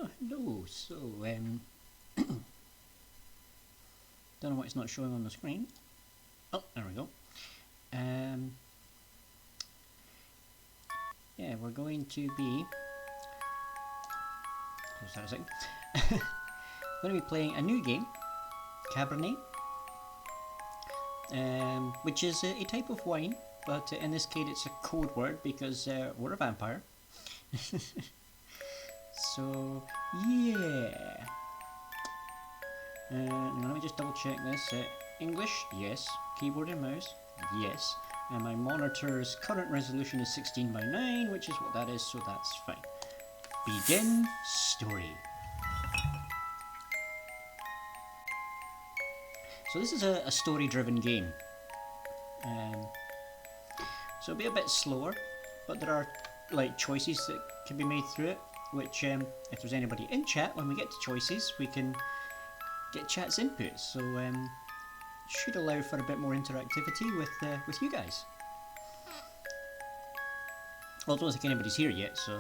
Hello. So, don't know why it's not showing on the screen. Oh, there we go. Um, yeah, we're going to be. Close that a second. We're going to be playing a new game, Cabernet, which is a type of wine, but in this case it's a code word because we're a vampire. So, yeah. Now let me just double check this. English, yes. Keyboard and mouse, yes. And my monitor's current resolution is 16 by 9, which is what that is, so that's fine. Begin story. So this is a story-driven game. So it'll be a bit slower, but there are like choices that can be made through it, which if there's anybody in chat, when we get to choices, we can get chat's input. So should allow for a bit more interactivity with you guys. Well, I don't think anybody's here yet, so.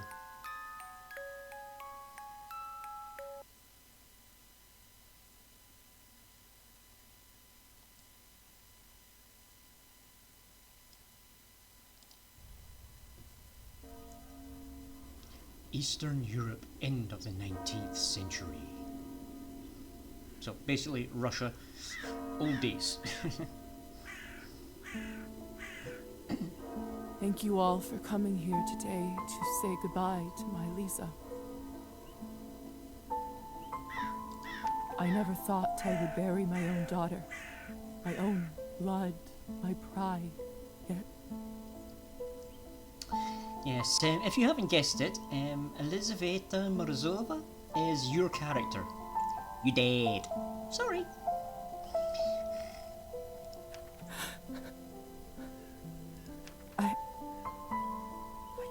Eastern Europe, end of the 19th century. So basically Russia, old days. Thank you all for coming here today to say goodbye to my Lisa. I never thought I would bury my own daughter, my own blood, my pride, yet Yes, if you haven't guessed it, Elizaveta Morozova is your character. You dead. Sorry. I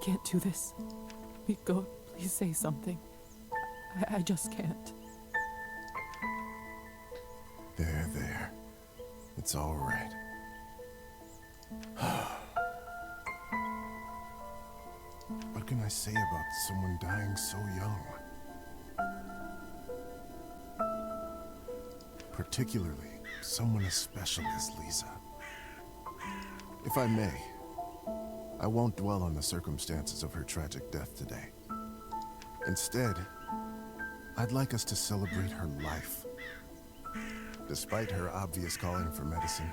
can't do this. Miko, please say something. I just can't. There. It's all right. What can I say about someone dying so young? Particularly, someone as special as Lisa. If I may, I won't dwell on the circumstances of her tragic death today. Instead, I'd like us to celebrate her life. Despite her obvious calling for medicine,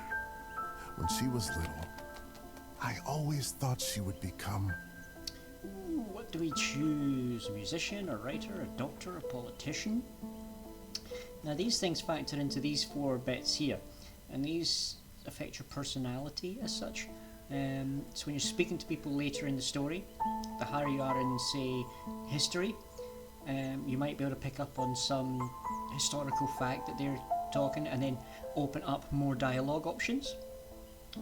when she was little, I always thought she would become... What do we choose? A musician, a writer, a doctor, a politician? Now these things factor into these 4 bits here, and these affect your personality as such. So when you're speaking to people later in the story, the higher you are in, say, history, you might be able to pick up on some historical fact that they're talking and then open up more dialogue options,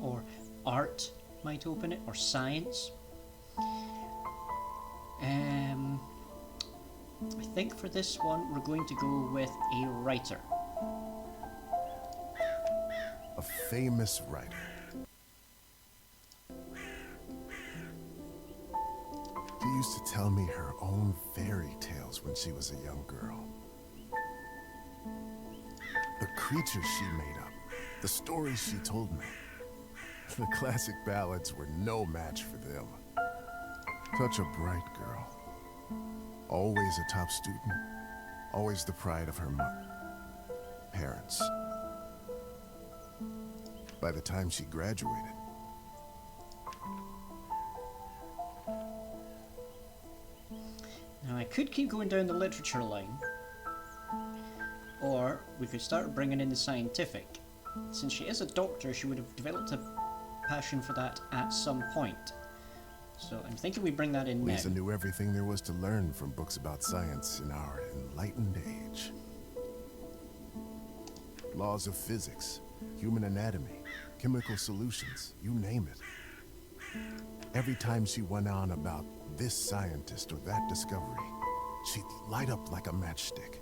or art might open it, or science. I think for this one we're going to go with a writer. a famous writer. She used to tell me her own fairy tales when she was a young girl. The creatures she made up, the stories she told me. The classic ballads were no match for them. Such a bright girl. Always a top student. Always the pride of her parents. By the time she graduated, now I could keep going down the literature line, or we could start bringing in the scientific. Since she is a doctor, she would have developed a passion for that at some point. So I'm thinking we bring that in now. Lisa knew everything there was to learn from books about science in our enlightened age. Laws of physics, human anatomy, chemical solutions, you name it. Every time she went on about this scientist or that discovery, she'd light up like a matchstick.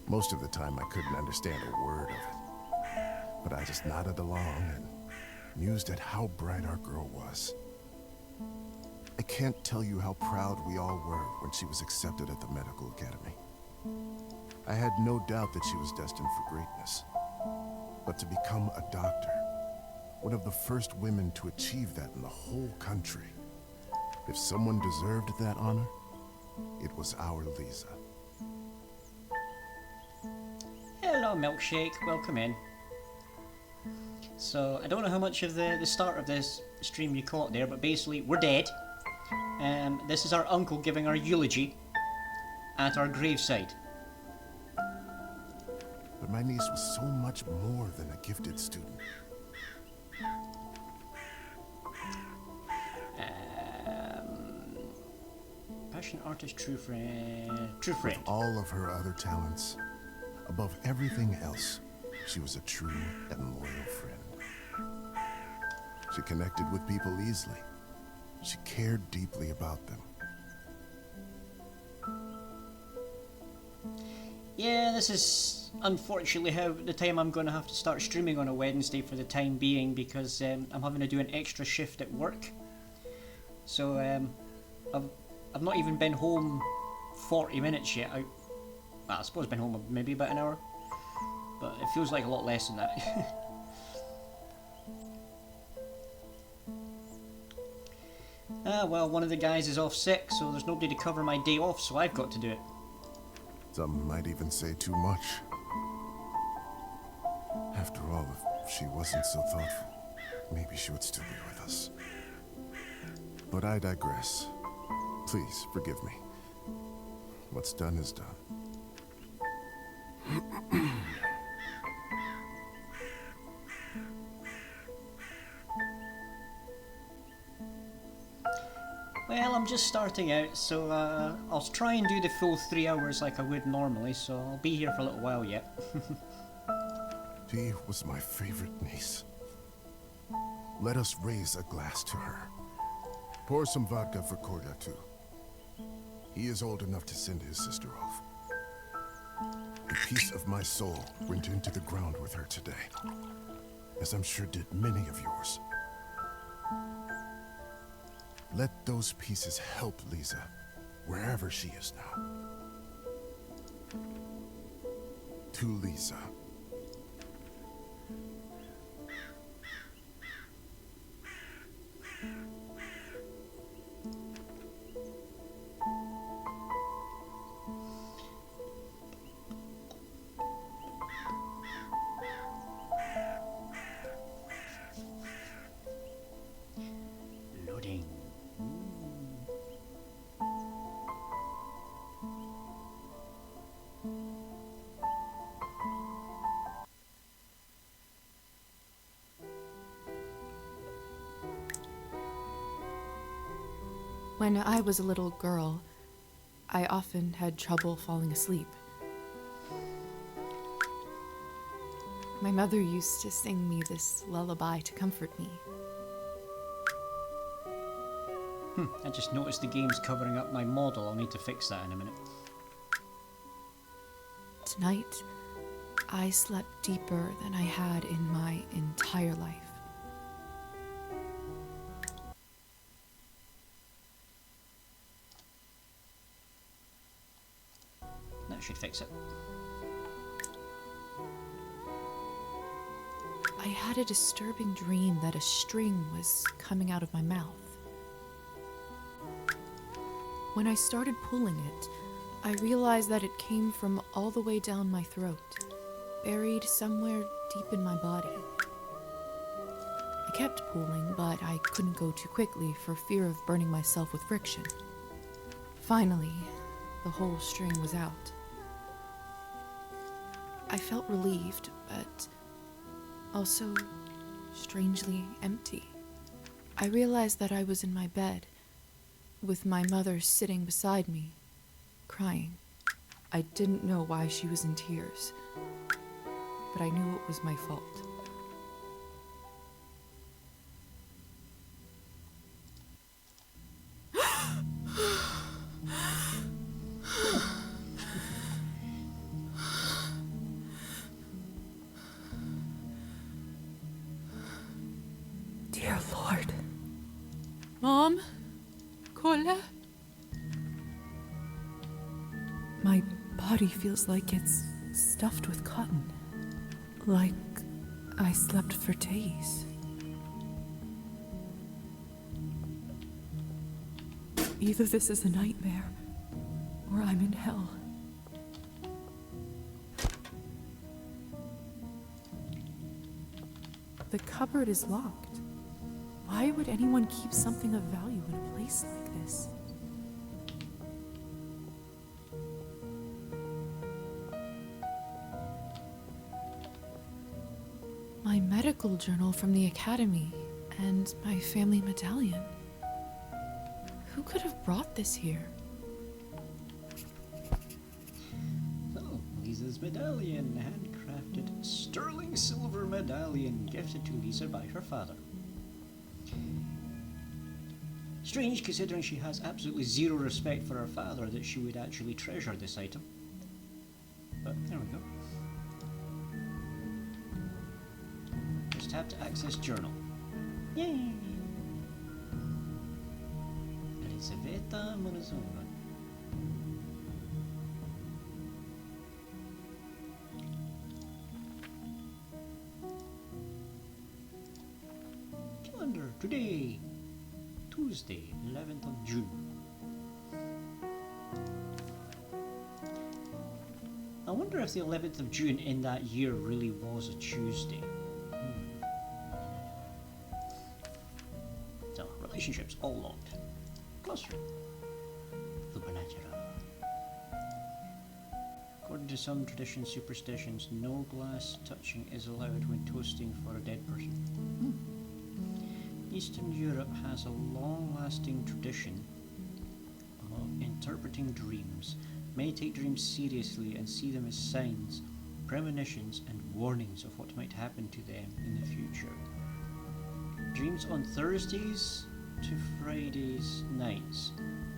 Most of the time I couldn't understand a word of it, but I just nodded along and mused at how bright our girl was. I can't tell you how proud we all were when she was accepted at the medical academy. I had no doubt that she was destined for greatness. But to become a doctor, one of the first women to achieve that in the whole country, if someone deserved that honor, it was our Lisa. Hello, Milkshake. Welcome in. So, I don't know how much of the start of this stream you caught there, but basically, we're dead. This is our uncle giving our eulogy at our graveside. But my niece was so much more than a gifted student. Passionate artist, true friend. True With friend. all of her other talents, above everything else, she was a true and loyal friend. She connected with people easily. She cared deeply about them. Yeah, this is unfortunately how the time I'm going to have to start streaming on a Wednesday for the time being, because I'm having to do an extra shift at work. So I've not even been home 40 minutes yet. I suppose I've been home maybe about an hour, but it feels like a lot less than that. Well, one of the guys is off sick, so there's nobody to cover my day off, so I've got to do it. Some might even say too much. After all, if she wasn't so thoughtful, maybe she would still be with us. But I digress. Please, forgive me. What's done is done. Well, I'm just starting out, so I'll try and do the full 3 hours like I would normally, so I'll be here for a little while yet. She was my favorite niece. Let us raise a glass to her. Pour some vodka for Korda, too. He is old enough to send his sister off. The piece of my soul went into the ground with her today, as I'm sure did many of yours. Let those pieces help Lisa, wherever she is now. To Lisa. Loading. When I was a little girl, I often had trouble falling asleep. My mother used to sing me this lullaby to comfort me. I just noticed the game's covering up my model. I'll need to fix that in a minute. Tonight, I slept deeper than I had in my entire life. That should fix it. I had a disturbing dream that a string was coming out of my mouth. When I started pulling it, I realized that it came from all the way down my throat, buried somewhere deep in my body. I kept pulling, but I couldn't go too quickly for fear of burning myself with friction. Finally, the whole string was out. I felt relieved, but also strangely empty. I realized that I was in my bed, with my mother sitting beside me, crying. I didn't know why she was in tears, but I knew it was my fault. Dear Lord. Mom? body feels like it's stuffed with cotton. Like I slept for days. Either this is a nightmare, or I'm in hell. The cupboard is locked. Why would anyone keep something of value in a place like this? My medical journal from the academy and my family medallion. Who could have brought this here? Oh, Lisa's medallion, handcrafted sterling silver medallion gifted to Lisa by her father. Strange, considering she has absolutely zero respect for her father, that she would actually treasure this item. But there we go. Just have to access journal. Yay! Elisaveta Morazona. Calendar today, Tuesday, 11th of June. I wonder if the 11th of June in that year really was a Tuesday. So, relationships all locked. Glossary. Supernatural. According to some traditions, superstitions, no glass touching is allowed when toasting for a dead person. Eastern Europe has a long-lasting tradition of interpreting dreams. Many take dreams seriously and see them as signs, premonitions, and warnings of what might happen to them in the future. Dreams on Thursdays to Fridays nights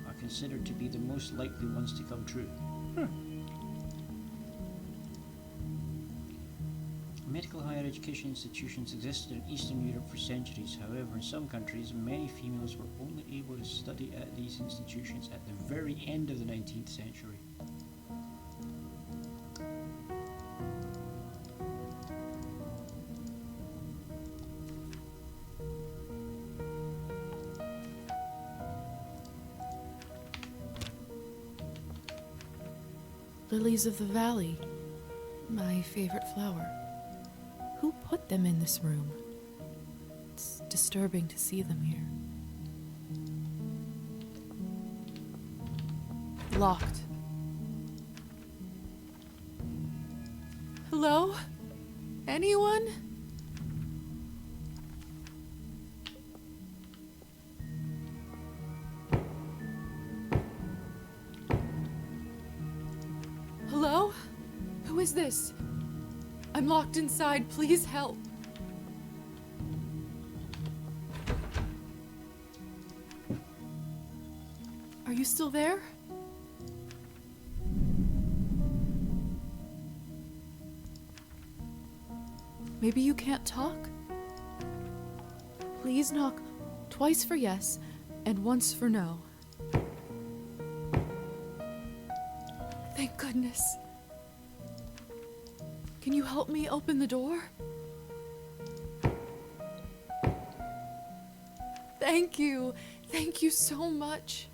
are considered to be the most likely ones to come true. Medical higher education institutions existed in Eastern Europe for centuries. However, in some countries, many females were only able to study at these institutions at the very end of the 19th century. Lilies of the valley, my favorite flower. Who put them in this room? It's disturbing to see them here. Locked. Hello? Anyone? Hello? Who is this? I'm locked inside. Please help. Are you still there? Maybe you can't talk? Please knock twice for yes and once for no. Thank goodness. Can you help me open the door? Thank you. Thank you so much.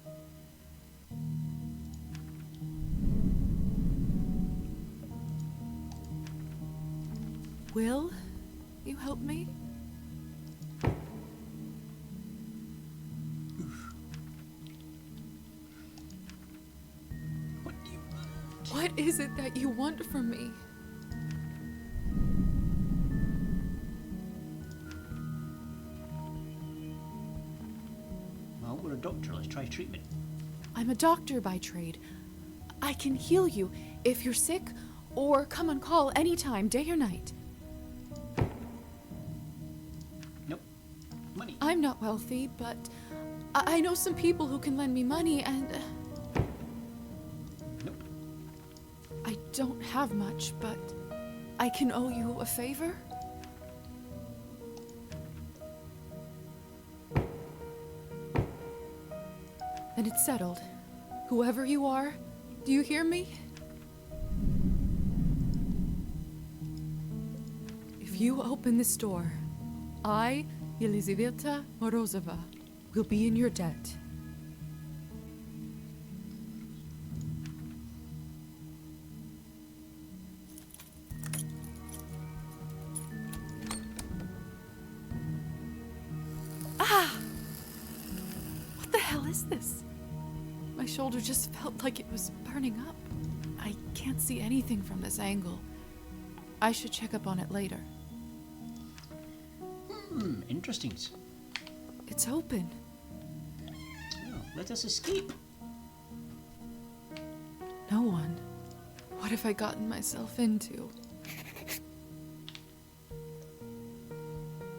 Will you help me? What do you want? What is it that you want from me? Well, we're a doctor. Let's try treatment. I'm a doctor by trade. I can heal you if you're sick, or come on call anytime, day or night. Nope. Money. I'm not wealthy, but I know some people who can lend me money, and Nope. I don't have much, but I can owe you a favor. Then it's settled. Whoever you are, do you hear me? If you open this door, I, Yelizaveta Morozova, will be in your debt. What the hell is this? My shoulder just felt like it was burning up. I can't see anything from this angle. I should check up on it later. Interesting. It's open. Oh, let us escape. No one. What have I gotten myself into?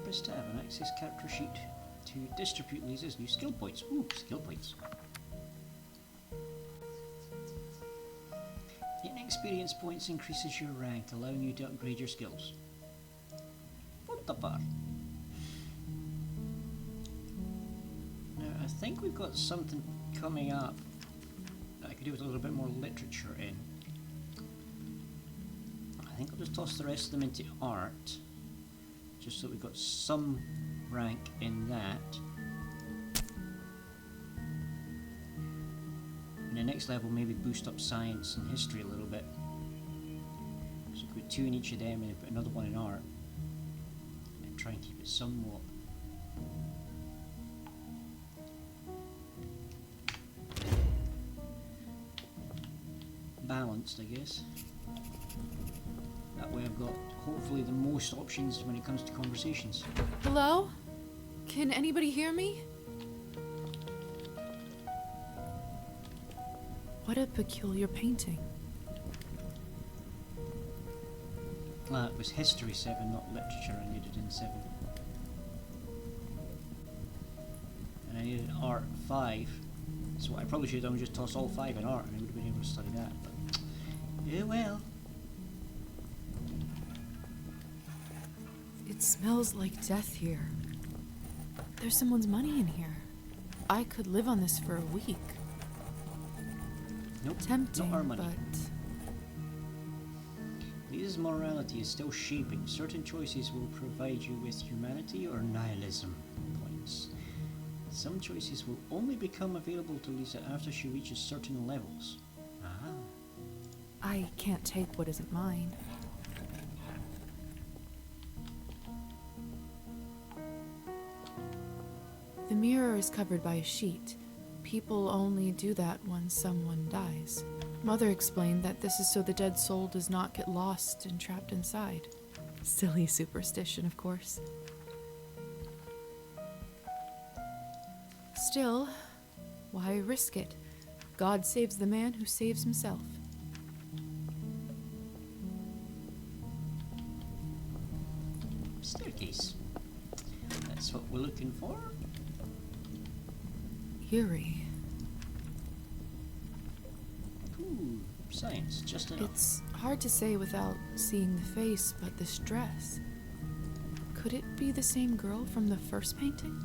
Press tab and access character sheet to distribute Lisa's new skill points. Ooh, skill points. Getting experience points increases your rank, allowing you to upgrade your skills. What the fuck? Now, I think we've got something coming up that I could do with a little bit more literature in. I think I'll just toss the rest of them into art, just so we've got some rank in that. And the next level maybe boost up science and history a little bit. So put 2 in each of them and put another one in art. And try and keep it somewhat balanced, I guess. That way I've got hopefully the most options when it comes to conversations. Hello? Can anybody hear me? What a peculiar painting. It was history 7, not literature I needed in 7. And I needed art 5. So what I probably should have done was just toss all 5 in art and I would have been able to study that. But, yeah, well. It smells like death here. There's someone's money in here. I could live on this for a week. Nope, Tempting, not our money. but Lisa's morality is still shaping. Certain choices will provide you with humanity or nihilism points. Some choices will only become available to Lisa after she reaches certain levels. Ah. I can't take what isn't mine. The mirror is covered by a sheet. People only do that when someone dies. Mother explained that this is so the dead soul does not get lost and trapped inside. Silly superstition, of course. Still, why risk it? God saves the man who saves himself. Staircase. That's what we're looking for. Eerie. Ooh, science, just enough. It's hard to say without seeing the face, but this dress. Could it be the same girl from the first painting?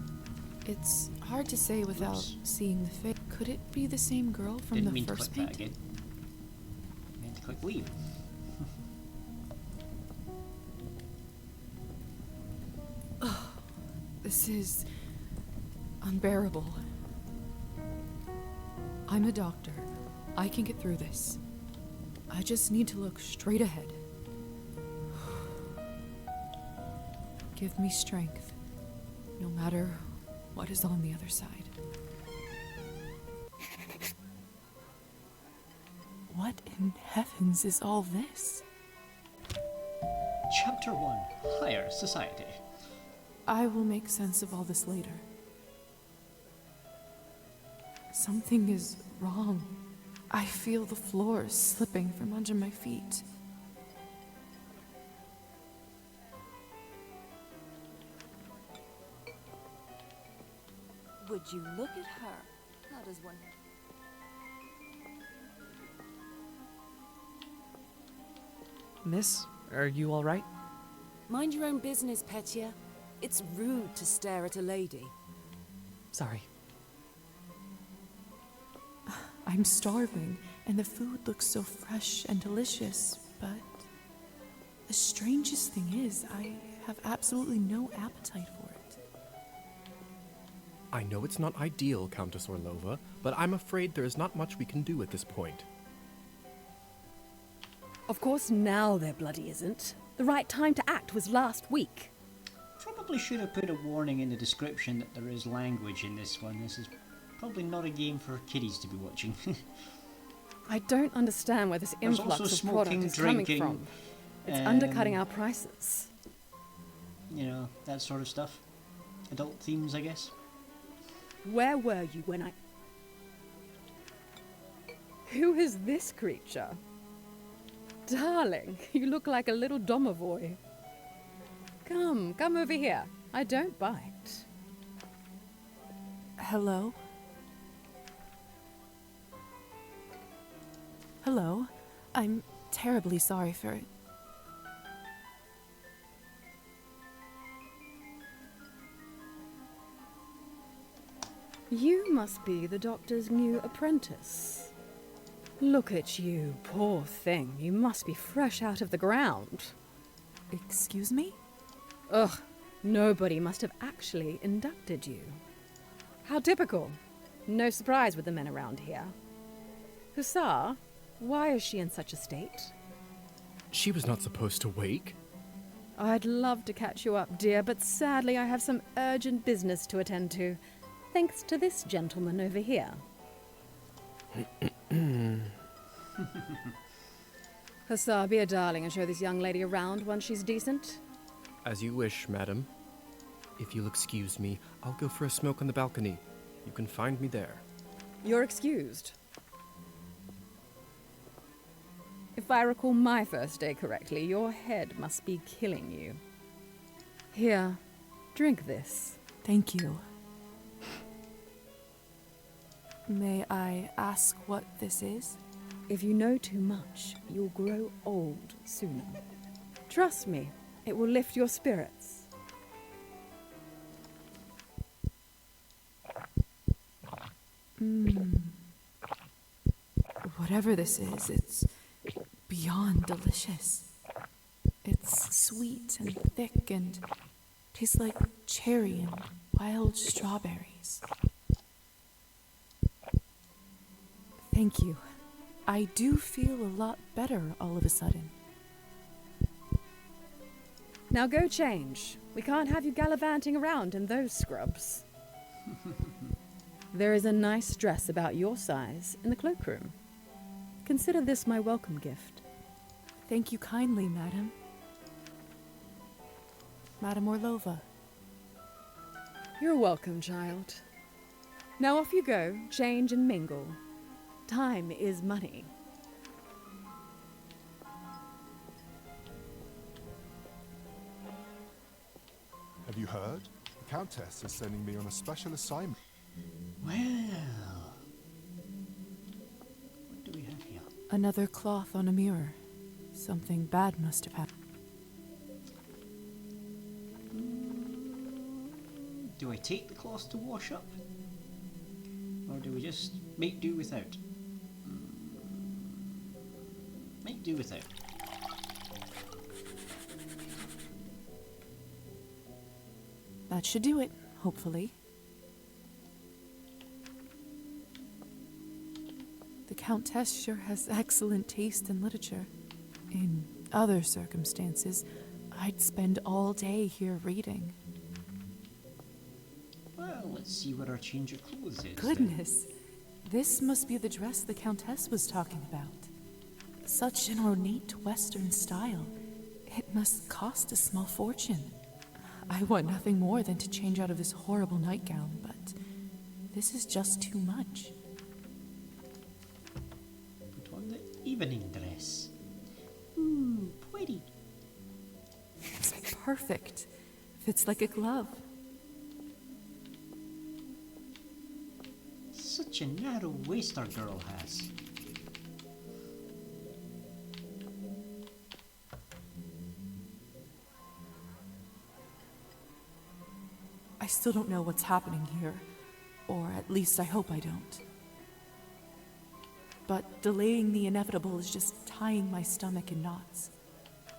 It's hard to say without Oops. seeing the face. Could it be the same girl from Didn't the mean first to click that painting? again. Meant to click leave. This is unbearable. I'm a doctor. I can get through this. I just need to look straight ahead. Give me strength, no matter what is on the other side. What in heavens is all this? Chapter 1, Higher Society. I will make sense of all this later. Something is wrong. I feel the floor slipping from under my feet. Would you look at her? How does one... Miss, are you all right? Mind your own business, Petya. It's rude to stare at a lady. Sorry. I'm starving, and the food looks so fresh and delicious, but The strangest thing is, I have absolutely no appetite for it. I know it's not ideal, Countess Orlova, but I'm afraid there is not much we can do at this point. Of course now there bloody isn't. The right time to act was last week. Probably should have put a warning in the description that there is language in this one. This is probably not a game for kiddies to be watching. I don't understand where this There's influx also of product smoking, is coming drinking, from. It's undercutting our prices. You know, that sort of stuff. Adult themes, I guess. Where were you when I... Who is this creature? Darling, you look like a little domovoy. Come over here. I don't bite. Hello? Hello? I'm terribly sorry for it. You must be the doctor's new apprentice. Look at you, poor thing. You must be fresh out of the ground. Excuse me? Ugh, nobody must have actually inducted you. How typical. No surprise with the men around here. Hussar, why is she in such a state? She was not supposed to wake. I'd love to catch you up, dear, but sadly I have some urgent business to attend to, thanks to this gentleman over here. Hussar, be a darling and show this young lady around once she's decent. As you wish, madam. If you'll excuse me, I'll go for a smoke on the balcony. You can find me there. You're excused. If I recall my first day correctly, your head must be killing you. Here, drink this. Thank you. May I ask what this is? If you know too much, you'll grow old sooner. Trust me, it will lift your spirits. Whatever this is, it's beyond delicious. It's sweet and thick and tastes like cherry and wild strawberries. Thank you. I do feel a lot better all of a sudden. Now go change. We can't have you gallivanting around in those scrubs. There is a nice dress about your size in the cloakroom. Consider this my welcome gift. Thank you kindly, madam. Madam Orlova. You're welcome, child. Now off you go, change and mingle. Time is money. Have you heard? The Countess is sending me on a special assignment. Well, what do we have here? Another cloth on a mirror. Something bad must have happened. Do I take the cloth to wash up? Or do we just make do without? Make do without. That should do it, hopefully. The Countess sure has excellent taste in literature. In other circumstances, I'd spend all day here reading. Well, let's see what our change of clothes is. then. Goodness, this must be the dress the Countess was talking about. Such an ornate Western style. It must cost a small fortune. I want nothing more than to change out of this horrible nightgown, but this is just too much. Put on the evening dress. Pretty. It's perfect. Fits like a glove. Such a narrow waist our girl has. I still don't know what's happening here, or at least I hope I don't. But delaying the inevitable is just tying my stomach in knots.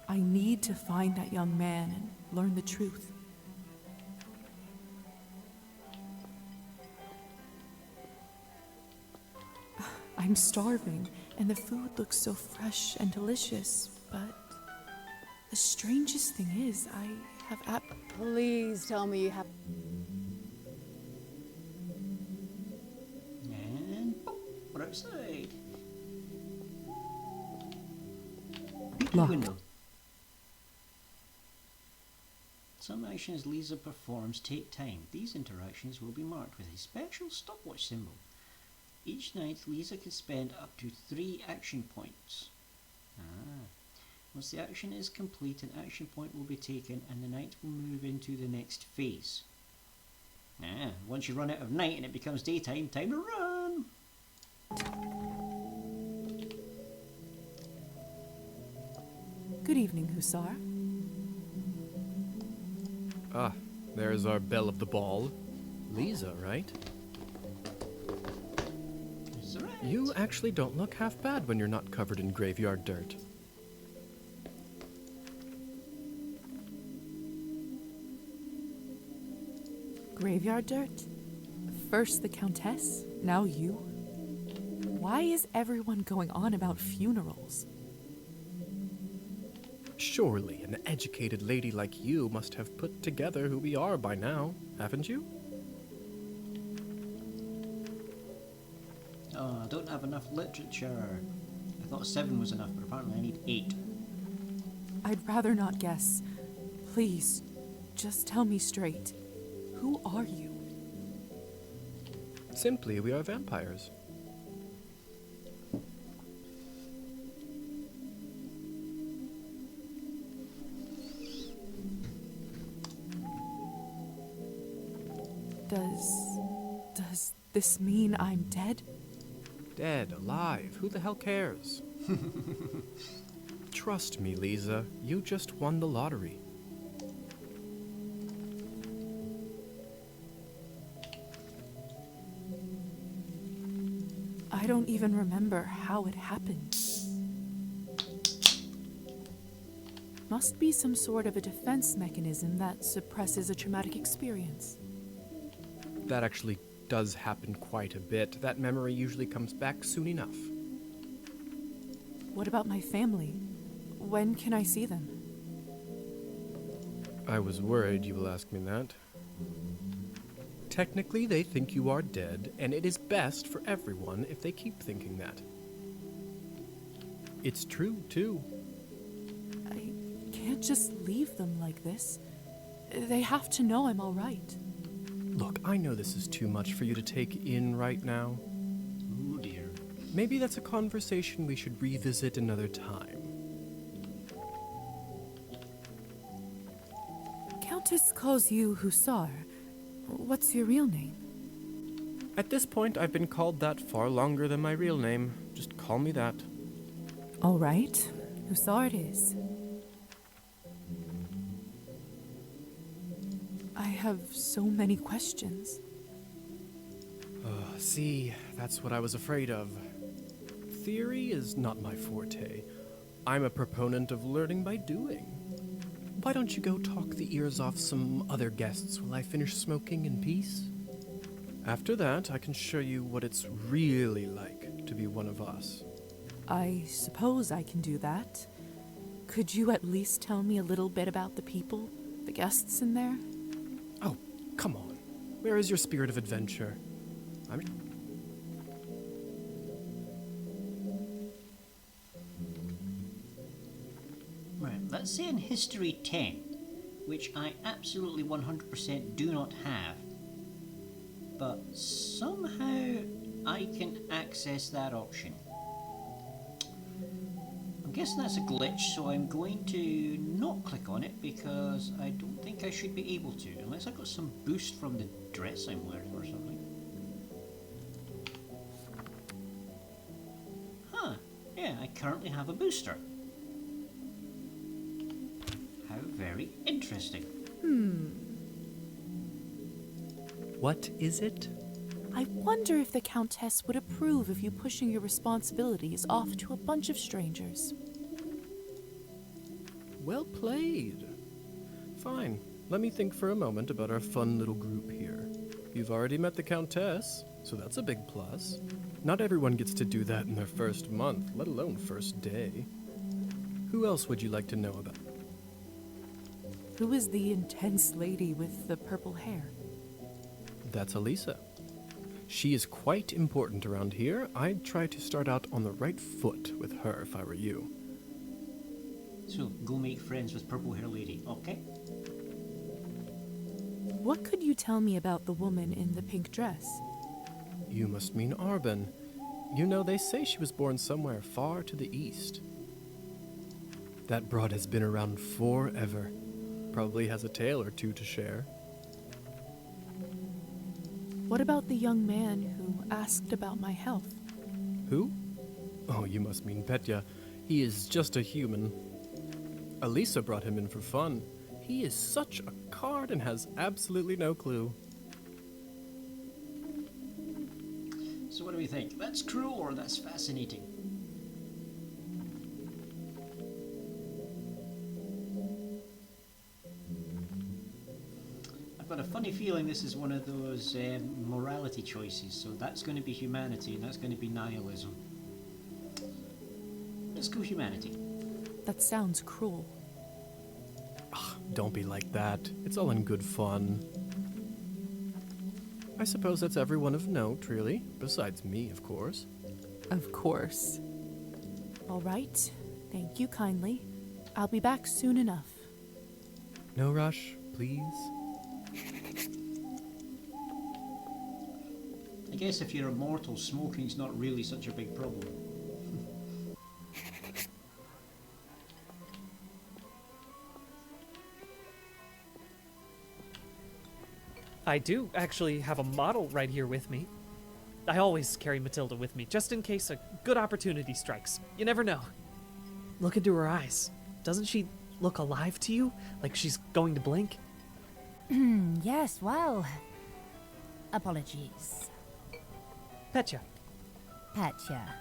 I need to find that young man and learn the truth. I'm starving, and the food looks so fresh and delicious, but the strangest thing is, I have Please tell me you have. And oh, we're outside. Peek through the Locked. window. Some actions Lisa performs take time. These interactions will be marked with a special stopwatch symbol. Each night, Lisa can spend up to 3 action points. Once the action is complete, an action point will be taken and the night will move into the next phase. Once you run out of night and it becomes daytime, time to run! Good evening, Hussar. Ah, there's our belle of the ball. Lisa, right? That's right. You actually don't look half bad when you're not covered in graveyard dirt. Graveyard dirt? First the Countess, now you? Why is everyone going on about funerals? Surely an educated lady like you must have put together who we are by now, haven't you? Oh, I don't have enough literature. I thought 7 was enough, but apparently I need 8. I'd rather not guess. Please, just tell me straight. Who are you? Simply, we are vampires. Does this mean I'm dead? Dead, alive, who the hell cares? Trust me, Lisa, you just won the lottery. I don't even remember how it happened. Must be some sort of a defense mechanism that suppresses a traumatic experience. That actually does happen quite a bit. That memory usually comes back soon enough. What about my family? When can I see them? I was worried you will ask me that. Technically, they think you are dead, and it is best for everyone if they keep thinking that. It's true, too. I can't just leave them like this. They have to know I'm all right. Look, I know this is too much for you to take in right now. Oh dear. Maybe that's a conversation we should revisit another time. Countess calls you Hussar. What's your real name? At this point, I've been called that far longer than my real name. Just call me that. All right, Hussar it is. I have so many questions. See, that's what I was afraid of. Theory is not my forte. I'm a proponent of learning by doing. Why don't you go talk the ears off some other guests while I finish smoking in peace? After that, I can show you what it's really like to be one of us. I suppose I can do that. Could you at least tell me a little bit about the people, the guests in there? Oh, come on. Where is your spirit of adventure? Right, let's say in History 10, which I absolutely 100% do not have, but somehow I can access that option. I'm guessing that's a glitch, so I'm going to not click on it because I don't think I should be able to, unless I got some boost from the dress I'm wearing or something. Huh, yeah, I currently have a booster. How very interesting. What is it? I wonder if the Countess would approve of you pushing your responsibilities off to a bunch of strangers. Well played. Fine. Let me think for a moment about our fun little group here. You've already met the Countess, so that's a big plus. Not everyone gets to do that in their first month, let alone first day. Who else would you like to know about? Who is the intense lady with the purple hair? That's Elisa. She is quite important around here. I'd try to start out on the right foot with her if I were you. So, go make friends with Purple Hair Lady, okay? What could you tell me about the woman in the pink dress? You must mean Arbon. You know, they say she was born somewhere far to the east. That broad has been around forever. Probably has a tale or two to share. What about the young man who asked about my health? Who? Oh, you must mean Petya. He is just a human. Elisa brought him in for fun. He is such a card and has absolutely no clue. So what do we think? That's cruel or that's fascinating? I've got a funny feeling this is one of those morality choices, so that's going to be humanity and that's going to be nihilism. Let's go humanity. That sounds cruel. Don't be like that. It's all in good fun. I suppose that's everyone of note, really. Besides me, of course. Of course. All right. Thank you kindly. I'll be back soon enough. No rush, please. I guess if you're immortal, smoking's not really such a big problem. I do actually have a model right here with me. I always carry Matilda with me, just in case a good opportunity strikes. You never know. Look into her eyes. Doesn't she look alive to you? Like she's going to blink? Yes, well... Apologies. Petya. Petya,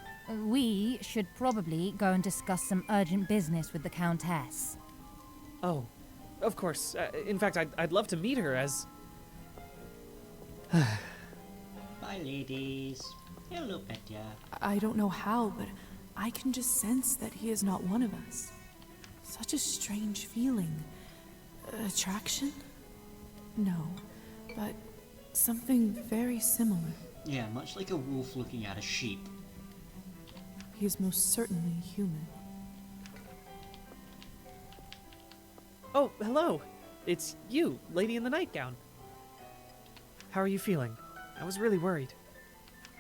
we should probably go and discuss some urgent business with the Countess. Oh, of course. In fact, I'd love to meet her as... Bye, ladies. Hello, Petya. I don't know how, but I can just sense that he is not one of us. Such a strange feeling. Attraction? No, but something very similar. Yeah, much like a wolf looking at a sheep. He is most certainly human. Oh, hello. It's you, lady in the nightgown. How are you feeling? I was really worried.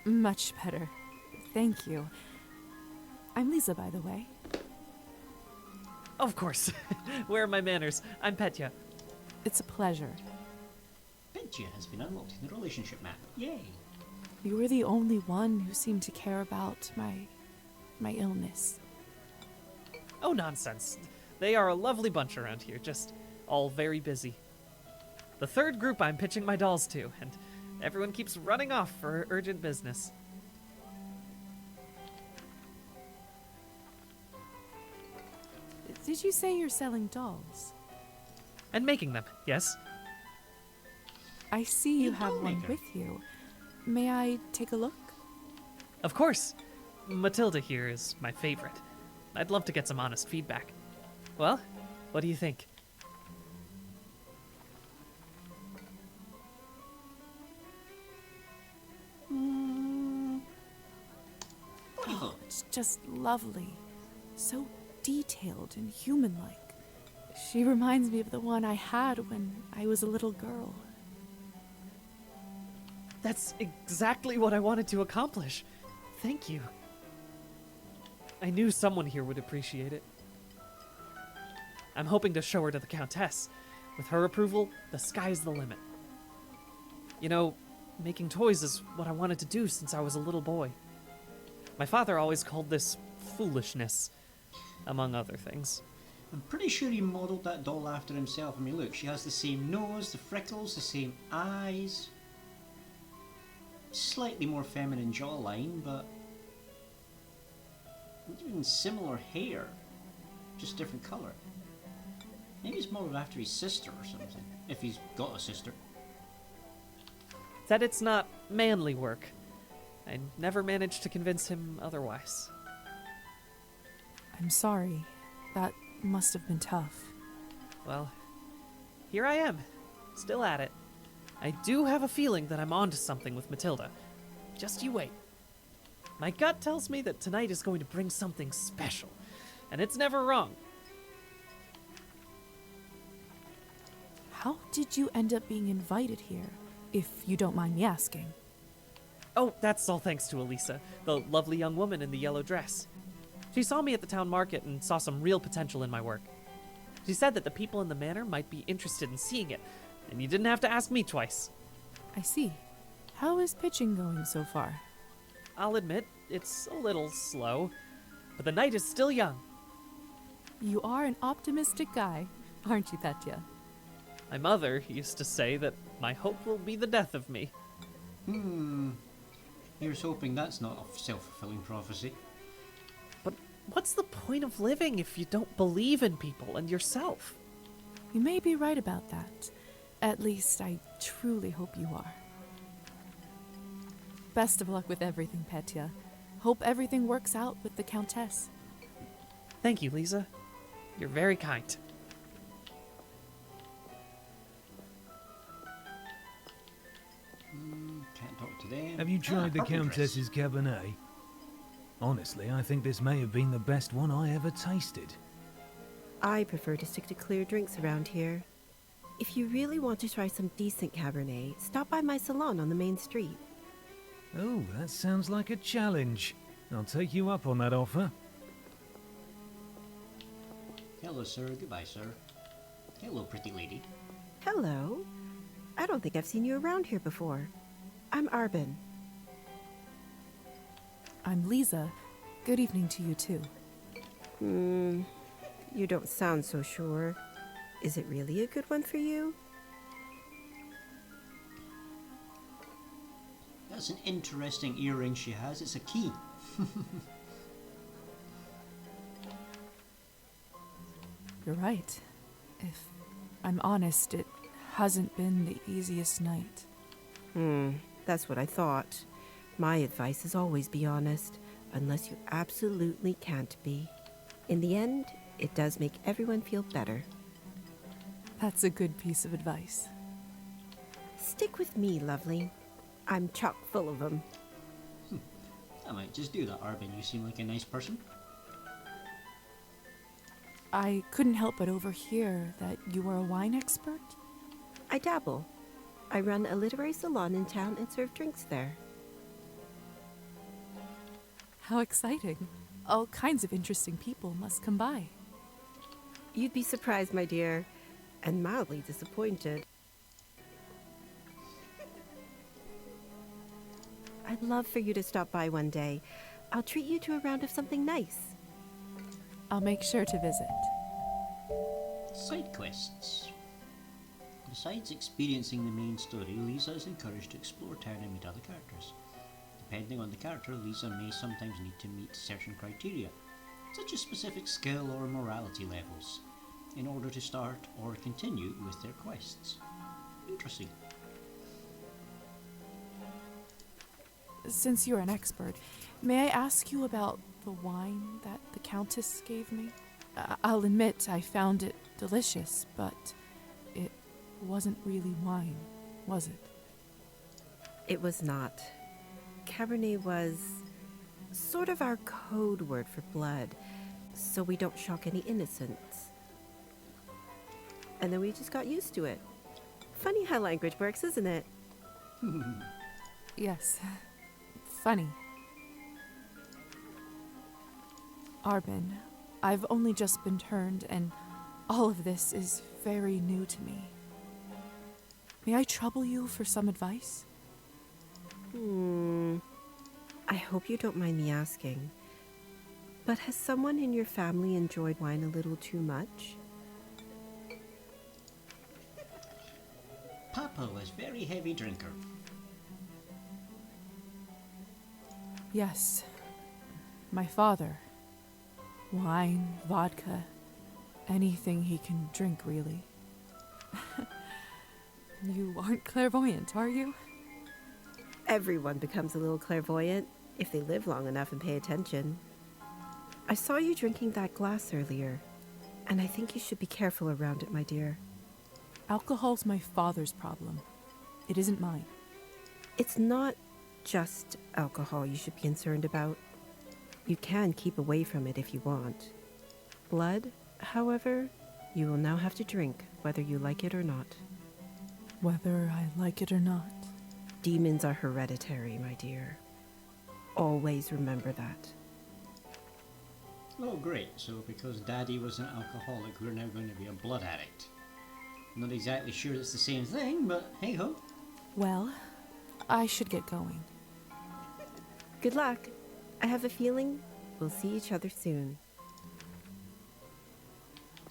Much better. Thank you. I'm Lisa, by the way. Of course. Where are my manners? I'm Petya. It's a pleasure. Petya has been unlocked in the relationship map. Yay! You were the only one who seemed to care about my illness. Oh, nonsense. They are a lovely bunch around here, just all very busy. The third group I'm pitching my dolls to, and everyone keeps running off for urgent business. Did you say you're selling dolls? And making them, yes? I see you You're a have doll one maker. with you. May I take a look? Of course. Matilda here is my favorite. I'd love to get some honest feedback. Well, what do you think? Wonderful. It's just lovely. So detailed and human-like. She reminds me of the one I had when I was a little girl. That's exactly what I wanted to accomplish. Thank you. I knew someone here would appreciate it. I'm hoping to show her to the Countess. With her approval, the sky's the limit. You know, making toys is what I wanted to do since I was a little boy. My father always called this foolishness, among other things. I'm pretty sure he modelled that doll after himself. I mean, look, she has the same nose, the freckles, the same eyes. Slightly more feminine jawline, but even similar hair, just different colour. Maybe it's more after his sister or something, if he's got a sister. That it's not manly work. I never managed to convince him otherwise. I'm sorry. That must have been tough. Well, here I am, still at it. I do have a feeling that I'm onto something with Matilda. Just you wait. My gut tells me that tonight is going to bring something special, and it's never wrong. How did you end up being invited here, if you don't mind me asking? Oh, that's all thanks to Elisa, the lovely young woman in the yellow dress. She saw me at the town market and saw some real potential in my work. She said that the people in the manor might be interested in seeing it, and you didn't have to ask me twice. I see. How is pitching going so far? I'll admit, it's a little slow, but the night is still young. You are an optimistic guy, aren't you, Petya? My mother used to say that my hope will be the death of me. Here's hoping that's not a self-fulfilling prophecy. But what's the point of living if you don't believe in people and yourself? You may be right about that. At least, I truly hope you are. Best of luck with everything, Petya. Hope everything works out with the Countess. Thank you, Lisa. You're very kind. Can't talk to them. Have you tried the apple dress. Countess's Cabernet? Honestly, I think this may have been the best one I ever tasted. I prefer to stick to clear drinks around here. If you really want to try some decent Cabernet, stop by my salon on the main street. Oh, that sounds like a challenge. I'll take you up on that offer. Hello, sir. Goodbye, sir. Hello, pretty lady. Hello. I don't think I've seen you around here before. I'm Arbin. I'm Lisa. Good evening to you, too. You don't sound so sure. Is it really a good one for you? That's an interesting earring she has. It's a key. You're right. If I'm honest, it hasn't been the easiest night. That's what I thought. My advice is always be honest, unless you absolutely can't be. In the end, it does make everyone feel better. That's a good piece of advice. Stick with me, lovely. I'm chock full of them. I might just do that, Arbin. You seem like a nice person. I couldn't help but overhear that you are a wine expert. I dabble. I run a literary salon in town and serve drinks there. How exciting. All kinds of interesting people must come by. You'd be surprised, my dear, and mildly disappointed. I'd love for you to stop by one day. I'll treat you to a round of something nice. I'll make sure to visit. Side quests. Besides experiencing the main story, Lisa is encouraged to explore town and meet other characters. Depending on the character, Lisa may sometimes need to meet certain criteria, such as specific skill or morality levels, in order to start or continue with their quests. Interesting. Since you're an expert, may I ask you about the wine that the Countess gave me? I'll admit I found it delicious, but it wasn't really wine, was it? It was not. Cabernet was sort of our code word for blood, so we don't shock any innocents. And then we just got used to it. Funny how language works, isn't it? Yes. Funny. Arbin, I've only just been turned, and all of this is very new to me. May I trouble you for some advice? I hope you don't mind me asking, but has someone in your family enjoyed wine a little too much? Papa was very heavy drinker. Yes. My father. Wine, vodka. Anything he can drink, really. You aren't clairvoyant, are you? Everyone becomes a little clairvoyant if they live long enough and pay attention. I saw you drinking that glass earlier, and I think you should be careful around it, my dear. Alcohol's my father's problem. It isn't mine. It's not just alcohol you should be concerned about. You can keep away from it if you want. Blood, however, you will now have to drink, whether you like it or not. Whether I like it or not. Demons are hereditary, my dear. Always remember that. Oh, great. So because Daddy was an alcoholic, we're now going to be a blood addict. Not exactly sure it's the same thing, but hey-ho. Well, I should get going. Good luck. I have a feeling we'll see each other soon.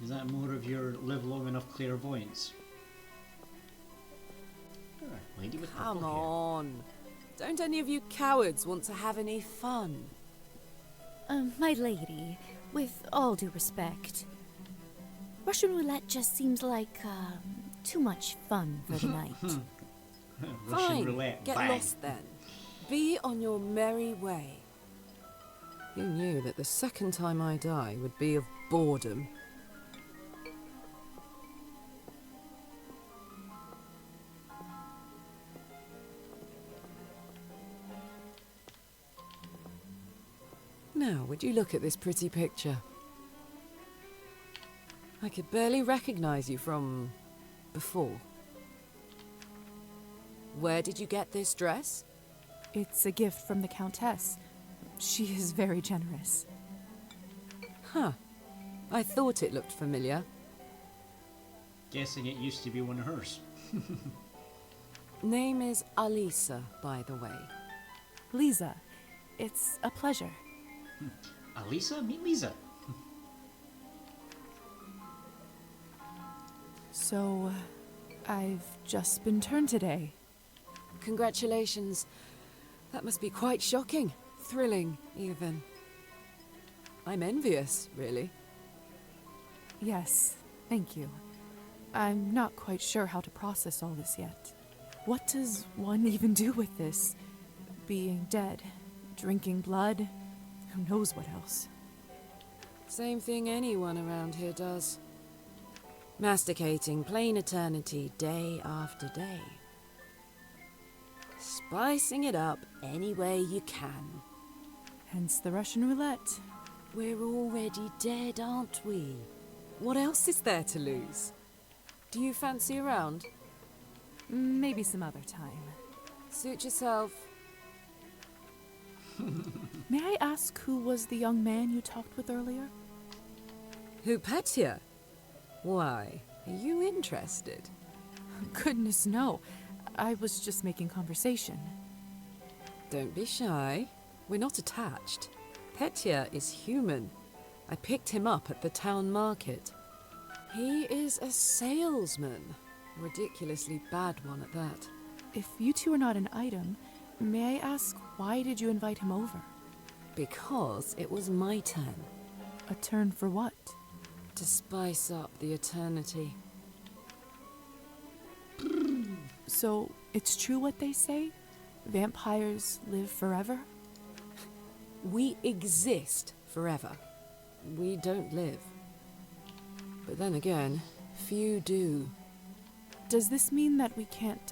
Is that more of your live long enough clairvoyance? Alright, lady with purple Come hair. on. Don't any of you cowards want to have any fun? My lady, with all due respect, Russian roulette just seems like, too much fun for the night. Russian Fine, roulette, get bang. lost then. Be on your merry way. You knew that the second time I die would be of boredom. Now, would you look at this pretty picture? I could barely recognize you from before. Where did you get this dress? It's a gift from the Countess. She is very generous. Huh. I thought it looked familiar. Guessing it used to be one of hers. Name is Alisa, by the way. Lisa, it's a pleasure. Alisa? Meet Lisa. So, I've just been turned today. Congratulations. That must be quite shocking. Thrilling, even. I'm envious, really. Yes, thank you. I'm not quite sure how to process all this yet. What does one even do with this? Being dead, drinking blood, who knows what else? Same thing anyone around here does. Masticating plain eternity day after day. Spicing it up any way you can. Hence the Russian roulette. We're already dead, aren't we? What else is there to lose? Do you fancy a round? Maybe some other time. Suit yourself. May I ask who was the young man you talked with earlier? Who, Petya? Why, are you interested? Goodness, no. I was just making conversation. Don't be shy. We're not attached. Petya is human. I picked him up at the town market. He is a salesman. A ridiculously bad one at that. If you two are not an item, may I ask why did you invite him over? Because it was my turn. A turn for what? To spice up the eternity. So, it's true what they say? Vampires live forever? We exist forever. We don't live. But then again, few do. Does this mean that we can't,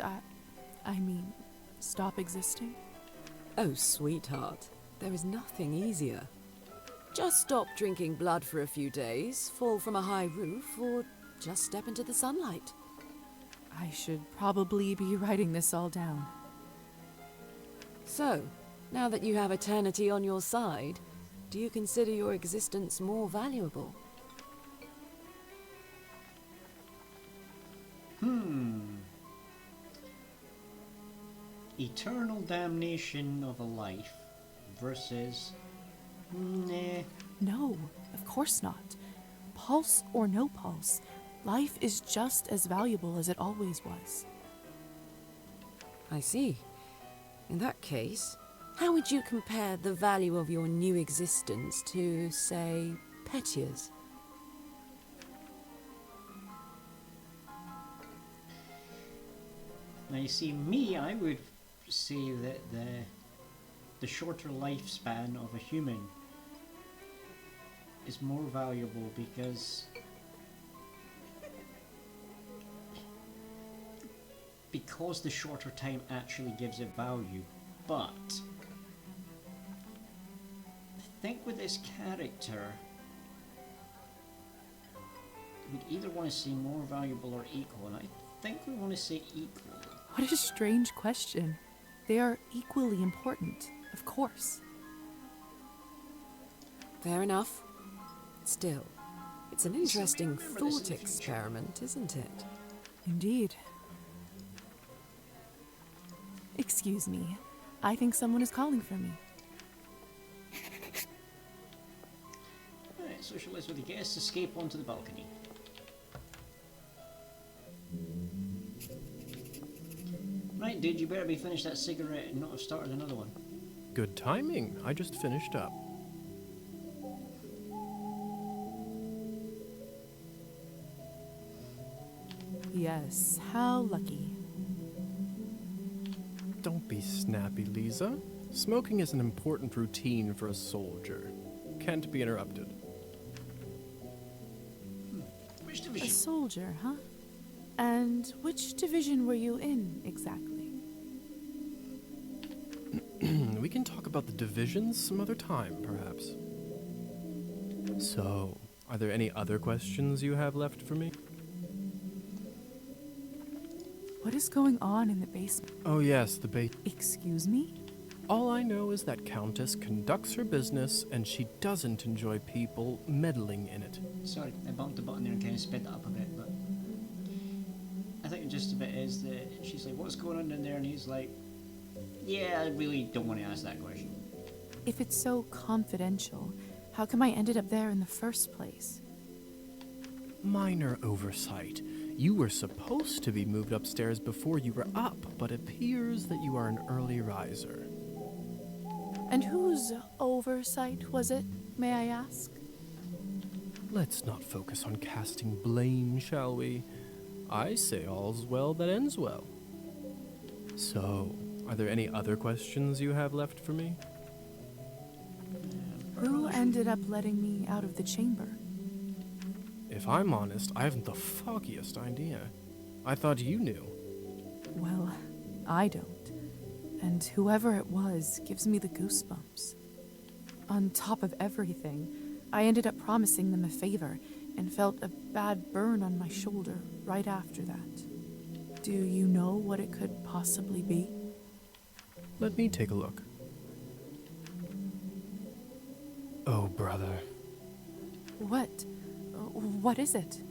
stop existing? Oh, sweetheart, there is nothing easier. Just stop drinking blood for a few days, fall from a high roof, or just step into the sunlight. I should probably be writing this all down. So, now that you have eternity on your side, do you consider your existence more valuable? Eternal damnation of a life versus... Nah. No, of course not. Pulse or no pulse, life is just as valuable as it always was. I see. In that case, how would you compare the value of your new existence to, say, Petya's? Now you see, me, I would say that the shorter lifespan of a human is more valuable because the shorter time actually gives it value. But I think with this character, we'd either want to say more valuable or equal, and I think we want to say equal. What a strange question. They are equally important, of course. Fair enough. Still, it's an interesting thought experiment, isn't it? Indeed. Excuse me. I think someone is calling for me. Alright, socialise with the guests, escape onto the balcony. Right, dude, you better be finished that cigarette and not have started another one. Good timing. I just finished up. Yes, how lucky. Don't be snappy, Lisa. Smoking is an important routine for a soldier. Can't be interrupted. Which A division? soldier, huh? And which division were you in, exactly? We can talk about the divisions some other time, perhaps. So, are there any other questions you have left for me? What is going on in the basement? Oh yes, the bait. Excuse me? All I know is that Countess conducts her business and she doesn't enjoy people meddling in it. Sorry, I bumped the button there and kind of sped that up a bit, but I think the gist of it is that she's like, what's going on in there? And he's like, yeah, I really don't want to ask that question. If it's so confidential, how come I ended up there in the first place? Minor oversight. You were supposed to be moved upstairs before you were up, but appears that you are an early riser. And whose oversight was it, may I ask? Let's not focus on casting blame, shall we? I say all's well that ends well. So, are there any other questions you have left for me? Who ended up letting me out of the chamber? If I'm honest, I haven't the foggiest idea. I thought you knew. Well, I don't. And whoever it was gives me the goosebumps. On top of everything, I ended up promising them a favor and felt a bad burn on my shoulder right after that. Do you know what it could possibly be? Let me take a look. Oh, brother. What? What is it?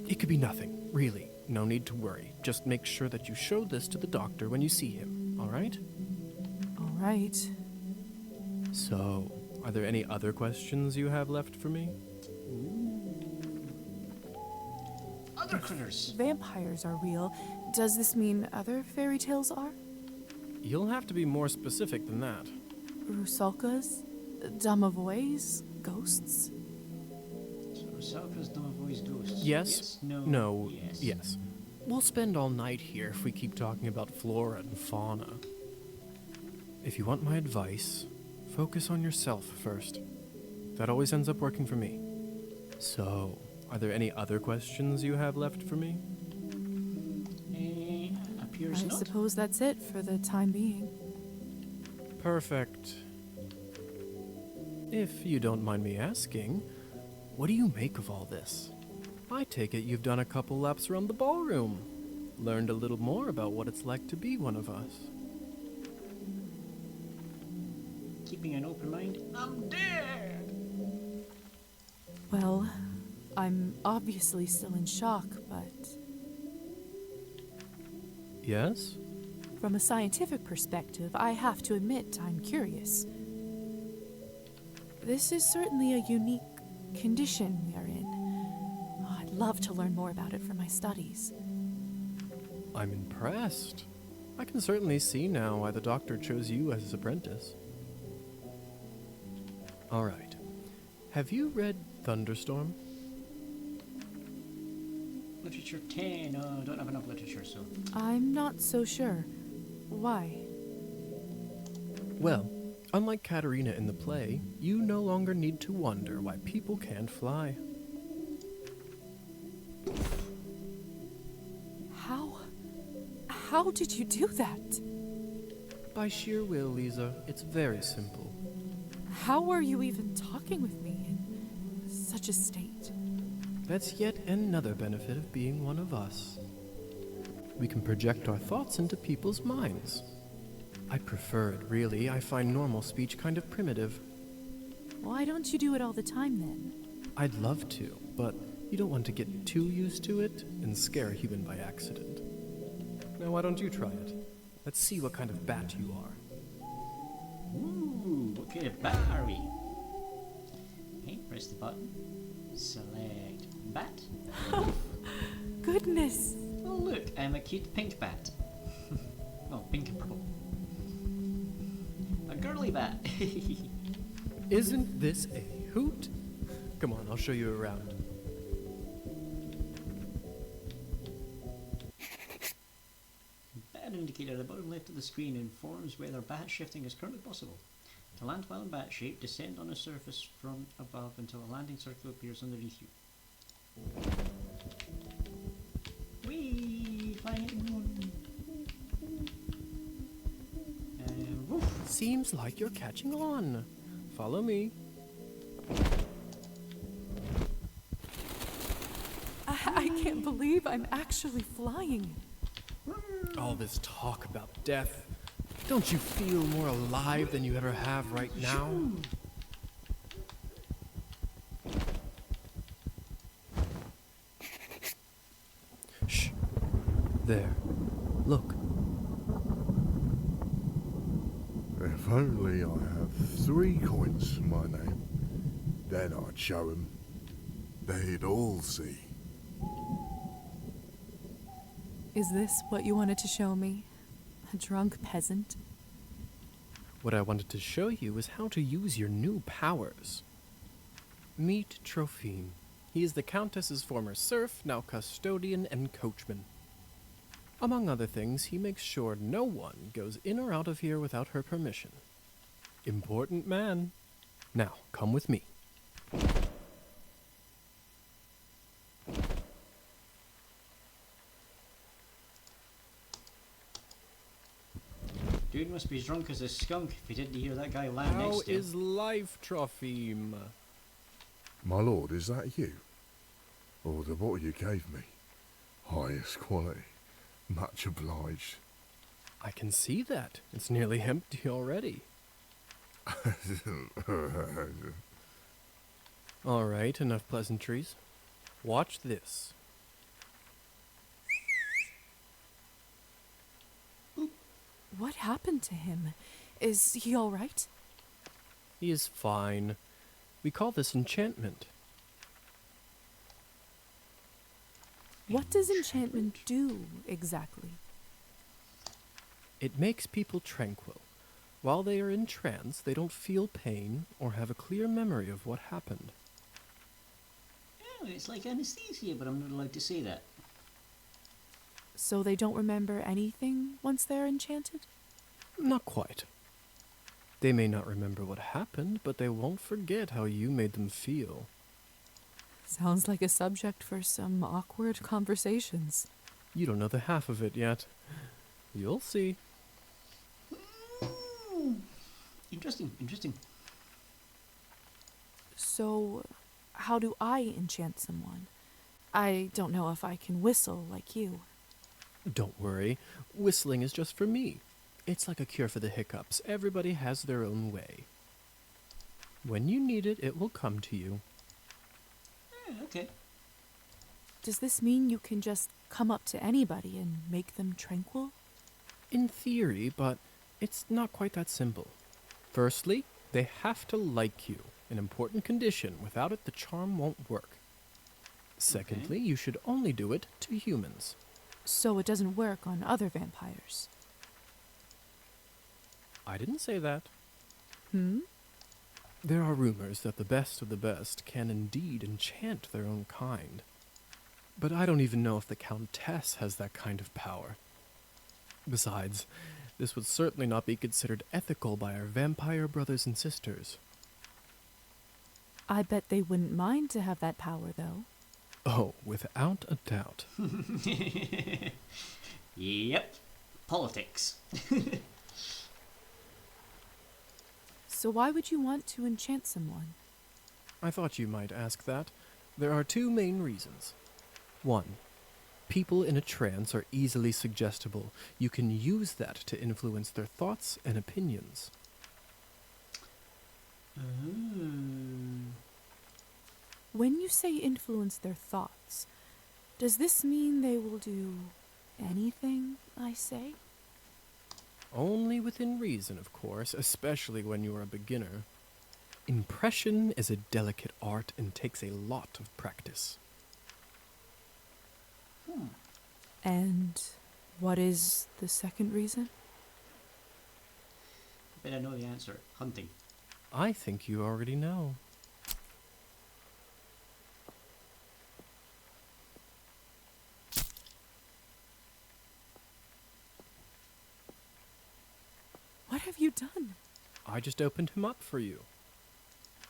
It could be nothing, really. No need to worry. Just make sure that you show this to the doctor when you see him, alright? All right. So, are there any other questions you have left for me? Other critters. Vampires are real. Does this mean other fairy tales are? You'll have to be more specific than that. Rusalkas? Domovoys? Ghosts? So Rusalka's Domovoy's ghosts. Yes? No. Yes. We'll spend all night here if we keep talking about flora and fauna. If you want my advice, focus on yourself first. That always ends up working for me. So, are there any other questions you have left for me? Appears I not. suppose that's it for the time being. Perfect. If you don't mind me asking, what do you make of all this? I take it you've done a couple laps around the ballroom. Learned a little more about what it's like to be one of us. Keeping an open mind. I'm dead! Well, I'm obviously still in shock, but Yes? from a scientific perspective, I have to admit I'm curious. This is certainly a unique condition we are in. Oh, I'd love to learn more about it for my studies. I'm impressed. I can certainly see now why the doctor chose you as his apprentice. Alright. Have you read Thunderstorm? Literature 10. Oh, I don't have enough literature, so. I'm not so sure. Why? Well, unlike Katerina in the play, you no longer need to wonder why people can't fly. How did you do that? By sheer will, Lisa. It's very simple. How are you even talking with me in such a state? That's yet another benefit of being one of us. We can project our thoughts into people's minds. I prefer it, really. I find normal speech kind of primitive. Why don't you do it all the time, then? I'd love to, but you don't want to get too used to it and scare a human by accident. Now, why don't you try it? Let's see what kind of bat you are. Ooh, what kind of bat are we? Okay, press the button. Select bat. Goodness! Oh look, I'm a cute pink bat. Oh, pink and purple. A girly bat. Isn't this a hoot? Come on, I'll show you around. Bat indicator at the bottom left of the screen informs whether bat shifting is currently possible. To land while in bat shape, descend on a surface from above until a landing circle appears underneath you. Whee! Flying at the moon. Woof. Seems like you're catching on. Follow me. I can't believe I'm actually flying. All this talk about death. Don't you feel more alive than you ever have right now? Shh. There. Look. If only I have 3 coins to my name, then I'd show 'em. They'd all see. Is this what you wanted to show me? A drunk peasant? What I wanted to show you is how to use your new powers. Meet Trophime. He is the Countess's former serf, now custodian and coachman. Among other things, he makes sure no one goes in or out of here without her permission. Important man. Now, come with me. Dude must be as drunk as a skunk if he didn't hear that guy land How next to him. is life, Trophime? My lord, is that you? Or the bottle you gave me? Highest quality. Much obliged. I can see that. It's nearly empty already. All right, enough pleasantries. Watch this. What happened to him? Is he all right? He is fine. We call this enchantment. What does enchantment do, exactly? It makes people tranquil. While they are in trance, they don't feel pain or have a clear memory of what happened. Oh, it's like anesthesia, but I'm not allowed to say that. So they don't remember anything once they're enchanted? Not quite. They may not remember what happened, but they won't forget how you made them feel. Sounds like a subject for some awkward conversations. You don't know the half of it yet. You'll see. Interesting, interesting. So, how do I enchant someone? I don't know if I can whistle like you. Don't worry. Whistling is just for me. It's like a cure for the hiccups. Everybody has their own way. When you need it, it will come to you. Okay. Does this mean you can just come up to anybody and make them tranquil? In theory, but it's not quite that simple. Firstly, they have to like you, an important condition. Without it, the charm won't work. Secondly, you should only do it to humans. So it doesn't work on other vampires. I didn't say that. Hmm? There are rumors that the best of the best can indeed enchant their own kind. But I don't even know if the Countess has that kind of power. Besides, this would certainly not be considered ethical by our vampire brothers and sisters. I bet they wouldn't mind to have that power, though. Oh, without a doubt. Yep. Politics. So why would you want to enchant someone? I thought you might ask that. There are two main reasons. 1. People in a trance are easily suggestible. You can use that to influence their thoughts and opinions. When you say influence their thoughts, does this mean they will do anything I say? Only within reason, of course, especially when you are a beginner. Impression is a delicate art and takes a lot of practice. And what is the second reason? Bet I know the answer. Hunting. I think you already know. What have you done? I just opened him up for you.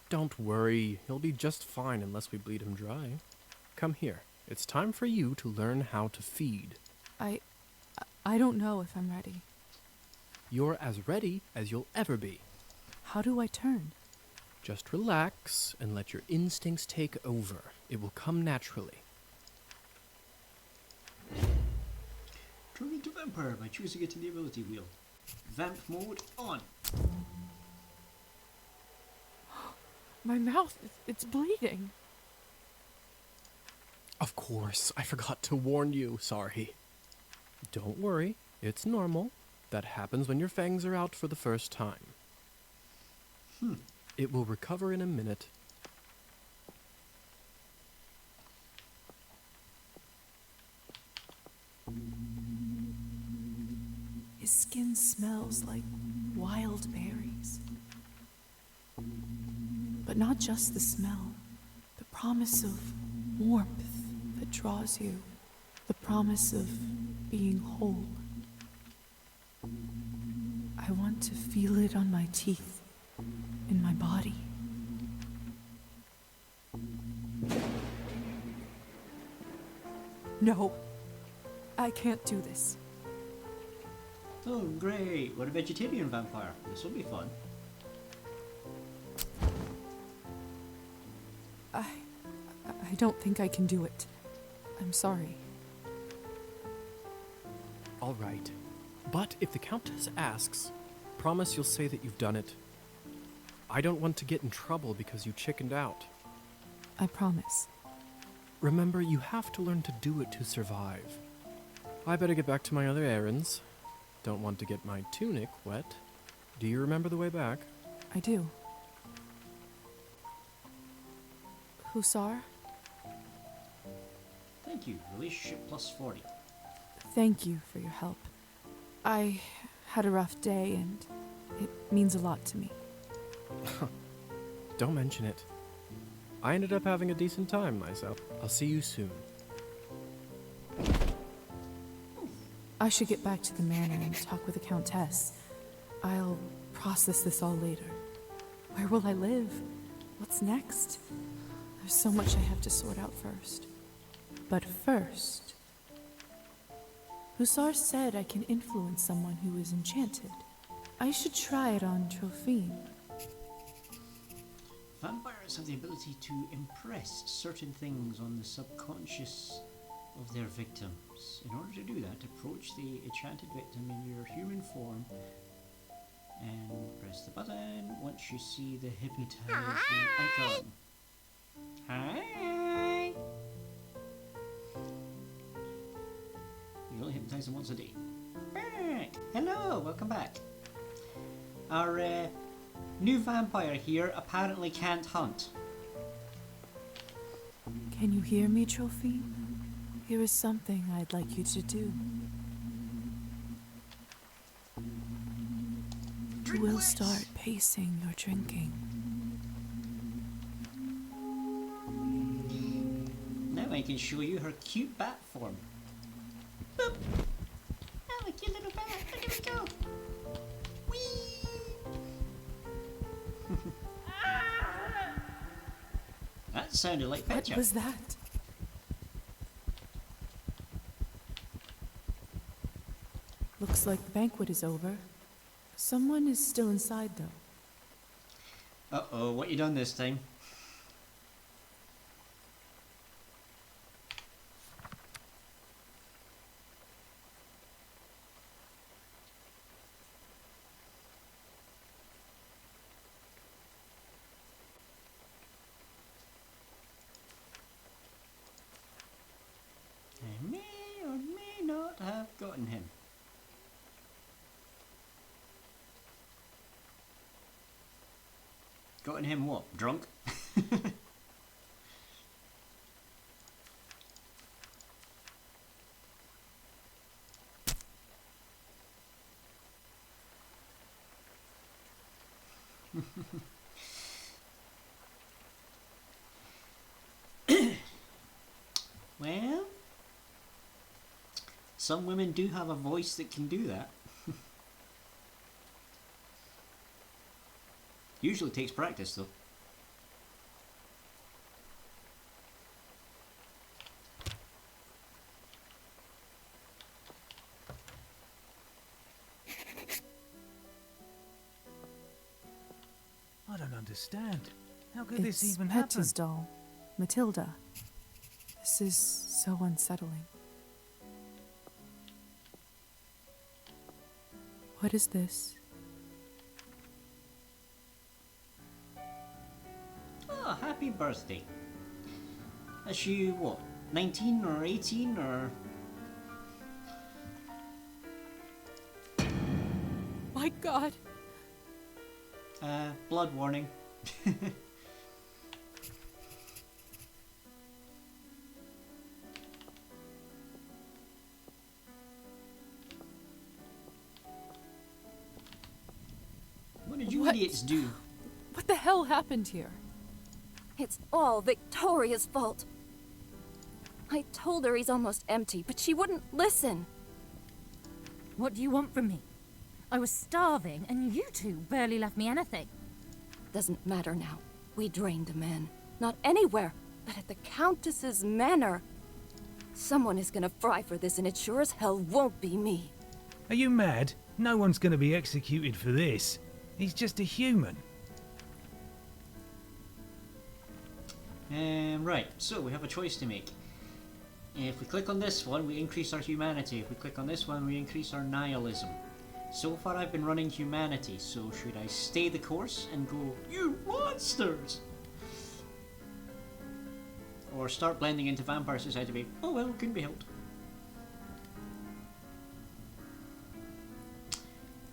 Don't worry, he'll be just fine unless we bleed him dry. Come here. It's time for you to learn how to feed. I don't know if I'm ready. You're as ready as you'll ever be. How do I turn? Just relax and let your instincts take over. It will come naturally. Turn into vampire by choosing it in the ability wheel. Vamp mode on. My mouth, it's bleeding. Of course, I forgot to warn you. Sorry. Don't worry, it's normal. That happens when your fangs are out for the first time. It will recover in a minute. His skin smells like wild berries. But not just the smell. The promise of warmth that draws you. The promise of being whole. I want to feel it on my teeth, in my body. No, I can't do this. Oh, great. What a vegetarian vampire. This will be fun. I don't think I can do it. I'm sorry. All right. But if the Countess asks, promise you'll say that you've done it. I don't want to get in trouble because you chickened out. I promise. Remember, you have to learn to do it to survive. I better get back to my other errands. Don't want to get my tunic wet. Do you remember the way back? I do. Hussar, Thank you. Relationship plus 40. thank you for your help. I had a rough day and it means a lot to me. Don't mention it. I ended up having a decent time myself. I'll see you soon. I should get back to the manor and talk with the Countess. I'll process this all later. Where will I live? What's next? There's so much I have to sort out first. But first, Hussar said I can influence someone who is enchanted. I should try it on Trophine. Vampires have the ability to impress certain things on the subconscious of their victims. In order to do that, approach the enchanted victim in your human form and press the button once you see the hypnotizing icon. Hi! You only hypnotize them once a day. Back. Hello, welcome back. Our new vampire here apparently can't hunt. Can you hear me, Trophine? Here is something I'd like you to do. You will start pacing your drinking. Now I can show you her cute bat form. Boop! Oh, a cute little bat. Look at her go. Whee! That sounded like What Petya. was that? Looks like the banquet is over. Someone is still inside, though. Uh-oh, what you done this time? I may or may not have gotten him. Gotten him what? Drunk? Well, some women do have a voice that can do that. Usually takes practice though. I don't understand. How could this It's even happen? Petya's doll, Matilda. This is so unsettling. What is this? Oh, happy birthday. Is you what, 19 or 18 or... My God! Blood warning. What did you What? idiots do? What the hell happened here? It's all Victoria's fault. I told her he's almost empty, but she wouldn't listen. What do you want from me? I was starving, and you two barely left me anything. Doesn't matter now. We drained the man. Not anywhere, but at the Countess's manor. Someone is gonna fry for this, and it sure as hell won't be me. Are you mad? No one's going to be executed for this. He's just a human. Right, so we have a choice to make. If we click on this one, we increase our humanity. If we click on this one, we increase our nihilism. So far I've been running humanity, so should I stay the course and go, you monsters? Or start blending into Vampire Society, oh well, couldn't be helped.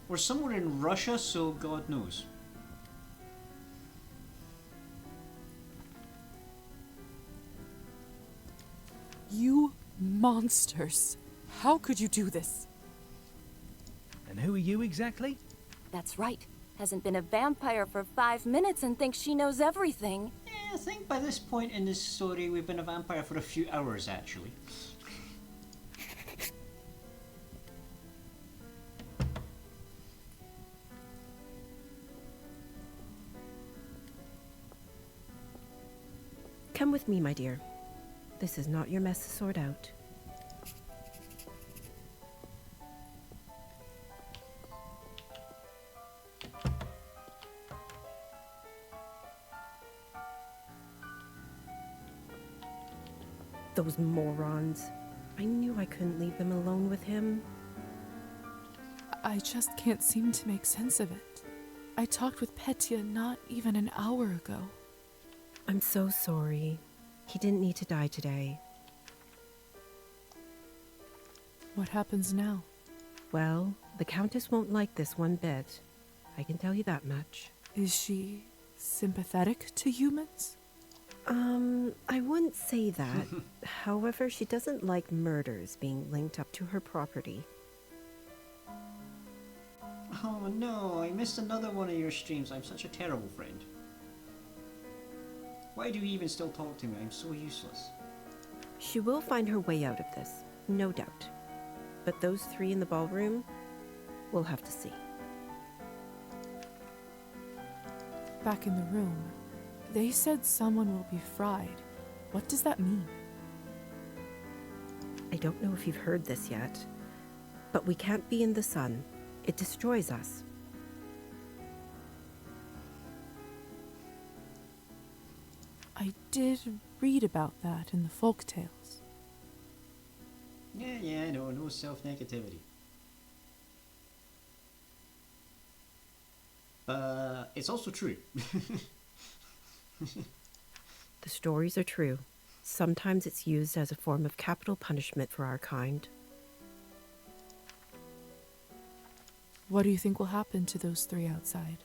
We're somewhere in Russia, so God knows. You monsters! How could you do this? And who are you exactly? That's right. Hasn't been a vampire for 5 minutes and thinks she knows everything. I think by this point in this story we've been a vampire for a few hours actually. Come with me, my dear. This is not your mess to sort out. Those morons. I knew I couldn't leave them alone with him. I just can't seem to make sense of it. I talked with Petya not even an hour ago. I'm so sorry. He didn't need to die today. What happens now? Well, the Countess won't like this one bit. I can tell you that much. Is she sympathetic to humans? I wouldn't say that. However, she doesn't like murders being linked up to her property. Oh no, I missed another one of your streams. I'm such a terrible friend. Why do you even still talk to me? I'm so useless. She will find her way out of this, no doubt. But those three in the ballroom, we'll have to see. Back in the room, they said someone will be fried. What does that mean? I don't know if you've heard this yet, but we can't be in the sun. It destroys us. I did read about that in the folk tales. Yeah, I know, no self-negativity. But it's also true. The stories are true. Sometimes it's used as a form of capital punishment for our kind. What do you think will happen to those three outside?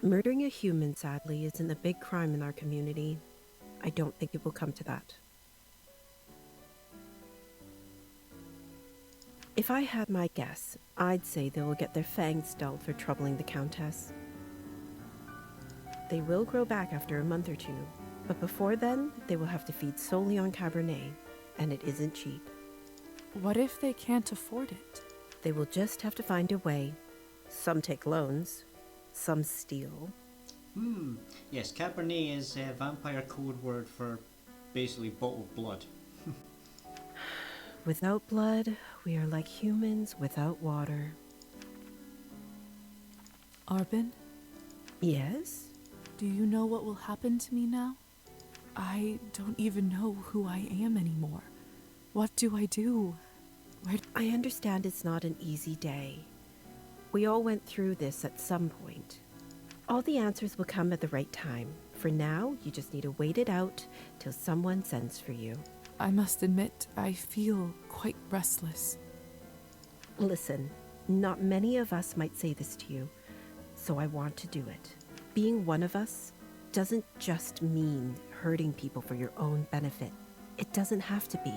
Murdering a human, sadly, isn't a big crime in our community. I don't think it will come to that. If I had my guess, I'd say they will get their fangs dulled for troubling the Countess. They will grow back after a month or two, but before then, they will have to feed solely on Cabernet, and it isn't cheap. What if they can't afford it? They will just have to find a way. Some take loans, some steal. Yes, Cabernet is a vampire code word for basically bottled blood. Without blood, we are like humans without water. Arbin, Yes? do you know what will happen to me now? I don't even know who I am anymore. What do I do? I understand it's not an easy day. We all went through this at some point. All the answers will come at the right time. For now, you just need to wait it out till someone sends for you. I must admit, I feel quite restless. Listen, not many of us might say this to you, so I want to do it. Being one of us doesn't just mean hurting people for your own benefit. It doesn't have to be.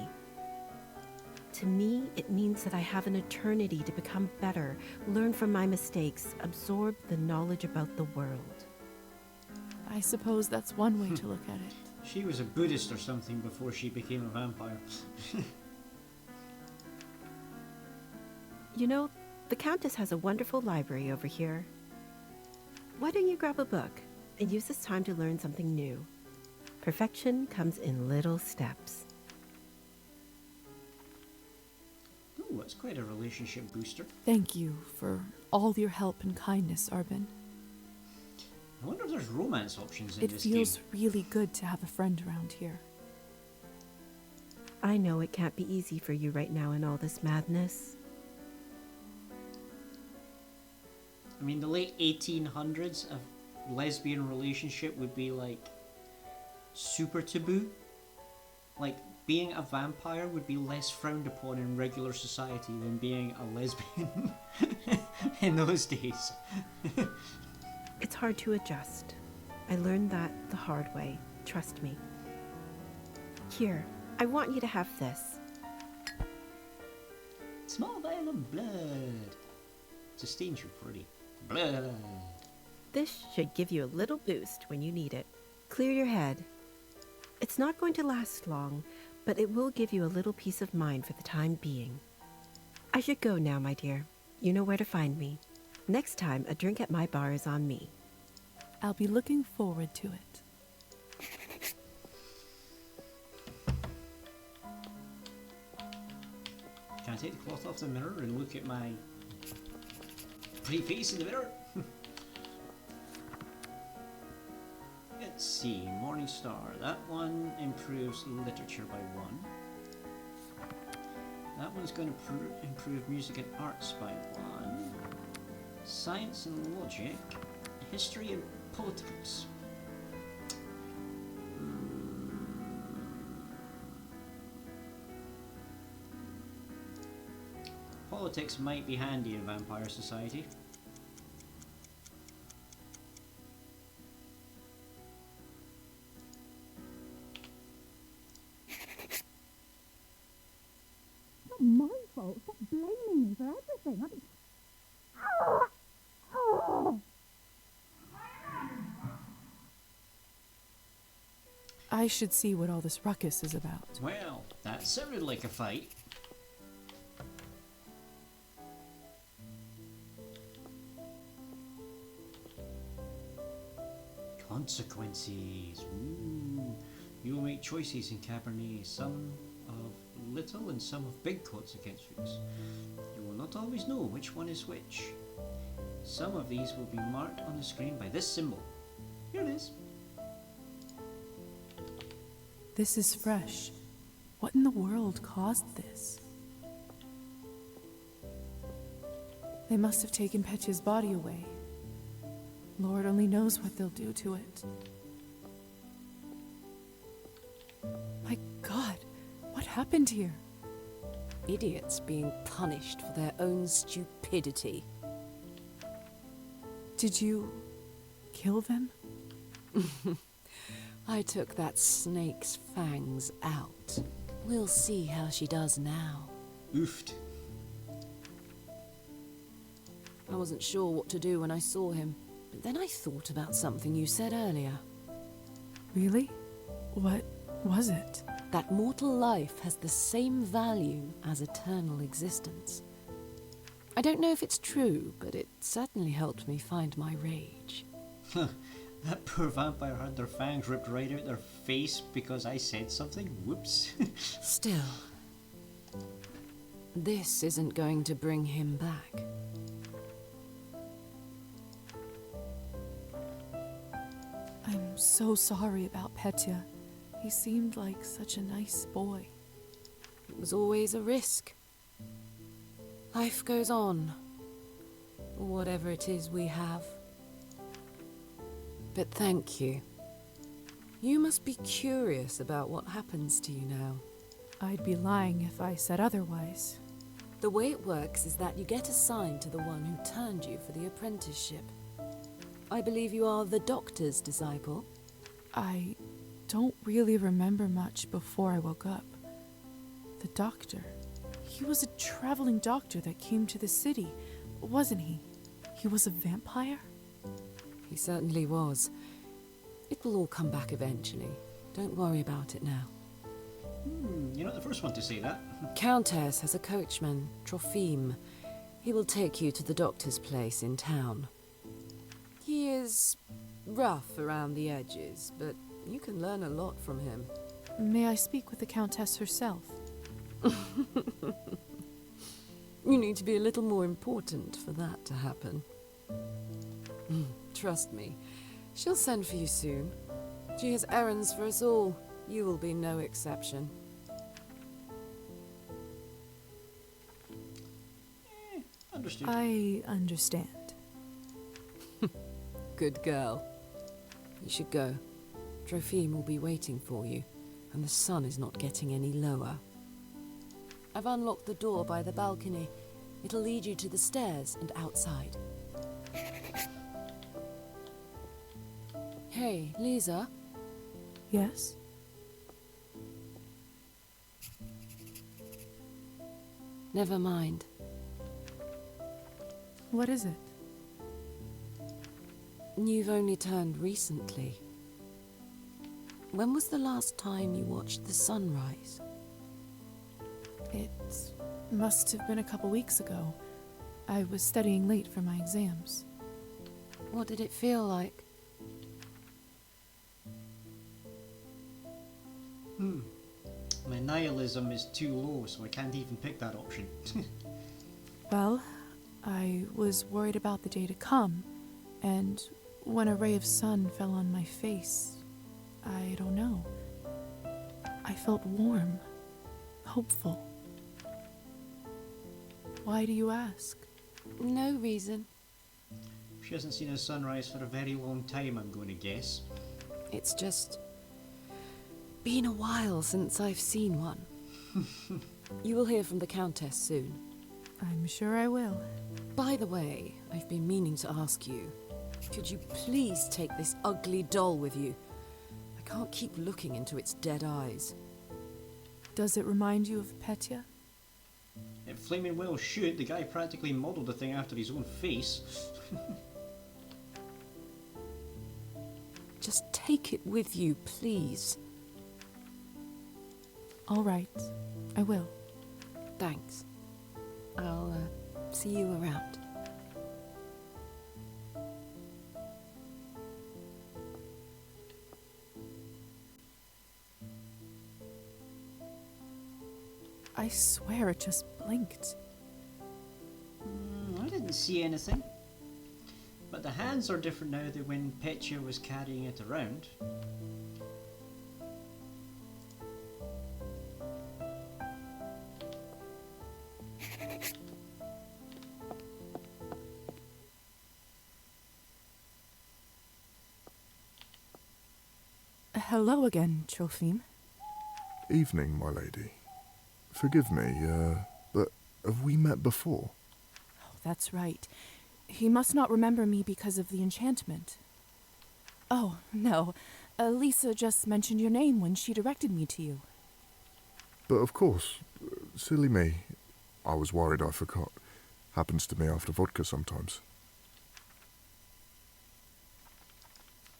To me, it means that I have an eternity to become better, learn from my mistakes, absorb the knowledge about the world. I suppose that's one way to look at it. She was a Buddhist or something before she became a vampire. You know, the Countess has a wonderful library over here. Why don't you grab a book and use this time to learn something new? Perfection comes in little steps. Ooh, that's quite a relationship booster. Thank you for all your help and kindness, Arbin. I wonder if there's romance options in It this feels game. really good to have a friend around here. I know it can't be easy for you right now in all this madness. I mean, the late 1800s, a lesbian relationship would be like super taboo. Like, being a vampire would be less frowned upon in regular society than being a lesbian in those days. It's hard to adjust. I learned that the hard way. Trust me. Here, I want you to have this. Small vial of blood. Sustains your pretty blood. This should give you a little boost when you need it. Clear your head. It's not going to last long, but it will give you a little peace of mind for the time being. I should go now, my dear. You know where to find me. Next time, a drink at my bar is on me. I'll be looking forward to it. Can I take the cloth off the mirror and look at my pretty face in the mirror? Let's see, Morning Star. That one improves literature by 1. That one's going to improve music and arts by 1. Science and logic. History and politics. Politics might be handy in Vampire Society. Not my fault. Stop blaming me for everything. I should see what all this ruckus is about. Well, that sounded like a fight. Consequences. Ooh. You will make choices in Cabernet, some of little and some of big consequences. You will not always know which one is which. Some of these will be marked on the screen by this symbol. Here it is. This is fresh. What in the world caused this? They must have taken Petya's body away. Lord only knows what they'll do to it. My God, what happened here? Idiots being punished for their own stupidity. Did you kill them? I took that snake's fangs out. We'll see how she does now. Oofed. I wasn't sure what to do when I saw him, but then I thought about something you said earlier. Really? What was it? That mortal life has the same value as eternal existence. I don't know if it's true, but it certainly helped me find my rage. That poor vampire had their fangs ripped right out their face because I said something. Whoops. Still, this isn't going to bring him back. I'm so sorry about Petya. He seemed like such a nice boy. It was always a risk. Life goes on. Whatever it is we have. But thank you. You must be curious about what happens to you now. I'd be lying if I said otherwise. The way it works is that you get assigned to the one who turned you for the apprenticeship. I believe you are the doctor's disciple. I don't really remember much before I woke up. The doctor. He was a traveling doctor that came to the city, wasn't he? He was a vampire? He certainly was. It will all come back eventually. Don't worry about it now. You're not the first one to say that. Countess has a coachman, Trofim. He will take you to the doctor's place in town. He is rough around the edges, but you can learn a lot from him. May I speak with the Countess herself? You need to be a little more important for that to happen. Trust me, she'll send for you soon. She has errands for us all. You will be no exception. Understood. I understand. Good girl. You should go. Trofim will be waiting for you, and the sun is not getting any lower. I've unlocked the door by the balcony. It'll lead you to the stairs and outside. Hey, Lisa? Yes? Never mind. What is it? You've only turned recently. When was the last time you watched the sunrise? It must have been a couple weeks ago. I was studying late for my exams. What did it feel like? My nihilism is too low, so I can't even pick that option. Well, I was worried about the day to come, and when a ray of sun fell on my face, I don't know. I felt warm, hopeful. Why do you ask? No reason. She hasn't seen a sunrise for a very long time, I'm going to guess. It's just been a while since I've seen one. You will hear from the Countess soon. I'm sure I will. By the way, I've been meaning to ask you, could you please take this ugly doll with you? I can't keep looking into its dead eyes. Does it remind you of Petya? It flaming well should. The guy practically modelled the thing after his own face. Just take it with you, please. All right, I will. Thanks. I'll see you around. I swear it just blinked. I didn't see anything. But the hands are different now than when Petya was carrying it around. Hello again, Trophim. Evening, my lady. Forgive me, but have we met before? Oh, that's right. He must not remember me because of the enchantment. Oh, no. Lisa just mentioned your name when she directed me to you. But of course, silly me. I was worried I forgot. Happens to me after vodka sometimes.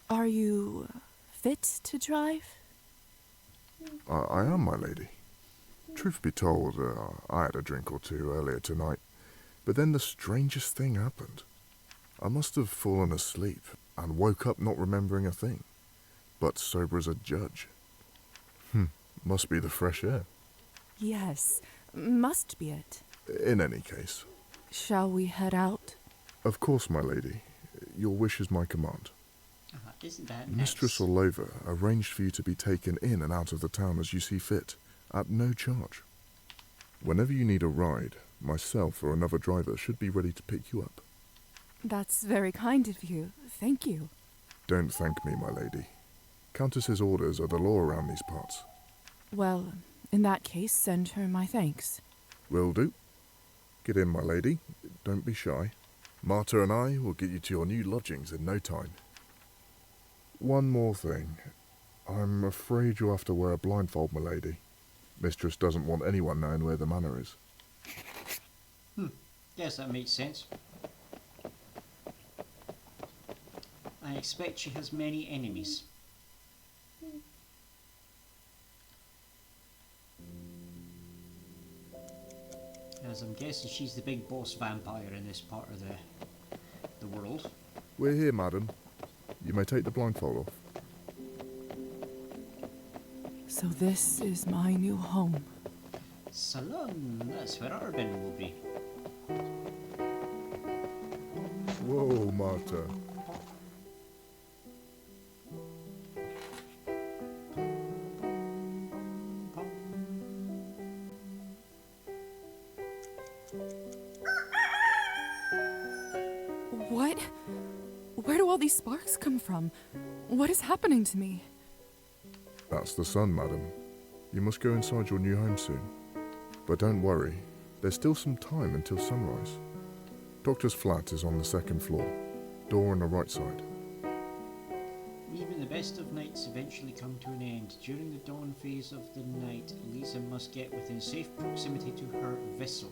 Are you fit to drive? I am, my lady. Truth be told, I had a drink or two earlier tonight, but then the strangest thing happened. I must have fallen asleep and woke up not remembering a thing, but sober as a judge. Must be the fresh air. Yes, must be it. In any case. Shall we head out? Of course, my lady. Your wish is my command. Isn't that nice? Mistress Orlova arranged for you to be taken in and out of the town as you see fit, at no charge. Whenever you need a ride, myself or another driver should be ready to pick you up. That's very kind of you. Thank you. Don't thank me, my lady. Countess's orders are the law around these parts. Well, in that case, send her my thanks. Will do. Get in, my lady. Don't be shy. Marta and I will get you to your new lodgings in no time. One more thing. I'm afraid you'll have to wear a blindfold, my lady. Mistress doesn't want anyone knowing where the manor is. Yes, that makes sense. I expect she has many enemies. As I'm guessing she's the big boss vampire in this part of the world. We're here, madam. You may take the blindfold off. So this is my new home. Salon, that's where Arbin will be. Whoa, Marta. What? Where do all these sparks come from? What is happening to me? That's the sun, madam. You must go inside your new home soon. But don't worry, there's still some time until sunrise. Doctor's flat is on the second floor, door on the right side. Even the best of nights eventually come to an end. During the dawn phase of the night, Lisa must get within safe proximity to her vessel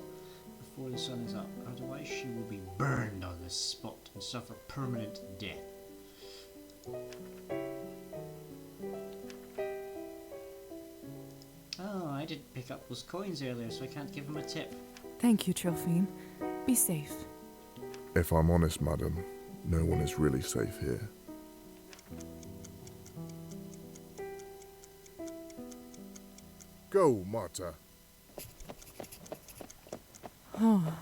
before the sun is up. Otherwise, she will be burned on the spot and suffer permanent death. Oh, I didn't pick up those coins earlier, so I can't give him a tip. Thank you, Trophim. Be safe. If I'm honest, madam, no one is really safe here. Go, Marta. Oh.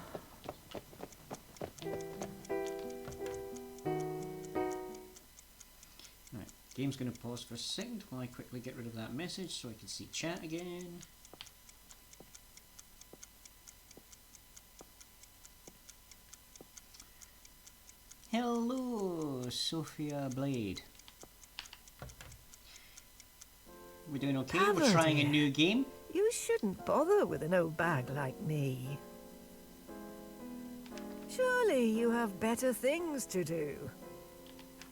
Right, game's going to pause for a second while I quickly get rid of that message so I can see chat again. Hello, Sophia Blade. We're doing okay? We're trying a new game. You shouldn't bother with an old bag like me. Surely you have better things to do.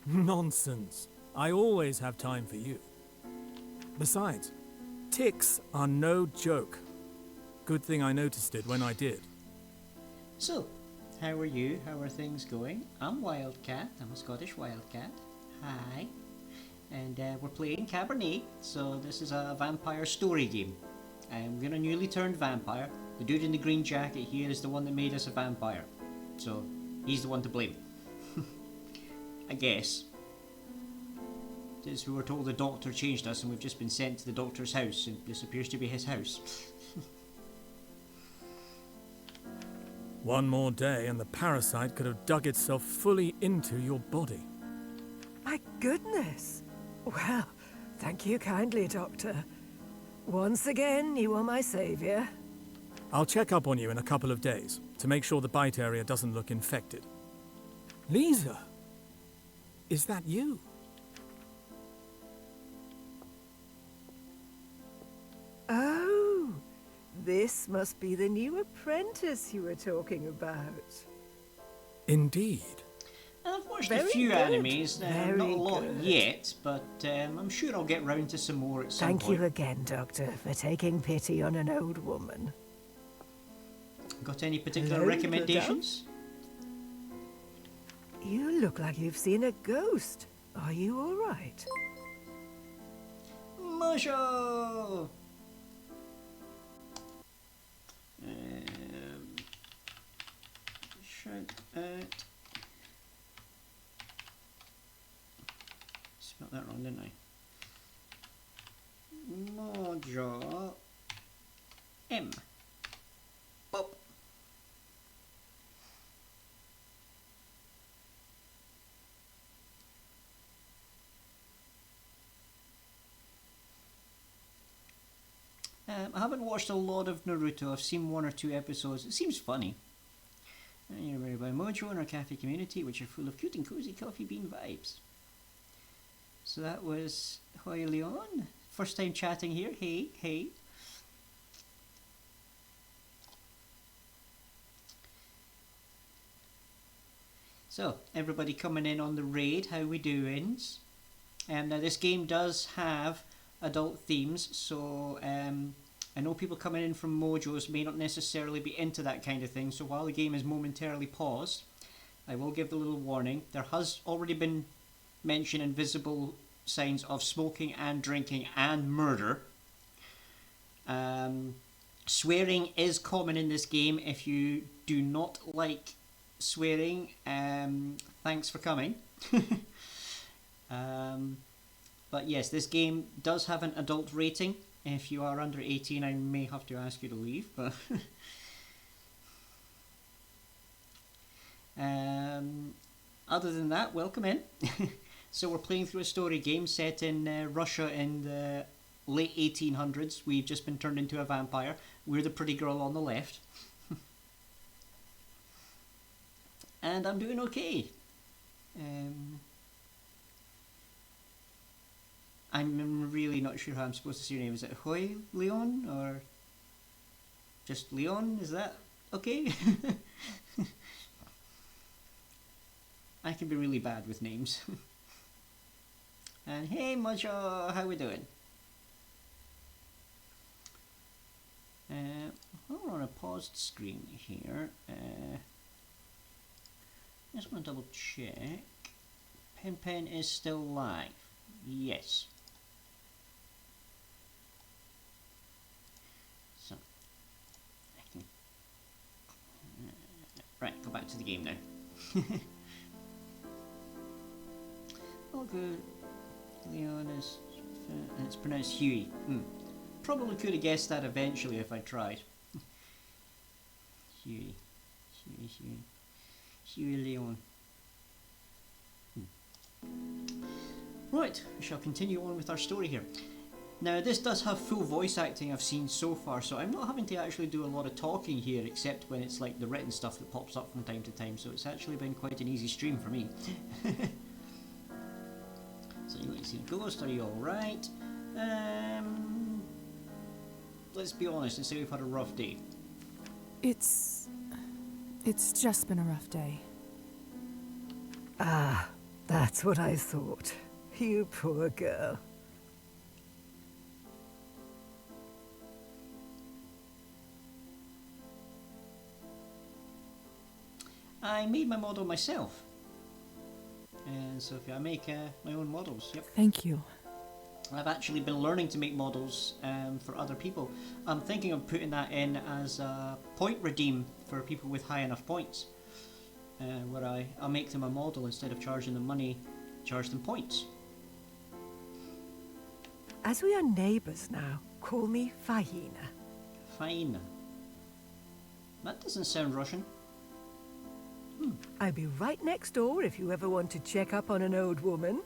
Nonsense. I always have time for you. Besides, ticks are no joke. Good thing I noticed it when I did. So, how are you? How are things going? I'm Wildcat. I'm a Scottish Wildcat. Hi. And we're playing Cabernet, so this is a vampire story game. we're a newly turned vampire. The dude in the green jacket here is the one that made us a vampire. So, he's the one to blame. I guess. Since we were told the doctor changed us and we've just been sent to the doctor's house, and this appears to be his house. One more day and the parasite could have dug itself fully into your body. My goodness. Well, thank you kindly, Doctor. Once again, you are my savior. I'll check up on you in a couple of days to make sure the bite area doesn't look infected. Lisa, is that you? Oh, this must be the new apprentice you were talking about. Indeed. I've watched Very a few good. animes, not a Very lot good. yet, but I'm sure I'll get round to some more at some Thank point. you again, Doctor, for taking pity on an old woman. Got any particular Hello, recommendations? You look like you've seen a ghost. Are you all right? Musho! Shout out. Spelled that wrong, didn't I? Mojo M. Pop. I haven't watched a lot of Naruto. I've seen 1 or 2 episodes. It seems funny. And you're made by Mojo in our cafe community, which are full of cute and cozy coffee bean vibes. So that was Hoi Leon. First time chatting here. Hey, hey. So, everybody coming in on the raid, how we doing? Now this game does have adult themes, so I know people coming in from Mojos may not necessarily be into that kind of thing, so while the game is momentarily paused, I will give the little warning. There has already been mentioned and visible signs of smoking and drinking and murder. Swearing is common in this game. If you do not like swearing, thanks for coming. But yes, this game does have an adult rating. If you are under 18, I may have to ask you to leave, but other than that, welcome in. So we're playing through a story game set in Russia in the late 1800s. We've just been turned into a vampire. We're the pretty girl on the left. And I'm doing okay. I'm really not sure how I'm supposed to say your name. Is it Hoi Leon or just Leon? Is that okay? I can be really bad with names. And hey Mojo, how we doing? We're on a paused screen here. Just want to double check. Pen is still live. Yes. So I can right, go back to the game now. All good. Leon is and it's pronounced Huey. Probably could have guessed that eventually if I tried. Huey Leon. Right, we shall continue on with our story here. Now this does have full voice acting I've seen so far, so I'm not having to actually do a lot of talking here except when it's like the written stuff that pops up from time to time, so it's actually been quite an easy stream for me. So you like to see a ghost, are you alright? Let's be honest and say we've had a rough day. It's just been a rough day. Ah, that's what I thought. You poor girl. I made my model myself. And so I make my own models, yep. Thank you. I've actually been learning to make models for other people. I'm thinking of putting that in as a point redeem for people with high enough points, where I'll make them a model instead of charging them money, charge them points. As we are neighbours now, call me Fahina. Fine. That doesn't sound Russian. I'll be right next door if you ever want to check up on an old woman.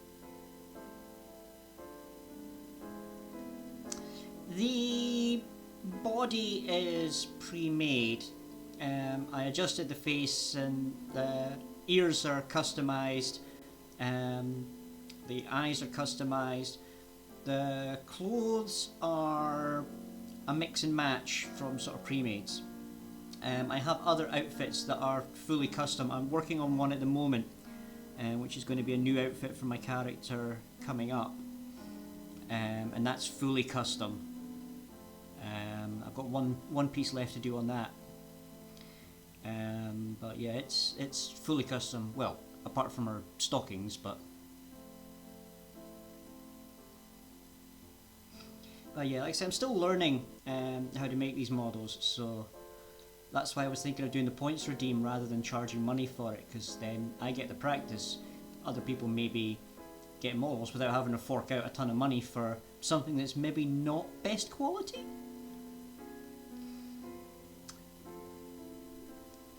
The body is pre-made. I adjusted the face and the ears are customized. The eyes are customized. The clothes are a mix and match from sort of pre-mades. I have other outfits that are fully custom. I'm working on one at the moment, which is going to be a new outfit for my character coming up. And that's fully custom. I've got one piece left to do on that. But yeah, it's fully custom. Well, apart from her stockings, but yeah, like I said, I'm still learning how to make these models, so that's why I was thinking of doing the points redeem rather than charging money for it, because then I get the practice. Other people maybe get models without having to fork out a ton of money for something that's maybe not best quality.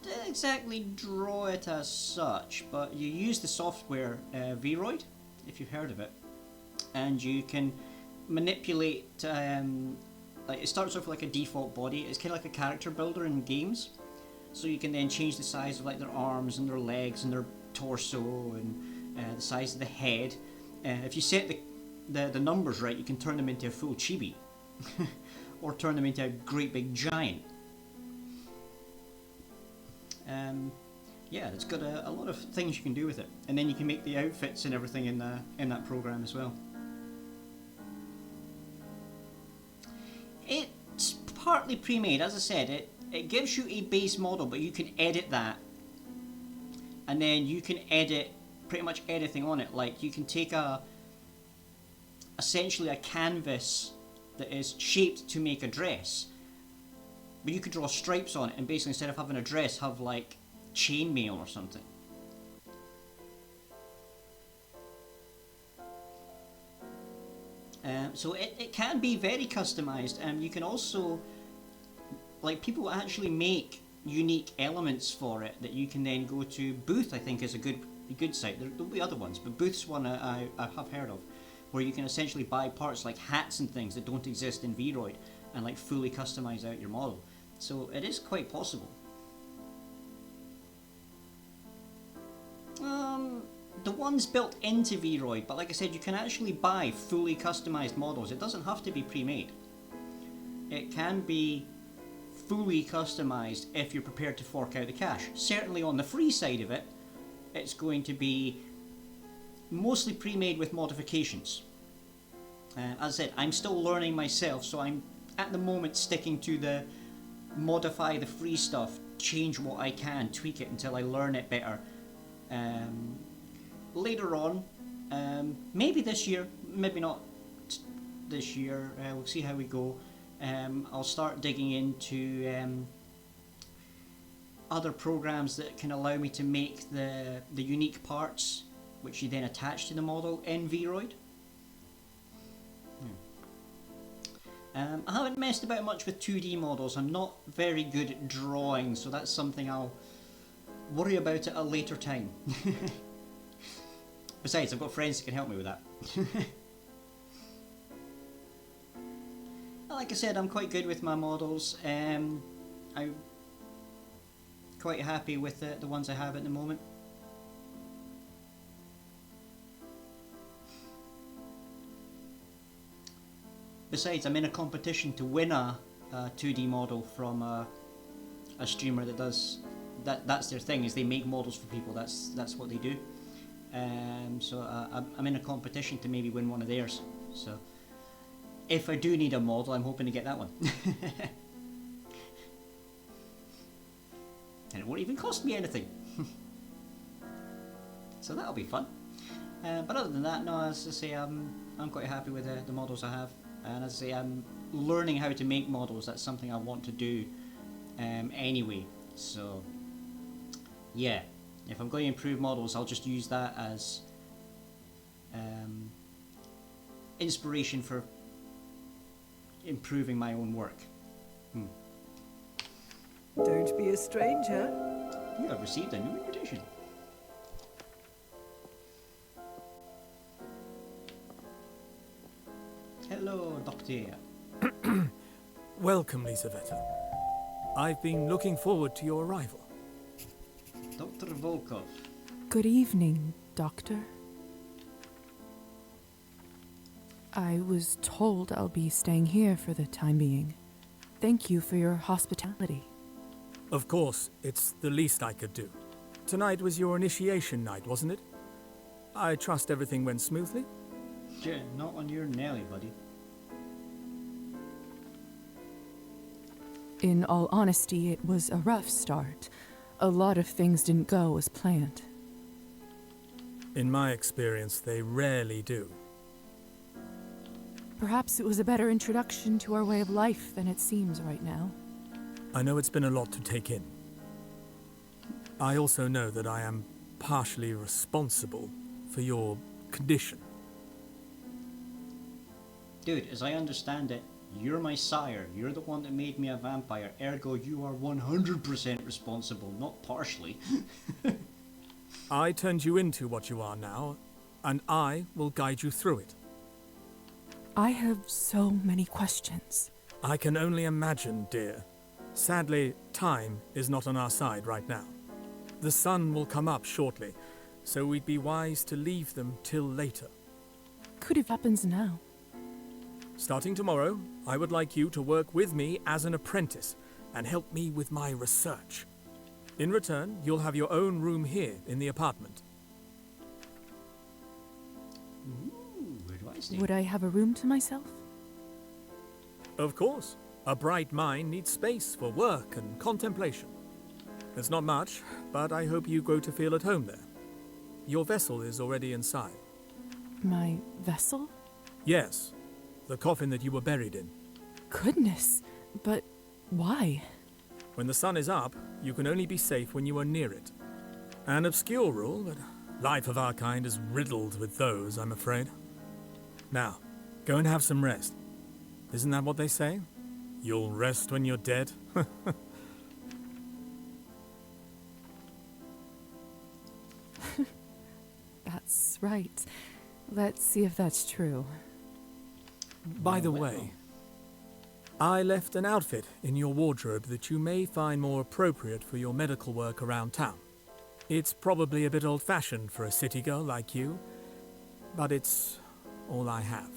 Didn't exactly draw it as such, but you use the software Vroid, if you've heard of it, and you can manipulate. Like it starts off with like a default body. It's kind of like a character builder in games, so you can then change the size of like their arms and their legs and their torso and the size of the head. If you set the numbers right, you can turn them into a full chibi, or turn them into a great big giant. Yeah, it's got a lot of things you can do with it, and then you can make the outfits and everything in that program as well. It's partly pre-made, as I said. It gives you a base model, but you can edit that, and then you can edit pretty much anything on it. Like you can take essentially a canvas that is shaped to make a dress, but you could draw stripes on it, and basically instead of having a dress, have like chainmail or something. So it can be very customized. You can also, like, people actually make unique elements for it that you can then go to. Booth, I think, is a good site. There'll be other ones, but Booth's one I have heard of, where you can essentially buy parts like hats and things that don't exist in Vroid and like fully customize out your model. So it is quite possible. The ones built into Vroid, but like I said, you can actually buy fully customized models. It doesn't have to be pre-made. It can be fully customized if you're prepared to fork out the cash. Certainly on the free side of it, it's going to be mostly pre-made with modifications. As I said, I'm still learning myself, so I'm at the moment sticking to the modify the free stuff, change what I can, tweak it until I learn it better. Later on, maybe this year, maybe not this year, we'll see how we go. I'll start digging into other programs that can allow me to make the unique parts, which you then attach to the model in Vroid. I haven't messed about much with 2D models. I'm not very good at drawing, so that's something I'll worry about at a later time. Besides, I've got friends that can help me with that. Like I said, I'm quite good with my models. I'm quite happy with the ones I have at the moment. Besides, I'm in a competition to win a 2D model from a streamer that does that's their thing, is they make models for people. That's what they do. So I'm in a competition to maybe win one of theirs. So if I do need a model, I'm hoping to get that one. And it won't even cost me anything. So that'll be fun. But other than that, no, as I say, I'm quite happy with the models I have. And as I say, I'm learning how to make models. That's something I want to do anyway. So, yeah. If I'm going to improve models, I'll just use that as inspiration for improving my own work. Don't be a stranger. You have received a new invitation. Hello, Doctor. Welcome, Lisaveta. I've been looking forward to your arrival. Dr. Volkov. Good evening, Doctor. I was told I'll be staying here for the time being. Thank you for your hospitality. Of course, it's the least I could do. Tonight was your initiation night, wasn't it? I trust everything went smoothly? Yeah, not on your Nelly, buddy. In all honesty, it was a rough start. A lot of things didn't go as planned. In my experience, they rarely do. Perhaps it was a better introduction to our way of life than it seems right now. I know it's been a lot to take in. I also know that I am partially responsible for your condition. Dude, as I understand it, you're my sire. You're the one that made me a vampire. Ergo, you are 100% responsible, not partially. I turned you into what you are now, and I will guide you through it. I have so many questions. I can only imagine, dear. Sadly, time is not on our side right now. The sun will come up shortly, so we'd be wise to leave them till later. Could it happens now? Starting tomorrow, I would like you to work with me as an apprentice and help me with my research. In return, you'll have your own room here in the apartment. Ooh, where do I stay? Would I have a room to myself? Of course. A bright mind needs space for work and contemplation. It's not much, but I hope you grow to feel at home there. Your vessel is already inside. My vessel? Yes, the coffin that you were buried in. Goodness, but why? When the sun is up, you can only be safe when you are near it. An obscure rule, but life of our kind is riddled with those, I'm afraid. Now, go and have some rest. Isn't that what they say? You'll rest when you're dead? That's right. Let's see if that's true. By the way, I left an outfit in your wardrobe that you may find more appropriate for your medical work around town. It's probably a bit old-fashioned for a city girl like you, but it's all I have.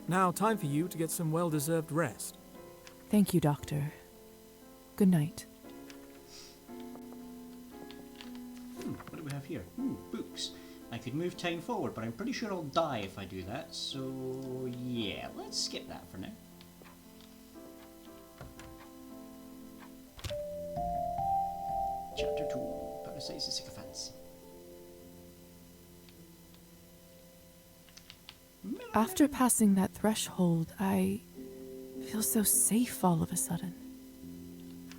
Now, time for you to get some well-deserved rest. Thank you, Doctor. Good night. What do we have here? Books. I could move time forward, but I'm pretty sure I'll die if I do that, so yeah, let's skip that for now. Chapter 2, Parasites and Sycophants. After passing that threshold, I feel so safe all of a sudden.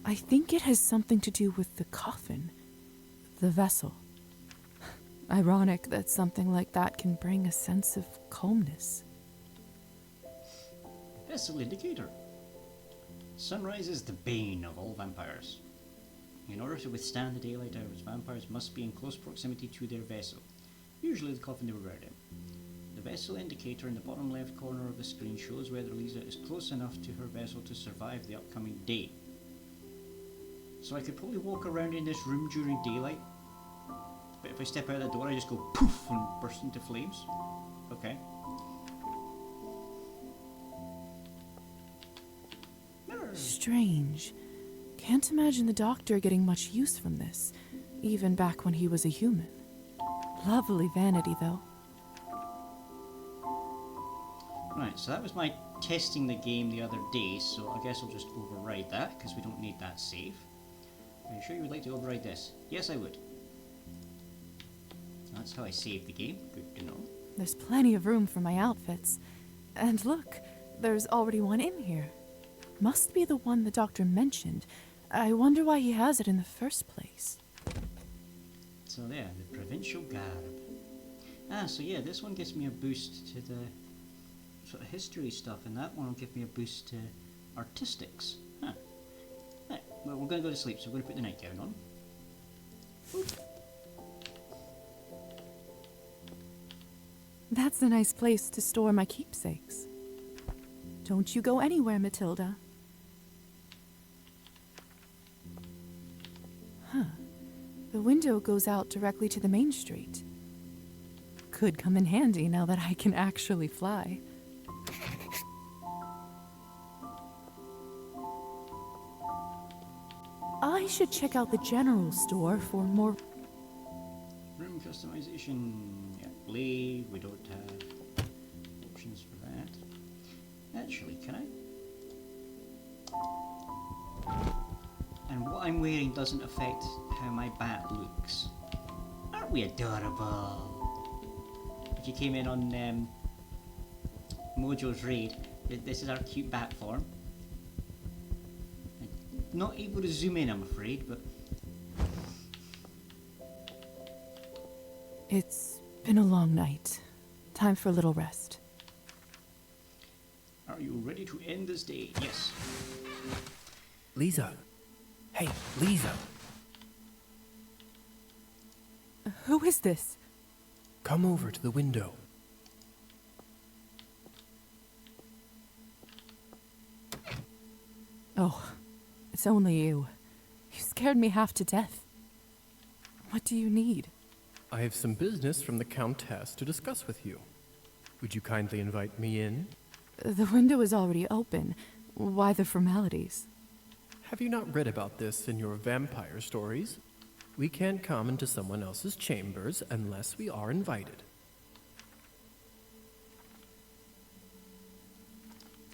I think it has something to do with the coffin, the vessel. Ironic that something like that can bring a sense of calmness. Vessel indicator. Sunrise is the bane of all vampires. In order to withstand the daylight hours, vampires must be in close proximity to their vessel, usually the coffin they were buried in. The vessel indicator in the bottom left corner of the screen shows whether Lisa is close enough to her vessel to survive the upcoming day. So I could probably walk around in this room during daylight, but if I step out the door I just go poof and burst into flames. Okay. Strange. Can't imagine the Doctor getting much use from this, even back when he was a human. Lovely vanity, though. Right, so that was my testing the game the other day, so I guess I'll just override that, because we don't need that save. Are you sure you would like to override this? Yes, I would. So that's how I saved the game. Good to know. There's plenty of room for my outfits. And look, there's already one in here. Must be the one the doctor mentioned. I wonder why he has it in the first place. So there, the provincial garb. Ah, so yeah, this one gives me a boost to the sort of history stuff, and that one will give me a boost to artistics. Huh. Right, well, we're going to go to sleep, so we're going to put the nightgown on. That's a nice place to store my keepsakes. Don't you go anywhere, Matilda. Huh. The window goes out directly to the main street. Could come in handy now that I can actually fly. I should check out the general store for more... Room customization. Yeah, blade. We don't have options for that. Actually, can I? And what I'm wearing doesn't affect how my bat looks. Aren't we adorable? If you came in on Mojo's raid, this is our cute bat form. Not able to zoom in, I'm afraid, but... It's been a long night. Time for a little rest. Are you ready to end this day? Yes. Lisa. Hey, Lisa. Who is this? Come over to the window. Oh, it's only you. You scared me half to death. What do you need? I have some business from the Countess to discuss with you. Would you kindly invite me in? The window is already open. Why the formalities? Have you not read about this in your vampire stories? We can't come into someone else's chambers unless we are invited.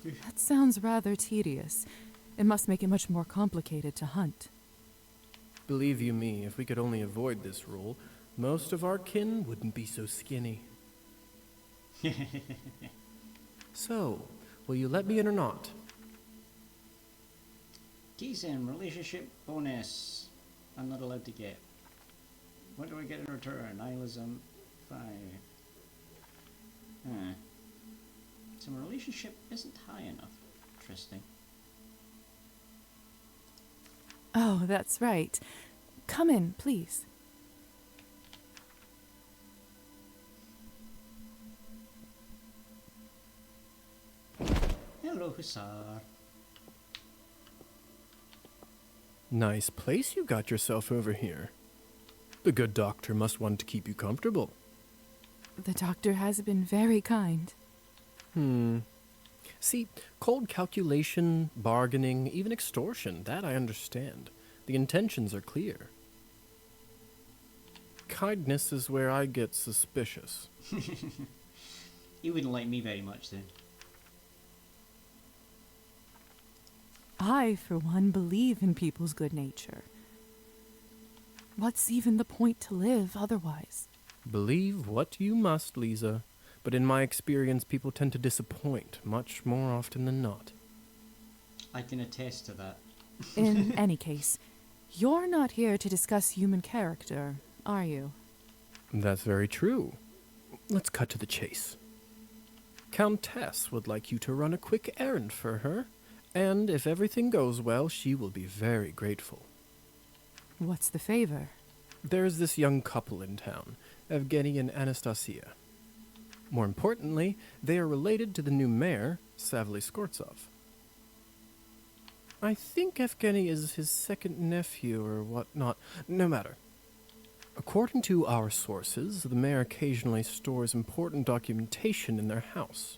That sounds rather tedious. It must make it much more complicated to hunt. Believe you me, if we could only avoid this rule, most of our kin wouldn't be so skinny. So, will you let me in or not? Keys in relationship bonus. I'm not allowed to get. What do I get in return? Nihilism 5. So my relationship isn't high enough. Interesting. Oh, that's right. Come in, please. Hello, Hussar. Nice place you got yourself over here. The good doctor must want to keep you comfortable. The doctor has been very kind. See, cold calculation, bargaining, even extortion, that I understand. The intentions are clear. Kindness is where I get suspicious. You wouldn't like me very much then. I, for one, believe in people's good nature. What's even the point to live otherwise? Believe what you must, Lisa. But in my experience, people tend to disappoint much more often than not. I can attest to that. In any case, you're not here to discuss human character, are you? That's very true. Let's cut to the chase. Countess would like you to run a quick errand for her, and if everything goes well, she will be very grateful. What's the favor? There's this young couple in town, Evgeny and Anastasia. More importantly, they are related to the new mayor, Savely Skortsov. I think Evgeny is his second nephew or whatnot. No matter. According to our sources, the mayor occasionally stores important documentation in their house.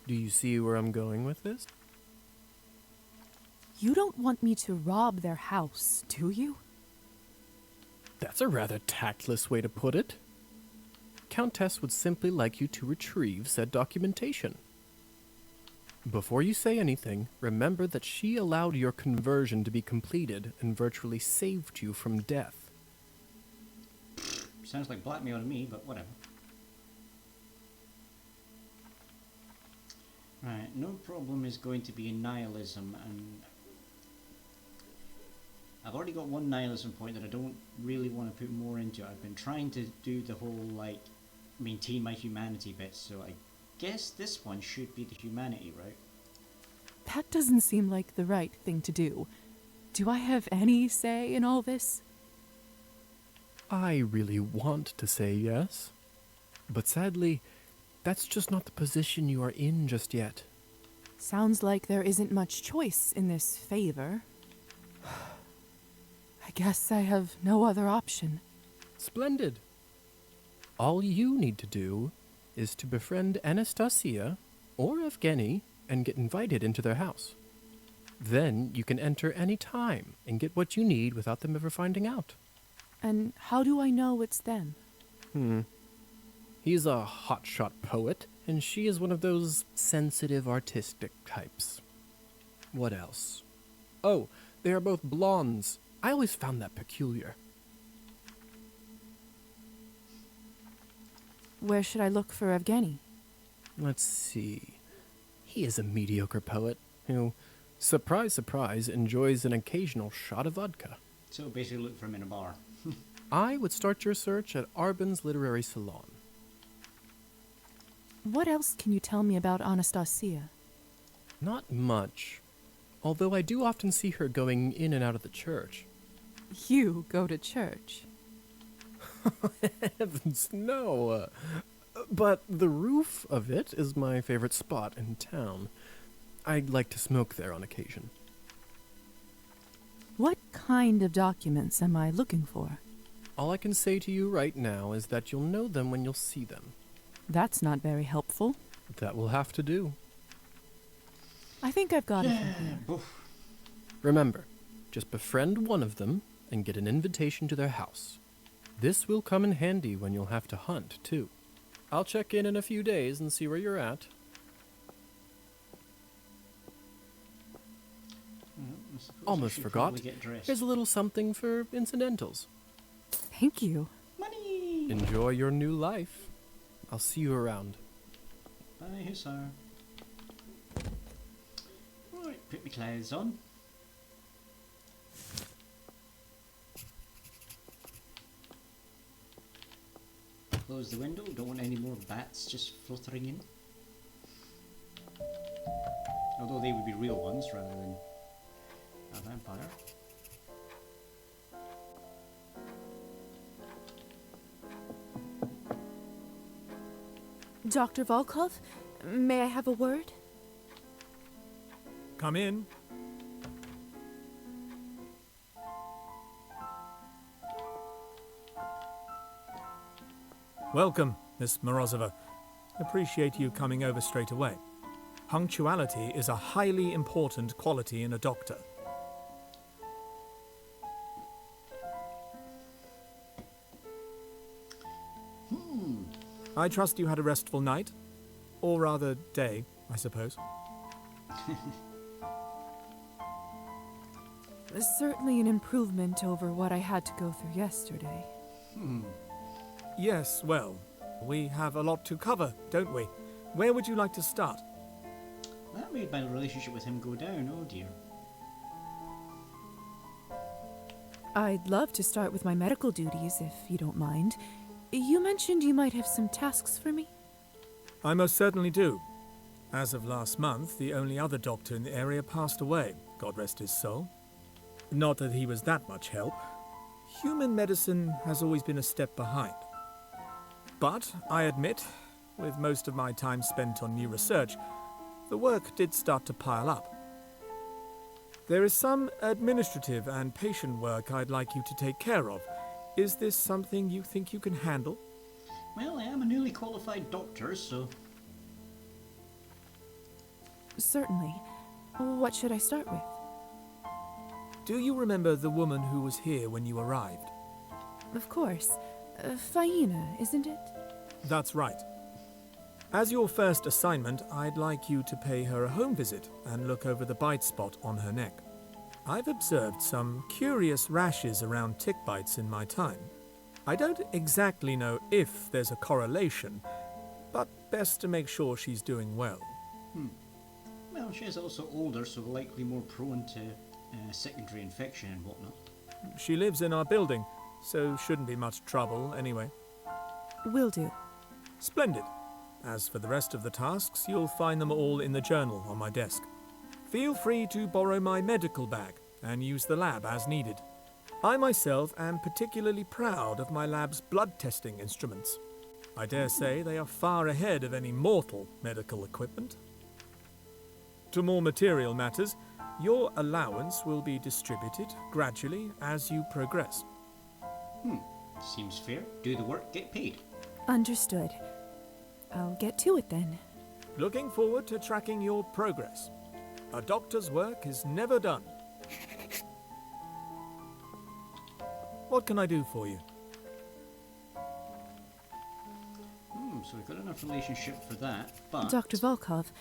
Do you see where I'm going with this? You don't want me to rob their house, do you? That's a rather tactless way to put it. Countess would simply like you to retrieve said documentation. Before you say anything, remember that she allowed your conversion to be completed and virtually saved you from death. Sounds like blackmail to me, but whatever. Right, no problem is going to be nihilism, and I've already got one nihilism point that I don't really want to put more into. I've been trying to do the whole, like, maintain my humanity bit, so I guess this one should be the humanity, right? That doesn't seem like the right thing to do. Do I have any say in all this? I really want to say yes, but sadly, that's just not the position you are in just yet. Sounds like there isn't much choice in this favor. I guess I have no other option. Splendid. All you need to do is to befriend Anastasia or Evgeny and get invited into their house. Then you can enter any time and get what you need without them ever finding out. And how do I know it's them? He's a hotshot poet, and she is one of those sensitive, artistic types. What else? Oh, they are both blondes. I always found that peculiar. Where should I look for Evgeny? Let's see. He is a mediocre poet who, surprise, surprise, enjoys an occasional shot of vodka. So basically look for him in a bar. I would start your search at Arbin's Literary Salon. What else can you tell me about Anastasia? Not much, although I do often see her going in and out of the church. You go to church? Heavens, no. But the roof of it is my favorite spot in town. I'd like to smoke there on occasion. What kind of documents am I looking for? All I can say to you right now is that you'll know them when you'll see them. That's not very helpful. That will have to do. I think I've got it from here. Remember, just befriend one of them and get an invitation to their house. This will come in handy when you'll have to hunt, too. I'll check in a few days and see where you're at. Almost forgot. Here's a little something for incidentals. Thank you. Money! Enjoy your new life. I'll see you around. Bye, Hussar. Right, put my clothes on. Close the window, don't want any more bats just fluttering in. Although they would be real ones rather than a vampire. Dr. Volkov, may I have a word? Come in. Welcome, Miss Morozova. Appreciate you coming over straight away. Punctuality is a highly important quality in a doctor. I trust you had a restful night. Or rather, day, I suppose. Certainly an improvement over what I had to go through yesterday. Yes, well, we have a lot to cover, don't we? Where would you like to start? That made my relationship with him go down, oh dear. I'd love to start with my medical duties, if you don't mind. You mentioned you might have some tasks for me? I most certainly do. As of last month, the only other doctor in the area passed away, God rest his soul. Not that he was that much help. Human medicine has always been a step behind. But, I admit, with most of my time spent on new research, the work did start to pile up. There is some administrative and patient work I'd like you to take care of. Is this something you think you can handle? Well, I am a newly qualified doctor, so... Certainly. What should I start with? Do you remember the woman who was here when you arrived? Of course. Faina, isn't it? That's right. As your first assignment, I'd like you to pay her a home visit and look over the bite spot on her neck. I've observed some curious rashes around tick bites in my time. I don't exactly know if there's a correlation, but best to make sure she's doing well. Well, she is also older, so likely more prone to secondary infection and whatnot. She lives in our building, so shouldn't be much trouble anyway. Will do. Splendid. As for the rest of the tasks, you'll find them all in the journal on my desk. Feel free to borrow my medical bag and use the lab as needed. I myself am particularly proud of my lab's blood testing instruments. I dare say they are far ahead of any mortal medical equipment. To more material matters, your allowance will be distributed gradually as you progress. Seems fair. Do the work, get paid. Understood. I'll get to it then. Looking forward to tracking your progress. A doctor's work is never done. What can I do for you? So we've got enough relationship for that, but... Dr. Volkov,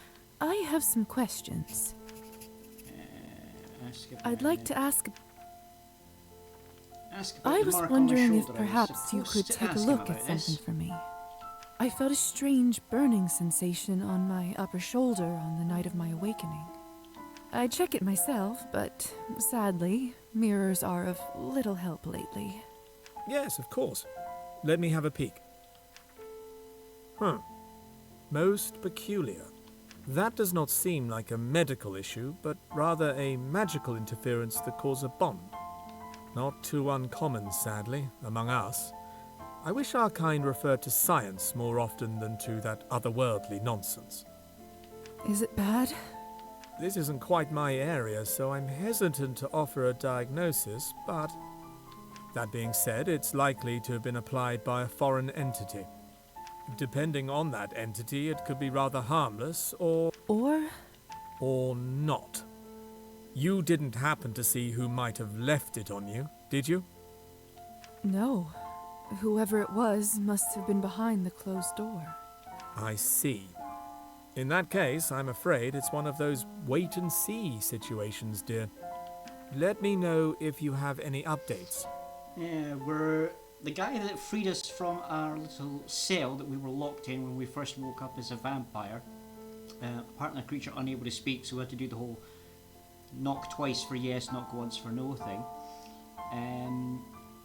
I have some questions. I'd like to ask... about I the was mark on my wondering if shoulder. I was perhaps you supposed could to take a ask him look about at this. something for me. I felt a strange burning sensation on my upper shoulder on the night of my awakening. I check it myself, but sadly, mirrors are of little help lately. Yes, of course. Let me have a peek. Most peculiar. That does not seem like a medical issue, but rather a magical interference that caused a bond. Not too uncommon, sadly, among us. I wish our kind referred to science more often than to that otherworldly nonsense. Is it bad? This isn't quite my area, so I'm hesitant to offer a diagnosis, but... That being said, it's likely to have been applied by a foreign entity. Depending on that entity, it could be rather harmless, or not. You didn't happen to see who might have left it on you, did you? No. Whoever it was must have been behind the closed door. I see. In that case, I'm afraid it's one of those wait-and-see situations, dear. Let me know if you have any updates. Yeah, the guy that freed us from our little cell that we were locked in when we first woke up as a vampire. Apparently a creature unable to speak, so we had to do the whole knock twice for yes, knock once for no thing.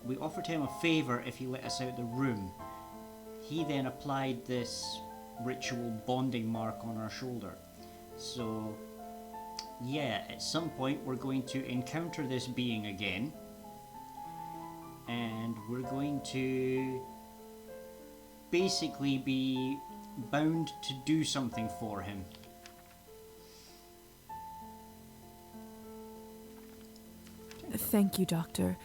We offered him a favour if he let us out the room. He then applied this ritual bonding mark on our shoulder. So, yeah, at some point we're going to encounter this being again. And we're going to basically be bound to do something for him. Thank you, Doctor.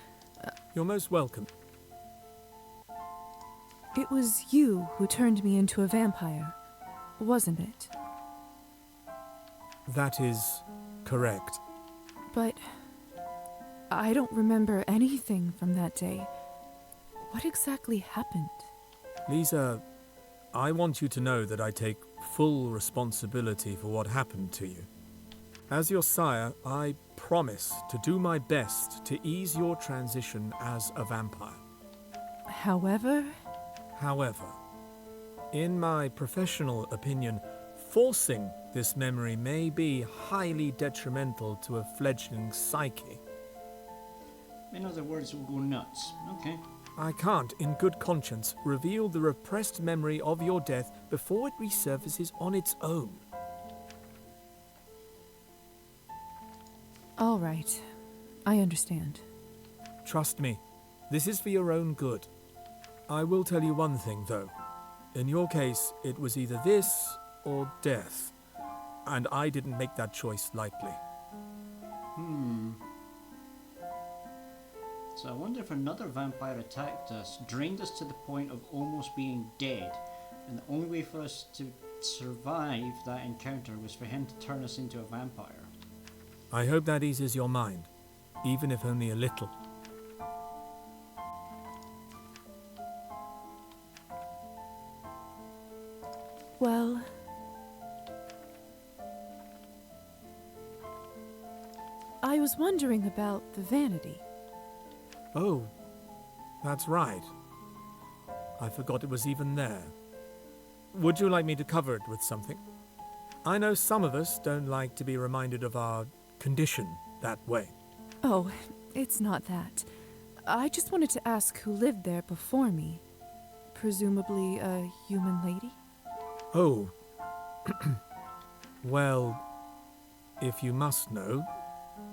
You're most welcome. It was you who turned me into a vampire, wasn't it? That is correct. But I don't remember anything from that day. What exactly happened? Lisa, I want you to know that I take full responsibility for what happened to you. As your sire, I promise to do my best to ease your transition as a vampire. However, in my professional opinion, forcing this memory may be highly detrimental to a fledgling psyche. In other words, we'll go nuts. Okay. I can't, in good conscience, reveal the repressed memory of your death before it resurfaces on its own. all right. I understand. Trust me, this is for your own good. I will tell you one thing, though. In your case, it was either this or death, and I didn't make that choice lightly. So I wonder if another vampire attacked us, drained us to the point of almost being dead, and the only way for us to survive that encounter was for him to turn us into a vampire. I hope that eases your mind, even if only a little. Well, I was wondering about the vanity. Oh, that's right. I forgot it was even there. Would you like me to cover it with something? I know some of us don't like to be reminded of our condition that way. Oh, it's not that. I just wanted to ask who lived there before me. Presumably a human lady? Oh. Well, if you must know,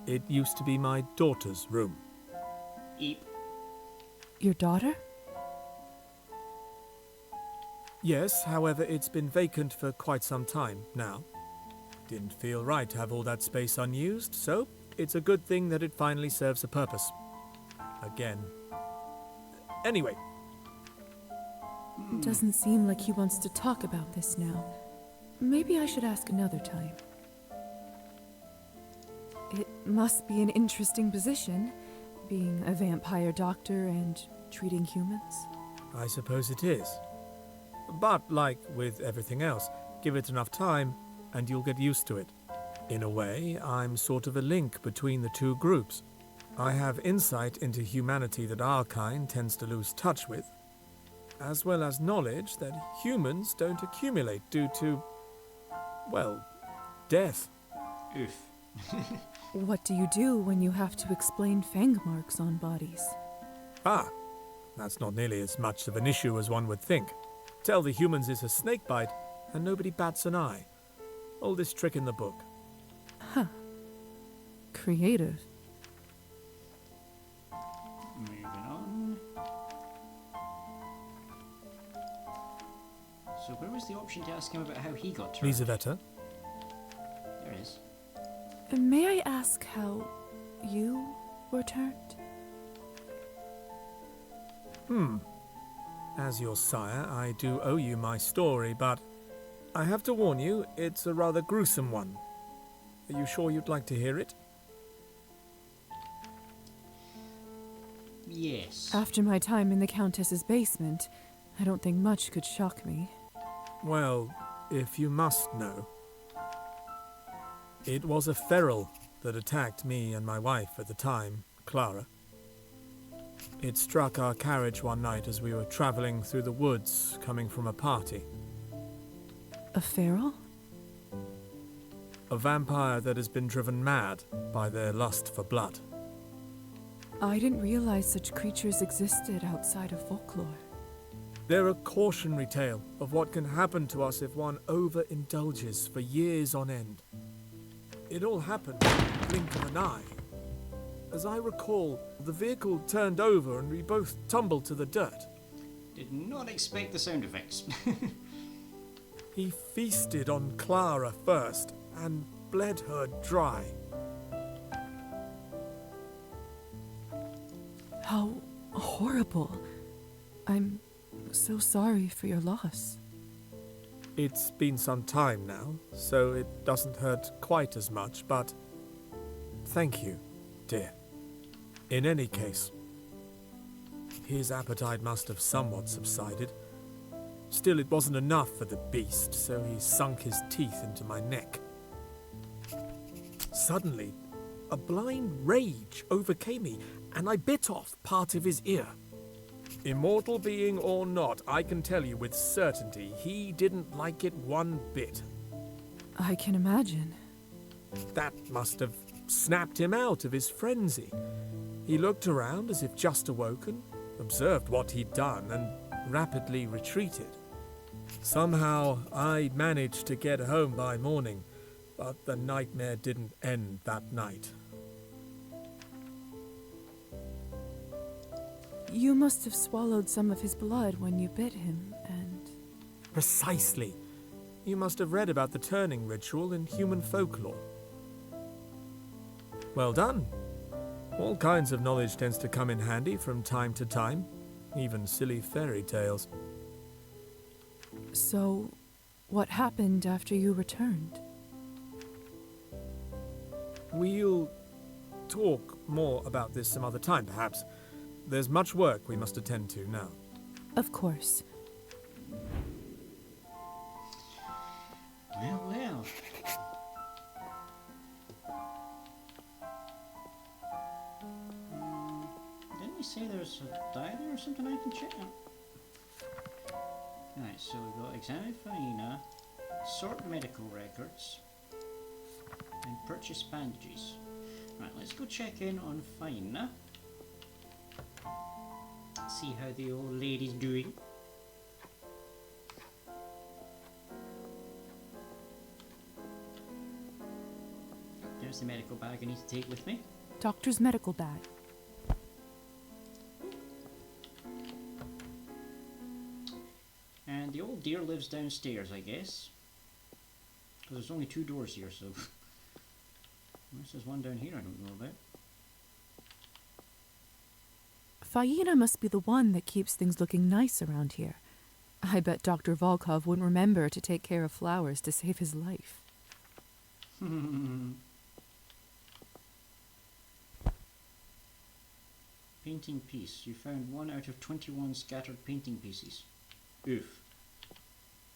it used to be my daughter's room. Eep. Your daughter? Yes, however, it's been vacant for quite some time now. Didn't feel right to have all that space unused, so it's a good thing that it finally serves a purpose. Again. Anyway. Doesn't seem like he wants to talk about this now. Maybe I should ask another time. It must be an interesting position, being a vampire doctor and treating humans. I suppose it is. But like with everything else, give it enough time and you'll get used to it. In a way, I'm sort of a link between the two groups. I have insight into humanity that our kind tends to lose touch with, as well as knowledge that humans don't accumulate due to, well, death. Oof. What do you do when you have to explain fang marks on bodies? Ah, that's not nearly as much of an issue as one would think. Tell the humans it's a snake bite, and nobody bats an eye. Oldest trick in the book. Huh. Creative. Moving on. So where was the option to ask him about how he got turned? Lisaveta? There it is. May I ask how you were turned? As your sire, I do owe you my story, but I have to warn you, it's a rather gruesome one. Are you sure you'd like to hear it? Yes. After my time in the Countess's basement, I don't think much could shock me. Well, if you must know. It was a feral that attacked me and my wife at the time, Clara. It struck our carriage one night as we were travelling through the woods, coming from a party. A feral? A vampire that has been driven mad by their lust for blood. I didn't realize such creatures existed outside of folklore. They're a cautionary tale of what can happen to us if one overindulges for years on end. It all happened in the blink of an eye. As I recall, the vehicle turned over and we both tumbled to the dirt. Did not expect the sound effects. He feasted on Clara first and bled her dry. How horrible. I'm so sorry for your loss. It's been some time now, so it doesn't hurt quite as much, but thank you, dear. In any case, his appetite must have somewhat subsided. Still, it wasn't enough for the beast, so he sunk his teeth into my neck. Suddenly, a blind rage overcame me, and I bit off part of his ear. Immortal being or not, I can tell you with certainty he didn't like it one bit. I can imagine. That must have snapped him out of his frenzy. He looked around as if just awoken, observed what he'd done, and rapidly retreated. Somehow, I managed to get home by morning, but the nightmare didn't end that night. You must have swallowed some of his blood when you bit him, and... Precisely. You must have read about the turning ritual in human folklore. Well done. All kinds of knowledge tends to come in handy from time to time, even silly fairy tales. So, what happened after you returned? We'll talk more about this some other time, perhaps. There's much work we must attend to now. Of course. Well, well. Didn't you say there's a diary or something I can check out? Alright, so we've got examine Faina, sort medical records, and purchase bandages. Right, let's go check in on Faina. See how the old lady's doing. There's the medical bag I need to take with me. Doctor's medical bag. And the old dear lives downstairs, I guess. Because there's only 2 doors here, so... Unless there's one down here I don't know about. Faina must be the one that keeps things looking nice around here. I bet Dr. Volkov wouldn't remember to take care of flowers to save his life. Painting piece. You found 1 out of 21 scattered painting pieces. Oof.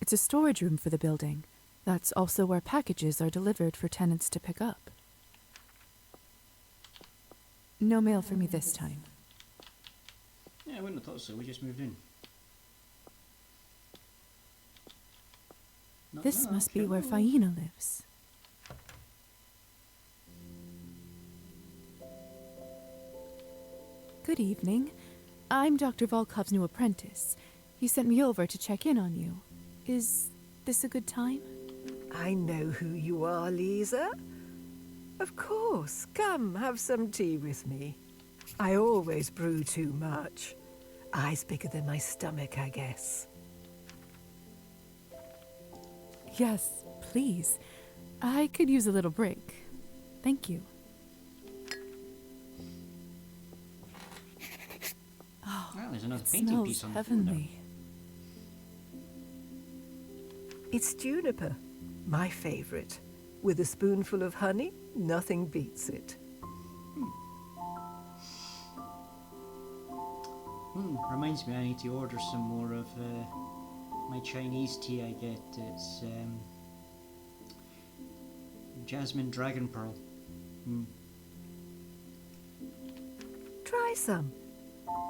It's a storage room for the building. That's also where packages are delivered for tenants to pick up. No mail for me this time. Yeah, I wouldn't have thought so. We just moved in. This must be where Faina lives. Good evening. I'm Dr. Volkov's new apprentice. He sent me over to check in on you. Is this a good time? I know who you are, Lisa. Of course. Come, have some tea with me. I always brew too much. Eyes bigger than my stomach, I guess. Yes, please. I could use a little break. Thank you. Oh, there's another it painting smells piece on heavenly. It's juniper, my favorite. With a spoonful of honey, nothing beats it. Reminds me I need to order some more of my Chinese tea I get. It's jasmine dragon pearl. Try some.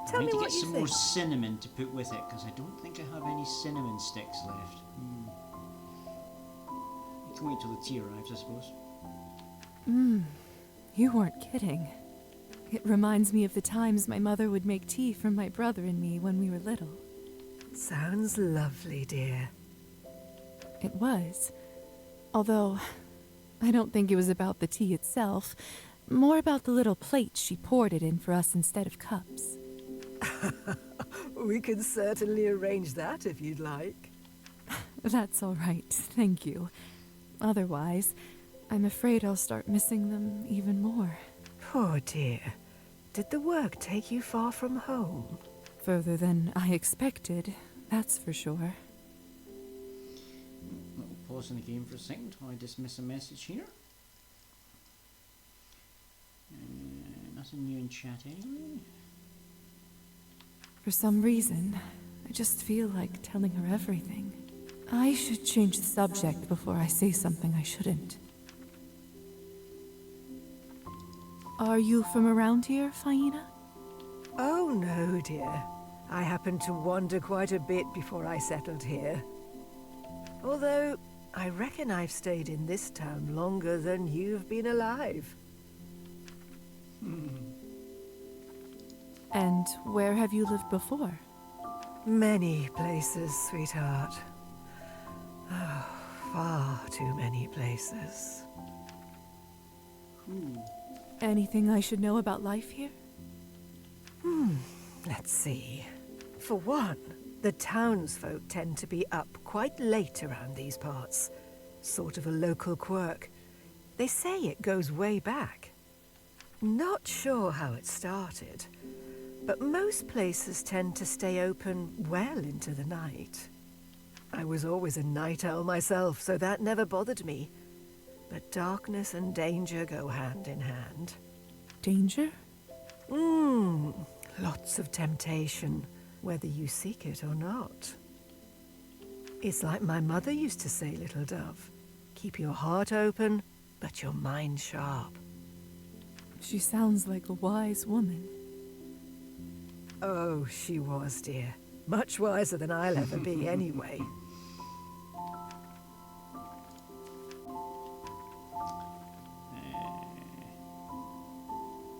Tell I need me to what get you some think. more cinnamon to put with it, because I don't think I have any cinnamon sticks left. You can wait till the tea arrives, I suppose. You weren't kidding. It reminds me of the times my mother would make tea for my brother and me when we were little. Sounds lovely, dear. It was. Although, I don't think it was about the tea itself, more about the little plates she poured it in for us instead of cups. We can certainly arrange that if you'd like. That's all right, thank you. Otherwise, I'm afraid I'll start missing them even more. Poor dear. Did the work take you far from home? Further than I expected, that's for sure. Little pause in the game for a second while I dismiss a message here. Nothing new in chat anyway. For some reason, I just feel like telling her everything. I should change the subject before I say something I shouldn't. Are you from around here, Faina? Oh, no, dear. I happened to wander quite a bit before I settled here. Although, I reckon I've stayed in this town longer than you've been alive. And where have you lived before? Many places, sweetheart. Oh, far too many places. Anything I should know about life here? Let's see. For one, the townsfolk tend to be up quite late around these parts. Sort of a local quirk. They say it goes way back. Not sure how it started, but most places tend to stay open well into the night. I was always a night owl myself, so that never bothered me. But darkness and danger go hand in hand. Danger? Lots of temptation, whether you seek it or not. It's like my mother used to say, little dove. Keep your heart open, but your mind sharp. She sounds like a wise woman. Oh, she was, dear. Much wiser than I'll ever be, anyway.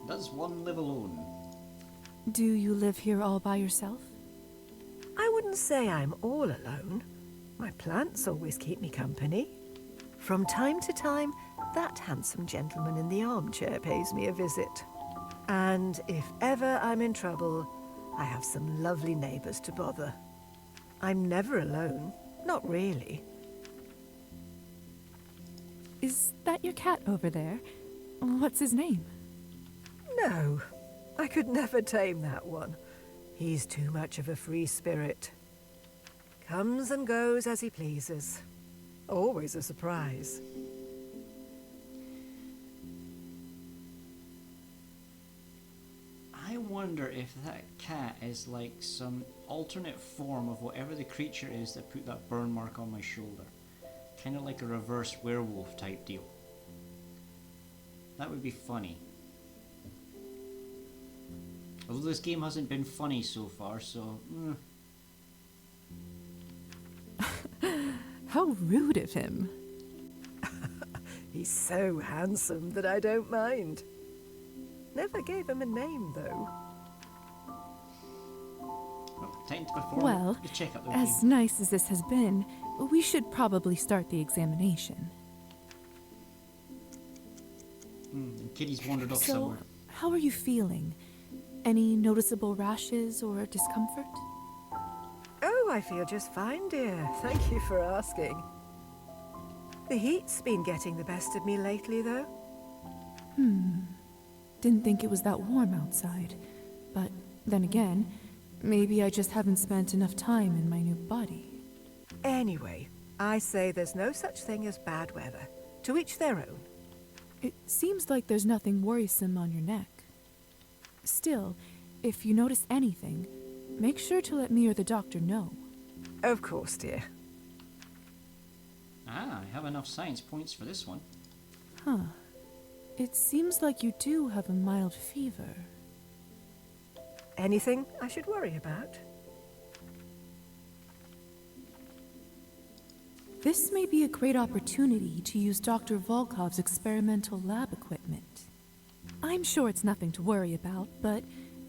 Does one live alone? Do you live here all by yourself? I wouldn't say I'm all alone. My plants always keep me company. From time to time, that handsome gentleman in the armchair pays me a visit. And if ever I'm in trouble, I have some lovely neighbours to bother. I'm never alone. Not really. Is that your cat over there? What's his name? No, I could never tame that one. He's too much of a free spirit. Comes and goes as he pleases. Always a surprise. I wonder if that cat is like some alternate form of whatever the creature is that put that burn mark on my shoulder. Kind of like a reverse werewolf type deal. That would be funny. Although this game hasn't been funny so far, so... How rude of him. He's so handsome that I don't mind. Never gave him a name, though. Well, time to perform Well, the checkup. as nice as this has been, we should probably start the examination. And Kitty's wandered off So, somewhere. how are you feeling? Any noticeable rashes or discomfort? Oh, I feel just fine, dear. Thank you for asking. The heat's been getting the best of me lately, though. Didn't think it was that warm outside. But then again, maybe I just haven't spent enough time in my new body. Anyway, I say there's no such thing as bad weather. To each their own. It seems like there's nothing worrisome on your neck. Still, if you notice anything, make sure to let me or the doctor know. Of course, dear. Ah, I have enough science points for this one. Huh. It seems like you do have a mild fever. Anything I should worry about? This may be a great opportunity to use Dr. Volkov's experimental lab equipment. I'm sure it's nothing to worry about, but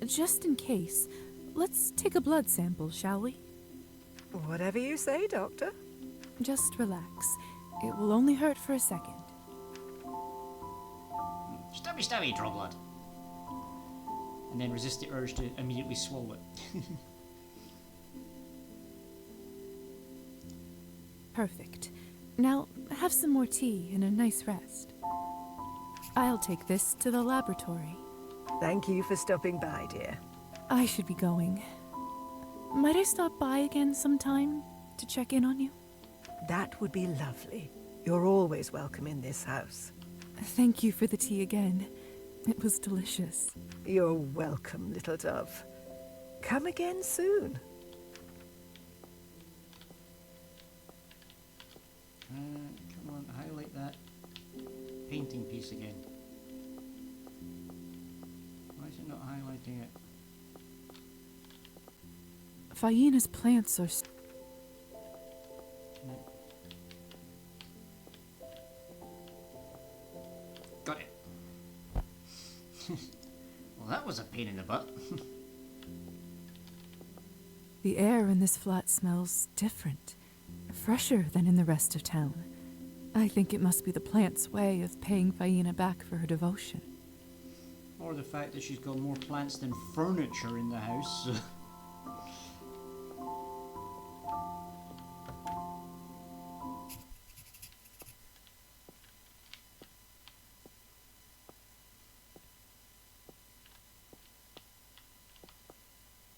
just in case, let's take a blood sample, shall we? Whatever you say, Doctor. Just relax. It will only hurt for a second. Stabby stabby, draw blood. And then resist the urge to immediately swallow it. Perfect. Now, have some more tea and a nice rest. I'll take this to the laboratory. Thank you for stopping by, dear. I should be going. Might I stop by again sometime to check in on you? That would be lovely. You're always welcome in this house. Thank you for the tea again. It was delicious. You're welcome, little dove. Come again soon. Come on, highlight that painting piece again. Why is it not highlighting it? Fayena's plants are... Got it. Well, that was a pain in the butt. The air in this flat smells different. Fresher than in the rest of town. I think it must be the plant's way of paying Fayena back for her devotion. Or the fact that she's got more plants than furniture in the house.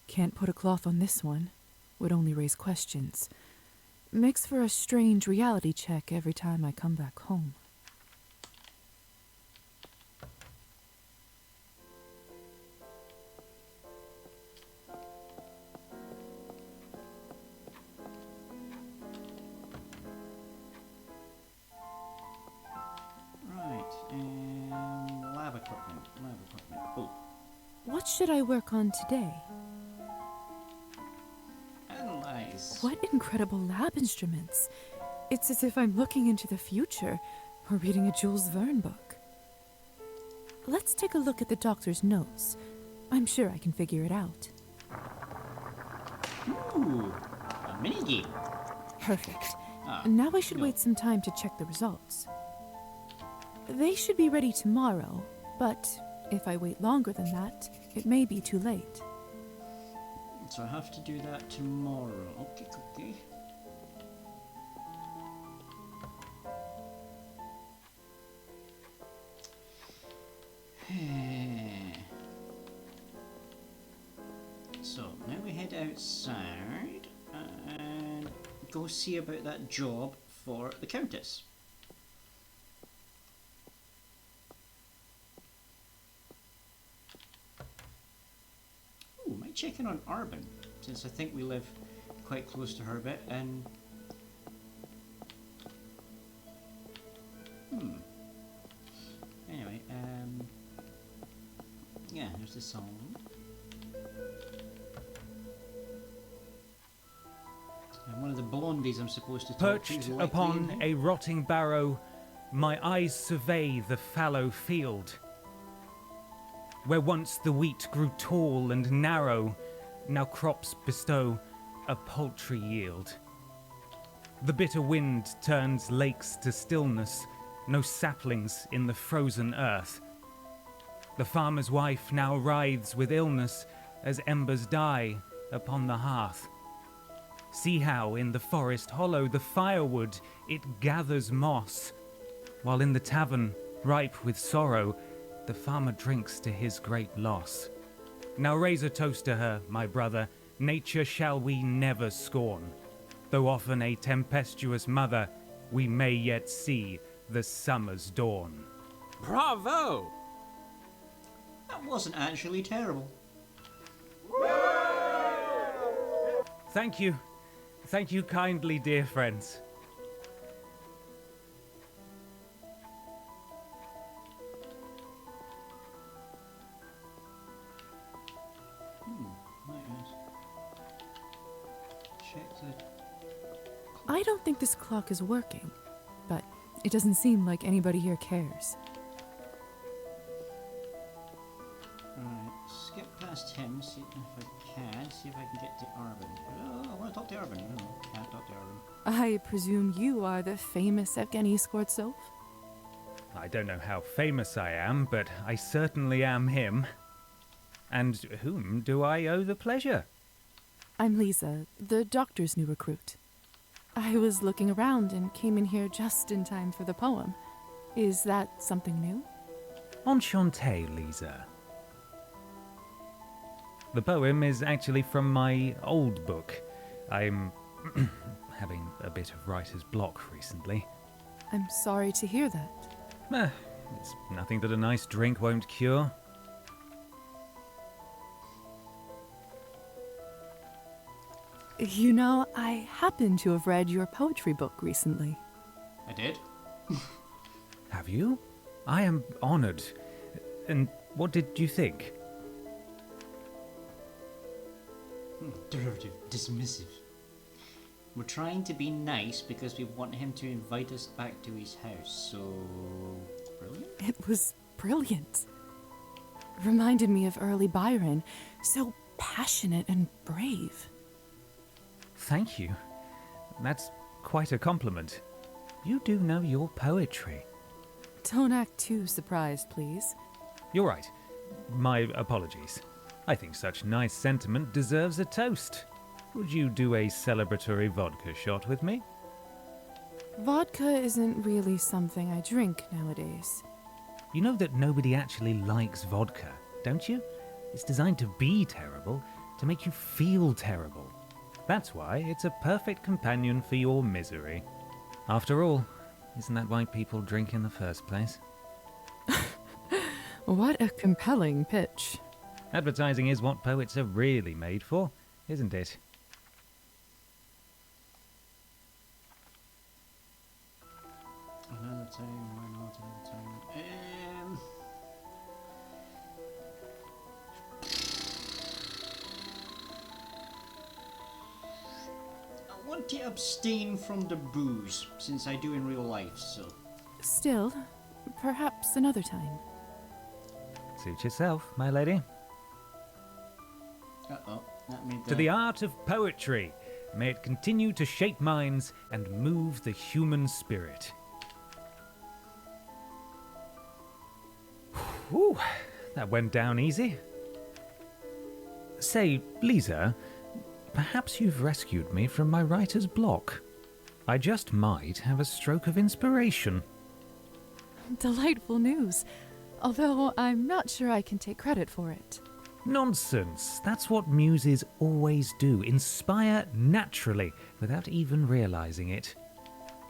Can't put a cloth on this one. Would only raise questions. Makes for a strange reality check every time I come back home. Right, and lab equipment. Oh, What should I work on today? What incredible lab instruments. It's as if I'm looking into the future or reading a Jules Verne book. Let's take a look at the doctor's notes. I'm sure I can figure it out. Ooh, a minigame. Perfect. Ah, Now I should no. wait some time to check the results. They should be ready tomorrow, but if I wait longer than that, it may be too late. So I have to do that tomorrow. Okay, okay. So now we head outside and go see about that job for the Countess. Ooh, might check in on Arbin, since I think we live quite close to her a bit, and anyway, yeah, there's the song. And one of the blondies I'm supposed to talk to is Perched likely in upon here. a rotting barrow, my eyes survey the fallow field. Where once the wheat grew tall and narrow, now crops bestow a paltry yield. The bitter wind turns lakes to stillness, no saplings in the frozen earth. The farmer's wife now writhes with illness as embers die upon the hearth. See how in the forest hollow the firewood it gathers moss, while in the tavern, ripe with sorrow, the farmer drinks to his great loss. Now raise a toast to her, my brother, nature shall we never scorn. Though often a tempestuous mother, we may yet see the summer's dawn. Bravo! That wasn't actually terrible. Thank you. Thank you kindly, dear friends. Right, yes. Check the... I don't think this clock is working, but it doesn't seem like anybody here cares. Alright, skip past him, see if I can, see if I can get to Arbin. Oh, I want to talk to Arbin. No, can't talk to Arbin. I presume you are the famous Evgeny Skvortsov? I don't know how famous I am, but I certainly am him. And whom do I owe the pleasure? I'm Lisa, the doctor's new recruit. I was looking around and came in here just in time for the poem. Is that something new? Enchanté, Lisa. The poem is actually from my old book. I'm having a bit of writer's block recently. I'm sorry to hear that. It's nothing that a nice drink won't cure. You know, I happen to have read your poetry book recently. I did. Have you? I am honored. And what did you think? Derivative, dismissive. We're trying to be nice because we want him to invite us back to his house, so... Brilliant? It was brilliant. Reminded me of early Byron, so passionate and brave. Thank you. That's quite a compliment. You do know your poetry. Don't act too surprised, please. You're right. My apologies. I think such nice sentiment deserves a toast. Would you do a celebratory vodka shot with me? Vodka isn't really something I drink nowadays. You know that nobody actually likes vodka, don't you? It's designed to be terrible, to make you feel terrible. That's why it's a perfect companion for your misery. After all, isn't that why people drink in the first place? What a compelling pitch. Advertising is what poets are really made for, isn't it? Another time, why not another time? to abstain from the booze, since I do in real life, so... Still, perhaps another time. Suit yourself, my lady. Uh-oh, that made To the art of poetry. May it continue to shape minds and move the human spirit. Whew, that went down easy. Say, Lisa, perhaps you've rescued me from my writer's block. I just might have a stroke of inspiration. Delightful news, although I'm not sure I can take credit for it. Nonsense. That's what muses always do. Inspire naturally, without even realizing it.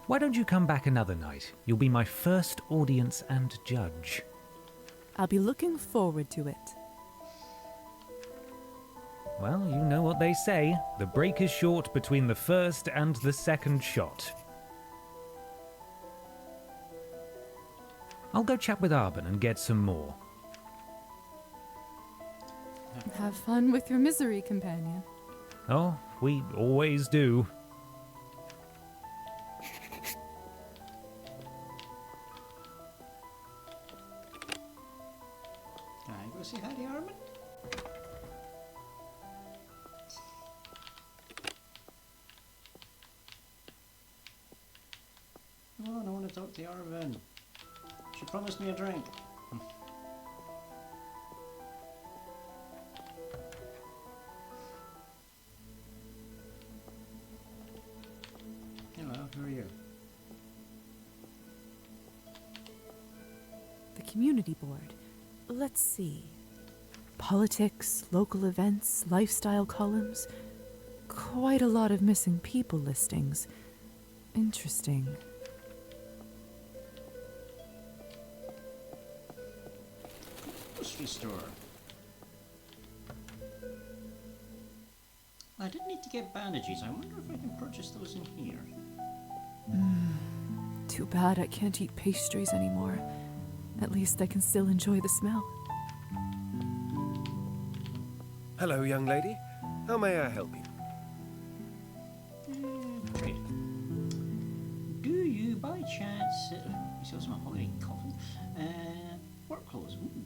Why don't you come back another night? You'll be my first audience and judge. I'll be looking forward to it. Well, you know what they say. The break is short between the first and the second shot. I'll go chat with Arbon and get some more. Have fun with your misery, companion. Oh, we always do. Can I go say hi to Arbon? Oh, I want to talk to Arbon. She promised me a drink. Hello, who are you? The community board. Let's see. Politics, local events, lifestyle columns. Quite a lot of missing people listings. Interesting. Grocery store. I did need to get bandages. I wonder if I can purchase those in here. Too bad I can't eat pastries anymore. At least I can still enjoy the smell. Hello, young lady. How may I help you? Great. Do you, by chance, you sell some mahogany coffin? Work clothes. Ooh.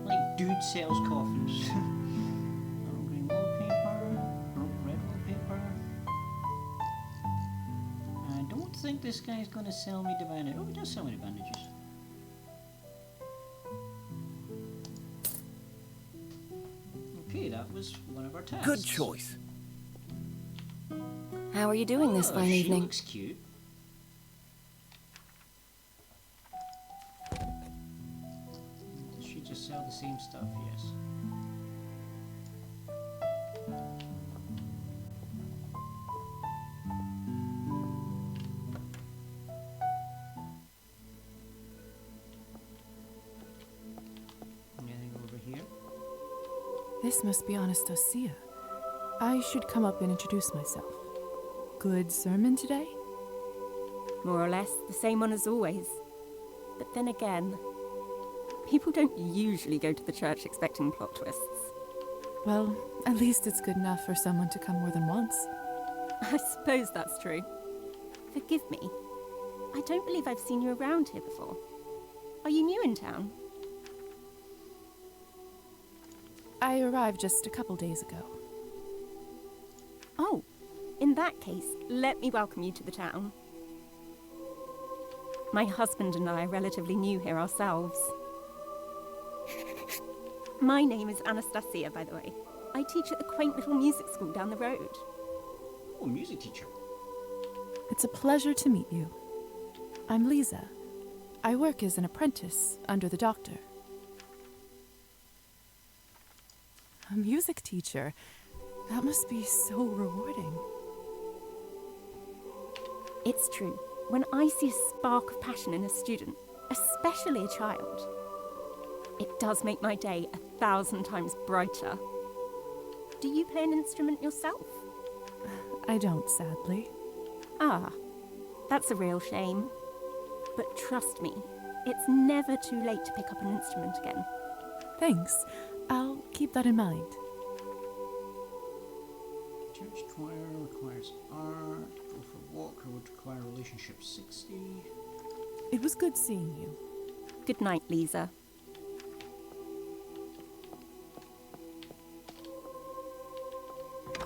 Like dude sells coffins. Earl green wallpaper, red wallpaper. I don't think this guy's gonna sell me the bandage. Oh, he does sell me the bandages. Okay, that was one of our tasks. Good choice. How are you doing this fine she evening? Looks cute. Does she just sell the same stuff? Yes. Anything over here? This must be Anastasia. I should come up and introduce myself. Good sermon today? More or less the same one as always. But then again, people don't usually go to the church expecting plot twists. Well, at least it's good enough for someone to come more than once. I suppose that's true. Forgive me. I don't believe I've seen you around here before. Are you new in town? I arrived just a couple days ago. Oh, in that case, let me welcome you to the town. My husband and I are relatively new here ourselves. My name is Anastasia, by the way. I teach at the quaint little music school down the road. Oh, music teacher. It's a pleasure to meet you. I'm Lisa. I work as an apprentice under the doctor. A music teacher? That must be so rewarding. It's true. When I see a spark of passion in a student, especially a child, it does make my day 1,000 times brighter. Do you play an instrument yourself? I don't, sadly. Ah, that's a real shame. But trust me, it's never too late to pick up an instrument again. Thanks. I'll keep that in mind. Church choir requires art. Go for a walk would require relationship 60. It was good seeing you. Good night, Lisa.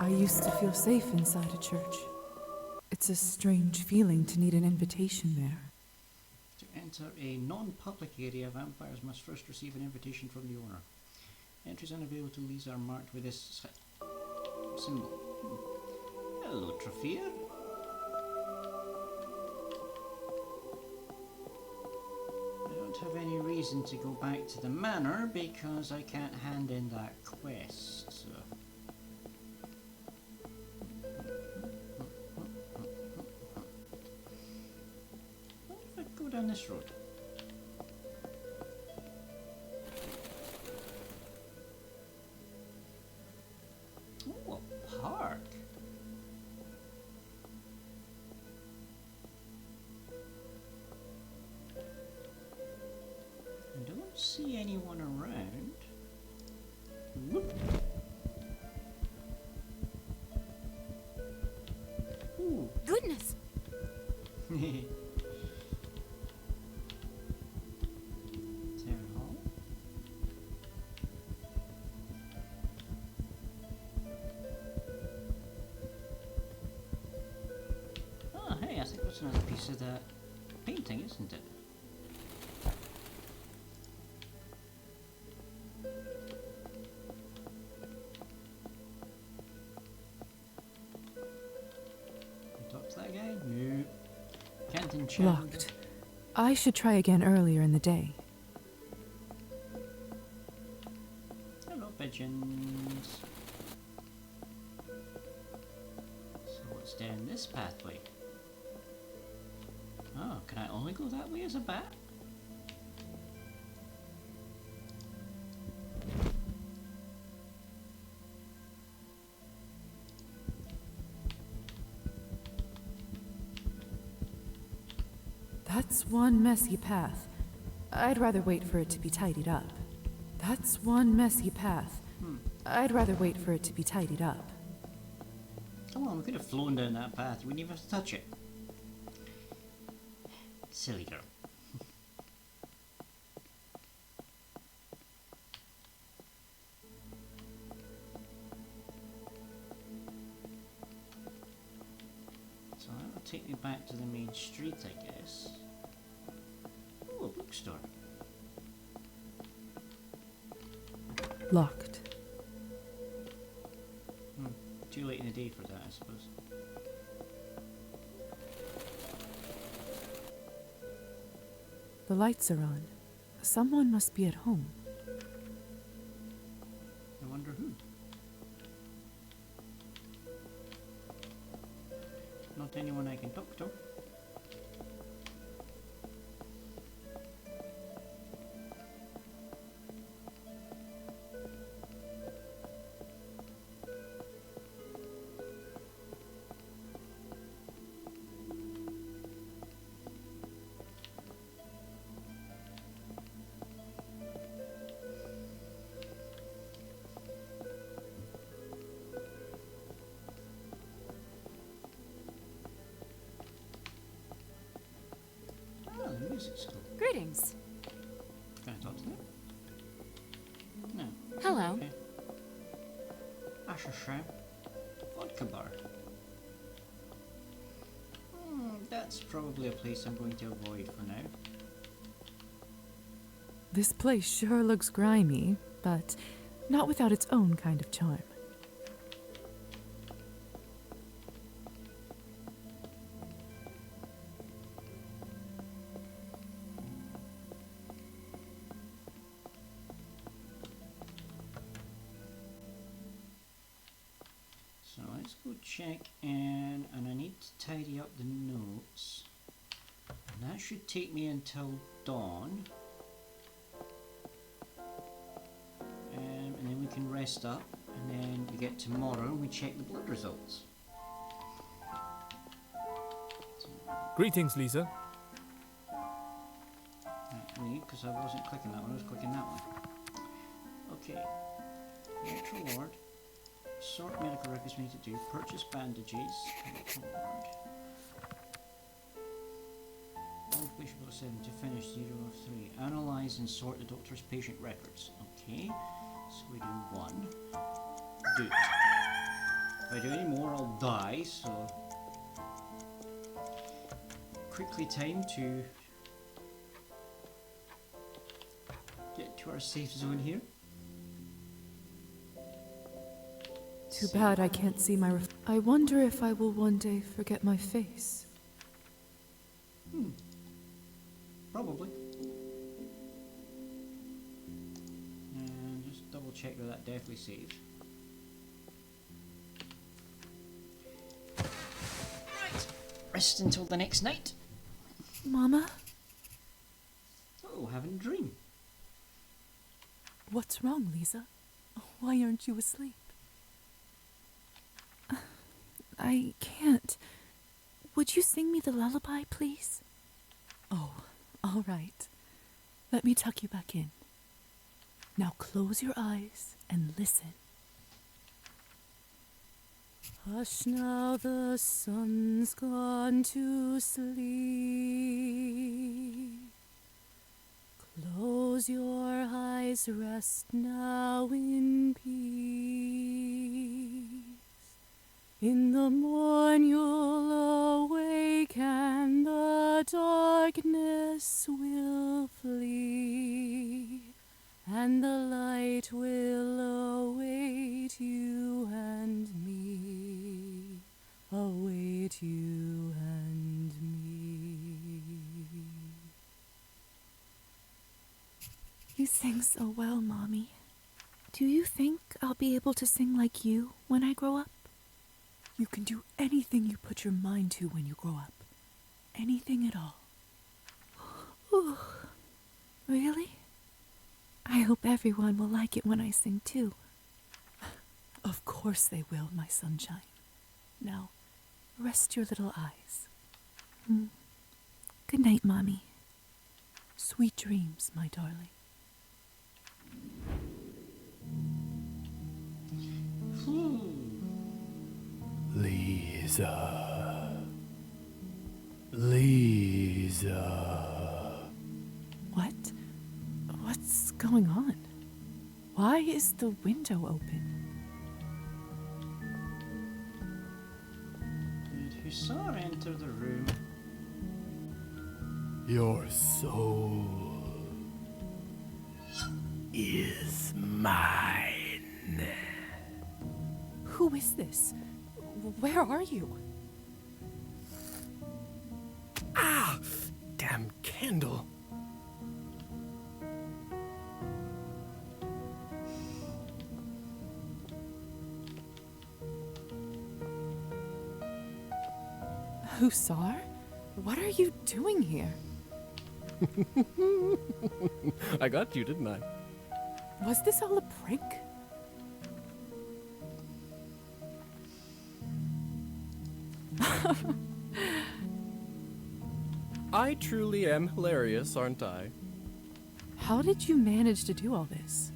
I used to feel safe inside a church. It's a strange feeling to need an invitation there. To enter a non-public area, vampires must first receive an invitation from the owner. Entries unavailable to Lisa are marked with this symbol. Hello, Tropia. I don't have any reason to go back to the manor because I can't hand in that quest. So. What if I go down this road? Oh, a park. I don't see anyone around. Whoop. Ooh. Goodness! Town hall. Oh, hey, I think that's another piece of that painting, isn't it? Talk to that guy? No. Can't enchant. Locked. I should try again earlier in the day. Hello, pigeons. So what's down this pathway? Oh, can I only go that way as a bat? That's one messy path. I'd rather wait for it to be tidied up. That's one messy path. I'd rather wait for it to be tidied up. Come on, we could have flown down that path. We didn't even have to touch it. Silly girl. So that'll take me back to the main street, I guess. Oh, a bookstore. Locked. Too late in the day for that, I suppose. The lights are on. Someone must be at home. I wonder who. Not anyone I can talk to. Music school. Greetings. Can I talk to them? No. Hello. Okay. Asher Shrimp. Vodka bar. That's probably a place I'm going to avoid for now. This place sure looks grimy, but not without its own kind of charm. So let's go check in, and I need to tidy up the notes. And that should take me until dawn. And then we can rest up, and then we get tomorrow and we check the blood results. Greetings, Lisa. Wait, because I wasn't clicking that one, I was clicking that one. Okay. Metro Ward. Sort medical records we need to do. Purchase bandages. Record. Unquestionable 7 to finish 0 of 3. Analyze and sort the doctor's patient records. Okay. So we do 1. Do it. If I do any more, I'll die, so... Quickly time to get to our safe zone here. Too bad I can't see my I wonder if I will one day forget my face. Probably. And just double check that definitely saved. Right. Rest until the next night. Mama? Oh, having a dream. What's wrong, Lisa? Why aren't you asleep? I can't. Would you sing me the lullaby, please? Oh, all right. Let me tuck you back in. Now close your eyes and listen. Hush now, the sun's gone to sleep. Close your eyes, rest now in peace. In the morn you'll awake and the darkness will flee, and the light will await you and me, await you and me. You sing so well, Mommy. Do you think I'll be able to sing like you when I grow up? You can do anything you put your mind to when you grow up. Anything at all. Ooh, really? I hope everyone will like it when I sing too. Of course they will, my sunshine. Now, rest your little eyes. Good night, Mommy. Sweet dreams, my darling. Lisa. Lisa. What? What's going on? Why is the window open? Did Hussar enter the room? Your soul is mine. Who is this? Where are you? Ah! Damn candle. Hussar? What are you doing here? I got you, didn't I? Was this all a prank? I truly am hilarious, aren't I? How did you manage to do all this?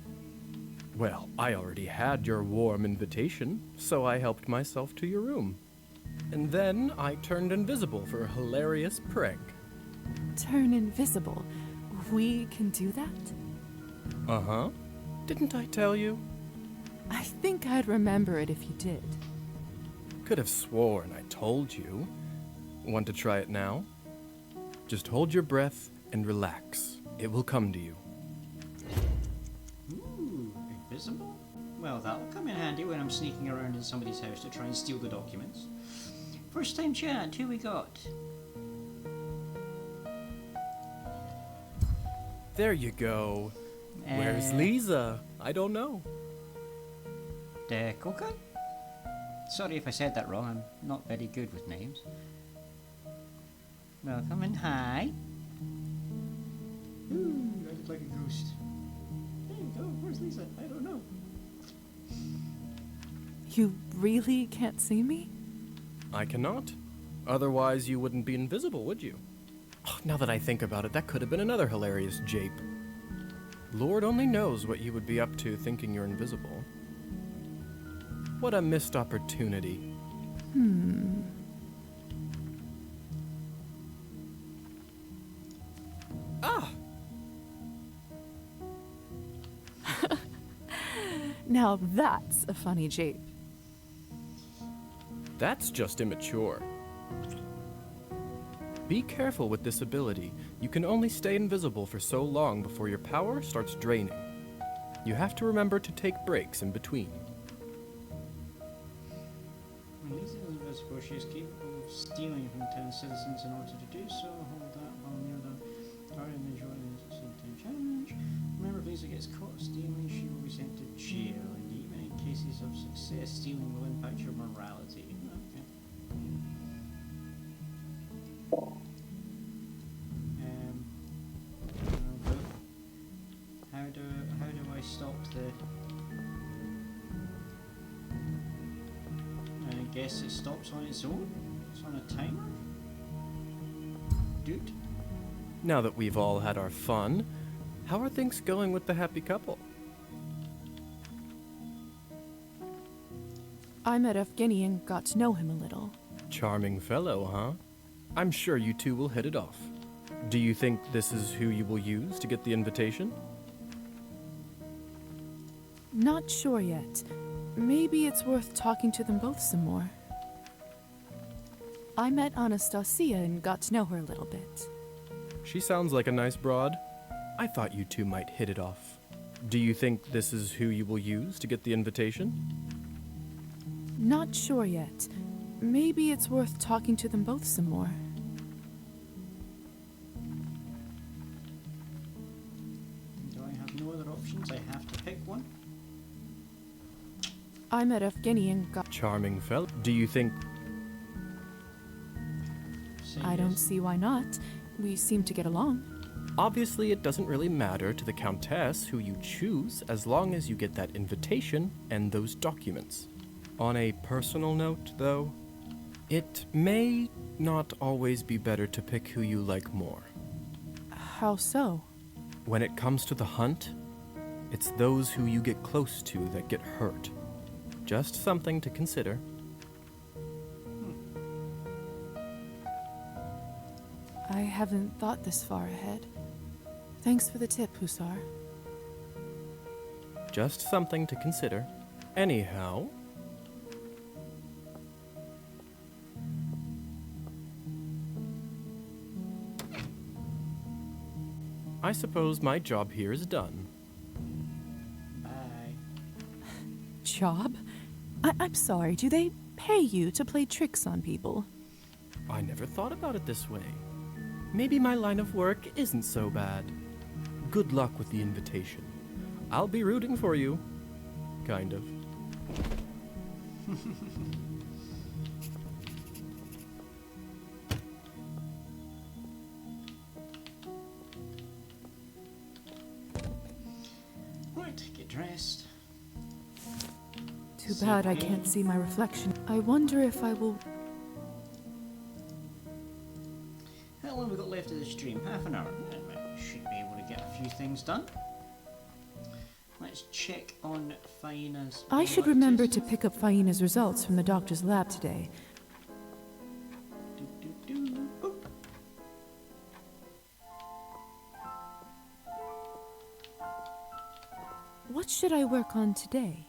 Well, I already had your warm invitation, so I helped myself to your room. And then I turned invisible for a hilarious prank. Turn invisible? We can do that? Uh-huh. Didn't I tell you? I think I'd remember it if you did. Could have sworn I told you. Want to try it now? Just hold your breath and relax. It will come to you. Ooh, invisible? Well, that'll come in handy when I'm sneaking around in somebody's house to try and steal the documents. First time chat, who we got? There you go. Where's Lisa? I don't know. Coca? Sorry if I said that wrong, I'm not very good with names. Welcome and hi. Ooh, I look like a ghost. There you go, where's Lisa? I don't know. You really can't see me? I cannot. Otherwise, you wouldn't be invisible, would you? Oh, now that I think about it, that could have been another hilarious jape. Lord only knows what you would be up to thinking you're invisible. What a missed opportunity. Ah! Now that's a funny jape. That's just immature. Be careful with this ability. You can only stay invisible for so long before your power starts draining. You have to remember to take breaks in between. When Lisa is invisible, she is capable of stealing from town citizens in order to do so. Hold that while near the target and enjoy the same challenge. Remember, if Lisa gets caught stealing, she will be sent to jail, and even in cases of success, stealing will impact your morality. Okay. How do I stop the? I guess it stops on its own. It's on a timer. Dude. Now that we've all had our fun, how are things going with the happy couple? I met Evgeny and got to know him a little. Charming fellow, huh? I'm sure you two will hit it off. Do you think this is who you will use to get the invitation? Not sure yet. Maybe it's worth talking to them both some more. I met Anastasia and got to know her a little bit. She sounds like a nice broad. I thought you two might hit it off. Do you think this is who you will use to get the invitation? Not sure yet. Maybe it's worth talking to them both some more. Do I have no other options? I have to pick one. I met Evgeny and got... Charming fellow. Do you think... I don't see why not. We seem to get along. Obviously, it doesn't really matter to the Countess who you choose as long as you get that invitation and those documents. On a personal note, though, it may not always be better to pick who you like more. How so? When it comes to the hunt, it's those who you get close to that get hurt. Just something to consider. I haven't thought this far ahead. Thanks for the tip, Hussar. Just something to consider. Anyhow... I suppose my job here is done. Bye. Job? I'm sorry, do they pay you to play tricks on people? I never thought about it this way. Maybe my line of work isn't so bad. Good luck with the invitation. I'll be rooting for you. Kind of. Right, get dressed. Too bad I can't see my reflection. I wonder if I will... How long have we got left of the stream? Half an hour. Should be able to get a few things done. Let's check on Faina's... I should remember to pick up Faina's results from the doctor's lab today. Boop. What should I work on today?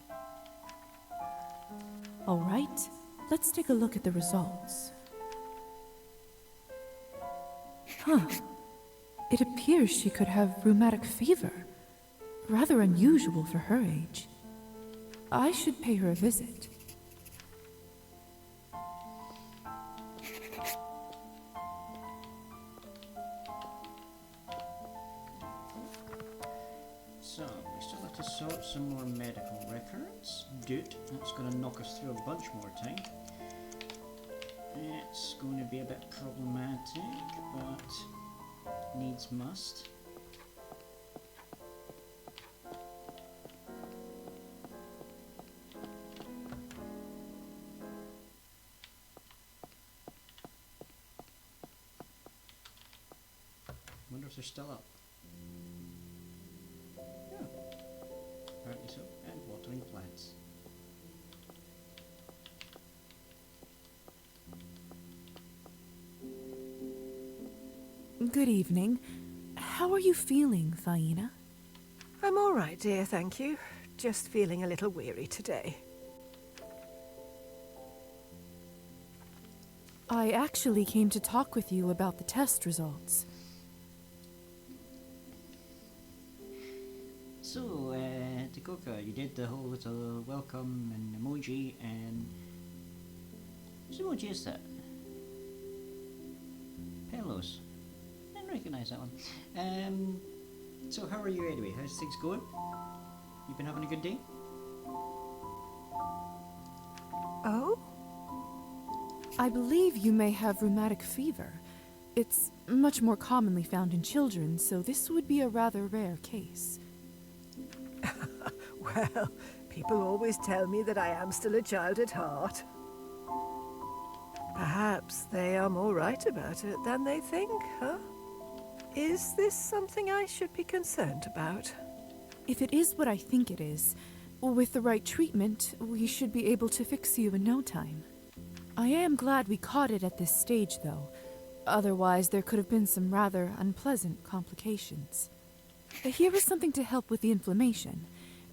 All right, let's take a look at the results. Huh. It appears she could have rheumatic fever. Rather unusual for her age. I should pay her a visit. So, we still have to sort some more medical records. Good. That's going to knock us through a bunch more time. It's going to be a bit problematic, but needs must. Wonder if they're still up. Yeah. Apparently so. And watering plants. Good evening. How are you feeling, Faina? I'm all right, dear, thank you. Just feeling a little weary today. I actually came to talk with you about the test results. So, Dakota, you did the whole little welcome and emoji, and whose emoji is that? Pelos. I didn't recognise that one. So how are you anyway? How's things going? You been having a good day? Oh? I believe you may have rheumatic fever. It's much more commonly found in children, so this would be a rather rare case. Well, people always tell me that I am still a child at heart. Perhaps they are more right about it than they think, huh? Is this something I should be concerned about? If it is what I think it is, with the right treatment, we should be able to fix you in no time. I am glad we caught it at this stage, though. Otherwise, there could have been some rather unpleasant complications. Here is something to help with the inflammation.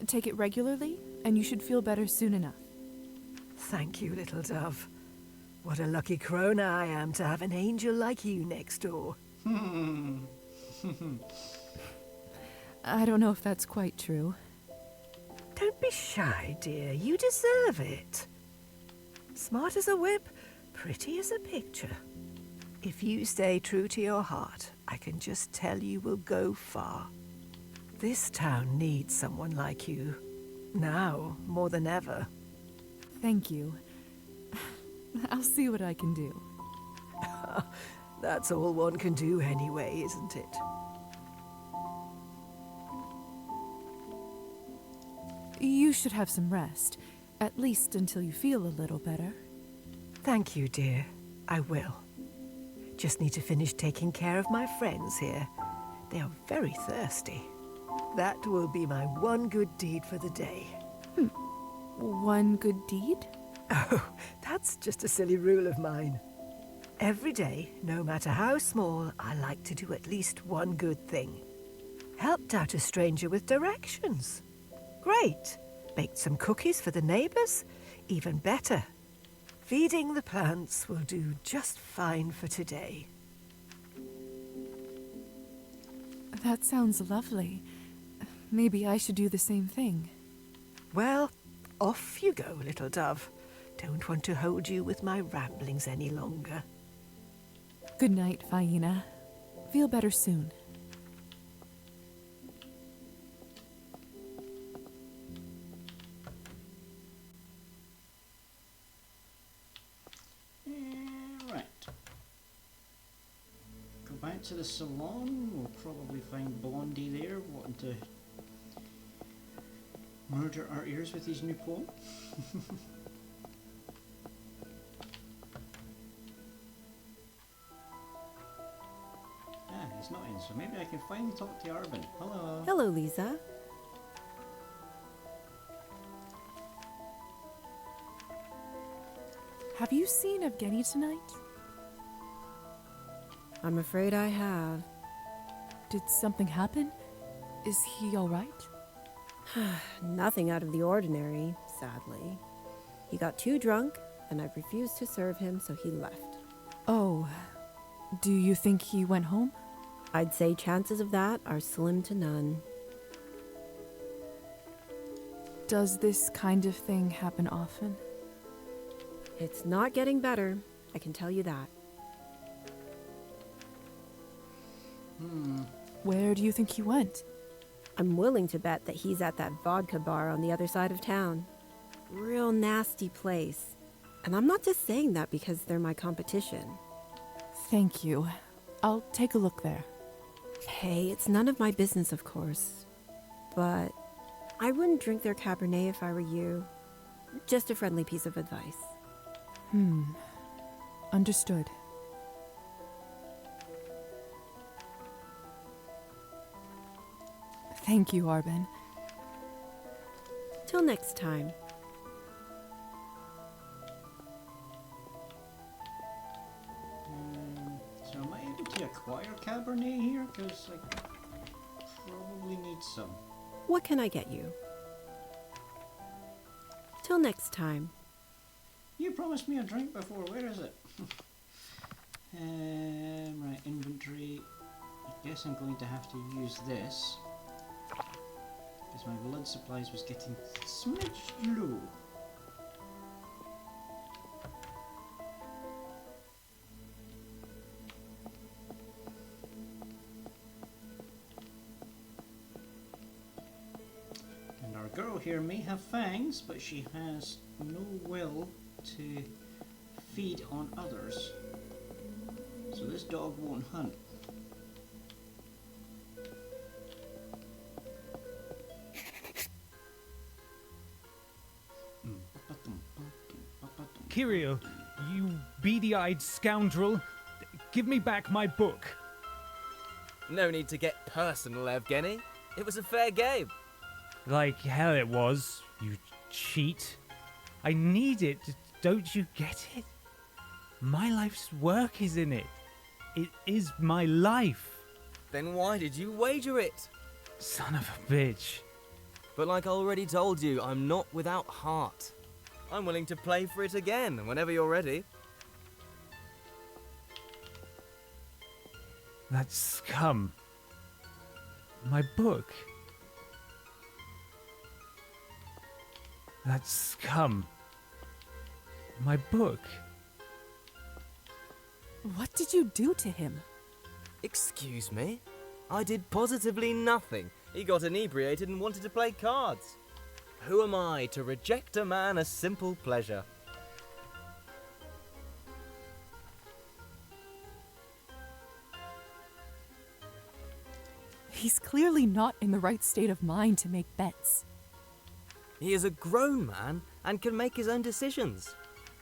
Take it regularly, and you should feel better soon enough. Thank you, little dove. What a lucky crone I am to have an angel like you next door. I don't know if that's quite true. Don't be shy, dear. You deserve it. Smart as a whip, pretty as a picture. If you stay true to your heart, I can just tell you will go far. This town needs someone like you. Now, more than ever. Thank you. I'll see what I can do. That's all one can do anyway, isn't it? You should have some rest, at least until you feel a little better. Thank you, dear. I will. Just need to finish taking care of my friends here. They are very thirsty. That will be my one good deed for the day. One good deed? Oh, that's just a silly rule of mine. Every day, no matter how small, I like to do at least one good thing. Helped out a stranger with directions. Great. Baked some cookies for the neighbors. Even better. Feeding the plants will do just fine for today. That sounds lovely. Maybe I should do the same thing. Well, off you go, little dove. Don't want to hold you with my ramblings any longer. Good night, Faina. Feel better soon. Right. Go back to the salon. We'll probably find Blondie there, wanting to murder our ears with his new poem. He's not in, so maybe I can finally talk to Arben. Hello. Hello, Lisa. Have you seen Evgeny tonight? I'm afraid I have. Did something happen? Is he all right? Nothing out of the ordinary, sadly. He got too drunk, and I refused to serve him, so he left. Oh, do you think he went home? I'd say chances of that are slim to none. Does this kind of thing happen often? It's not getting better, I can tell you that. Where do you think he went? I'm willing to bet that he's at that vodka bar on the other side of town. Real nasty place. And I'm not just saying that because they're my competition. Thank you. I'll take a look there. Hey, it's none of my business, of course. But I wouldn't drink their Cabernet if I were you. Just a friendly piece of advice. Understood. Thank you, Arben. Till next time. So am I able to acquire Cabernet here? Because I probably need some. What can I get you? Till next time. You promised me a drink before. Where is it? Right, inventory. I guess I'm going to have to use this. Because my blood supplies was getting smidged low. And our girl here may have fangs, but she has no will to feed on others. So this dog won't hunt. Kirio, you beady-eyed scoundrel, give me back my book. No need to get personal, Evgeny. It was a fair game. Like hell it was, you cheat. I need it, don't you get it? My life's work is in it. It is my life. Then why did you wager it? Son of a bitch. But like I already told you, I'm not without heart. I'm willing to play for it again, whenever you're ready. That scum. My book. That scum. My book. What did you do to him? Excuse me? I did positively nothing. He got inebriated and wanted to play cards. Who am I to reject a man a simple pleasure? He's clearly not in the right state of mind to make bets. He is a grown man and can make his own decisions.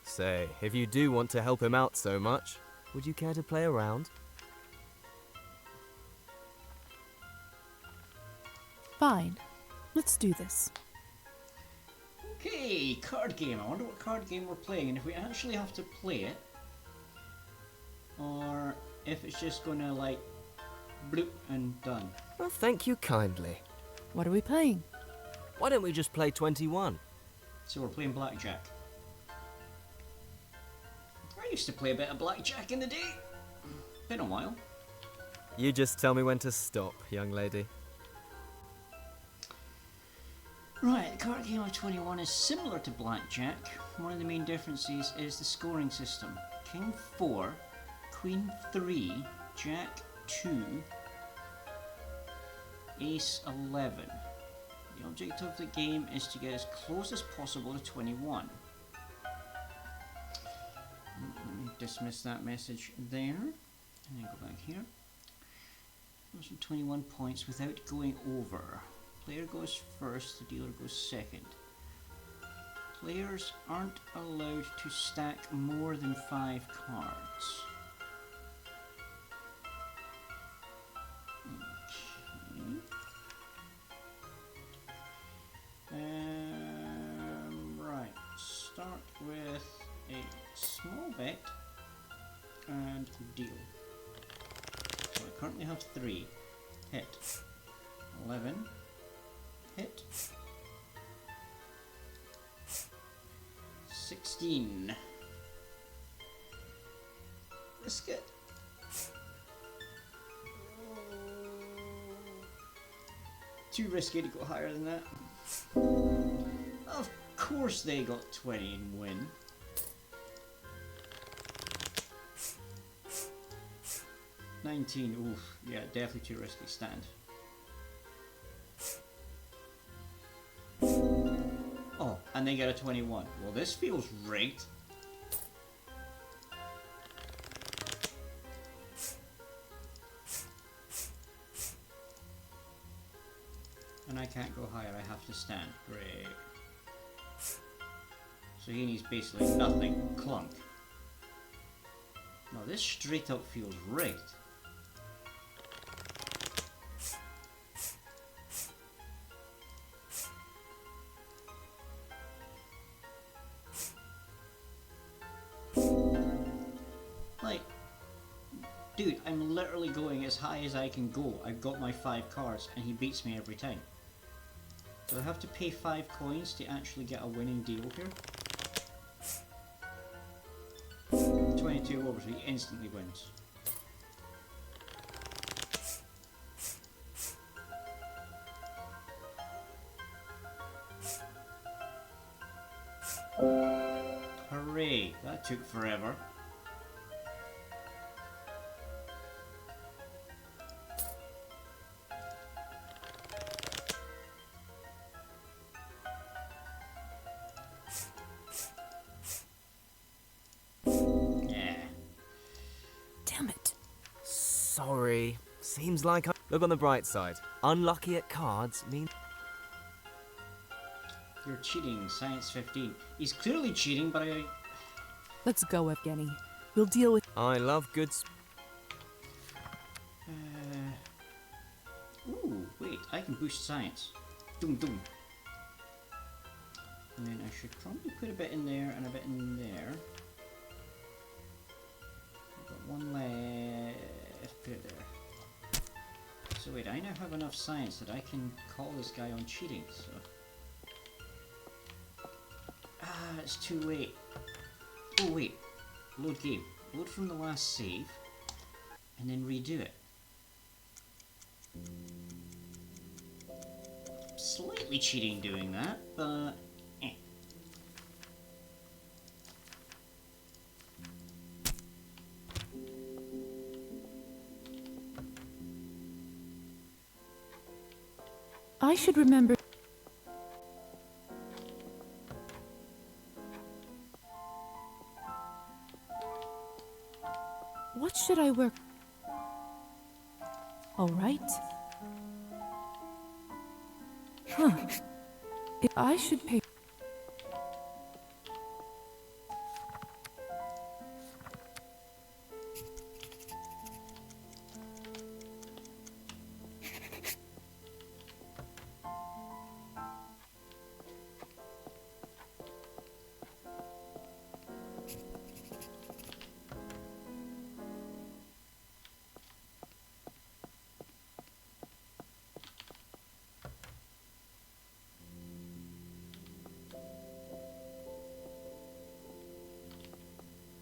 Say, if you do want to help him out so much, would you care to play around? Fine. Let's do this. Okay, card game. I wonder what card game we're playing and if we actually have to play it. Or if it's just gonna like bloop and done. Well, thank you kindly. What are we playing? Why don't we just play 21? So we're playing blackjack. I used to play a bit of blackjack in the day. Been a while. You just tell me when to stop, young lady. Right, the card game of 21 is similar to blackjack. One of the main differences is the scoring system. King 4, Queen 3, Jack 2, Ace 11. The objective of the game is to get as close as possible to 21. Let me dismiss that message there, and then go back here. Those are 21 points without going over. Player goes first, the dealer goes second. Players aren't allowed to stack more than 5 cards. Okay. Right, start with a small bet and deal. So I currently have 3. Hit. 11. Hit. 16. Risk it. Too risky to go higher than that. Of course they got 20 and win. $19, oof, yeah, definitely too risky, stand. Oh, and they get a 21. Well, this feels rigged. And I can't go higher, I have to stand. Great. So he needs basically nothing. Clunk. Now this straight up feels rigged. Dude, I'm literally going as high as I can go. I've got my 5 cards and he beats me every time. Do I have to pay 5 coins to actually get a winning deal here? 22 overs, he instantly wins. Hooray, that took forever. Sorry. Seems like I... Look on the bright side. Unlucky at cards means... You're cheating, science 15. He's clearly cheating, but I... Let's go, Evgeny. We'll deal with... I love good... Ooh, wait, I can boost science. Doom doom. And then I should probably put a bit in there and a bit in there. I've got one left. Put it there. So wait, I now have enough science that I can call this guy on cheating, so... Ah, it's too late. Oh wait, load game. Load from the last save, and then redo it. Slightly cheating doing that, but... I should remember... What should I work... All right. Huh. If I should pay...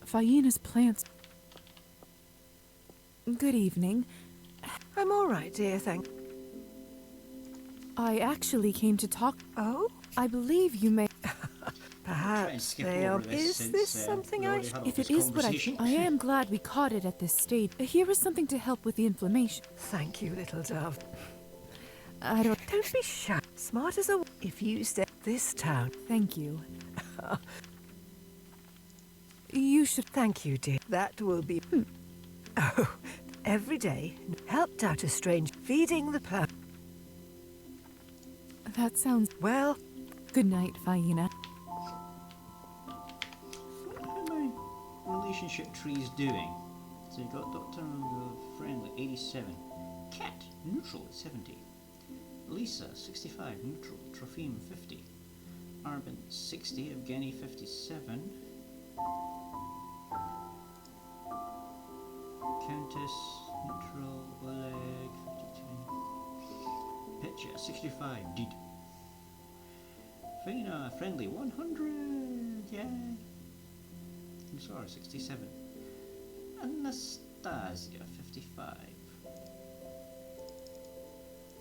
Faina's plants. Good evening. I'm all right, dear, thank... I actually came to talk... Oh? I believe you may... Perhaps they are... Is this something I... If it is what I am glad we caught it at this stage. Here is something to help with the inflammation. Thank you, little dove. I don't... Don't be shy. Smart as a... If you stay this town... Thank you. You should... Thank you, dear. That will be... Oh, every day, helped out a strange... Feeding the plant. That sounds... Well... Good night, Faina. How my relationship trees doing? So you got Dr. Friendly, 87. Cat, neutral at 70. Lisa, 65, neutral. Trofim, 50. Arben, 60. Evgeny, 57. Countess, neutral. Oleg, 52. Petya, 65. Deed. Faina, friendly, 100. Yay. Musar, 67. Anastasia, 55.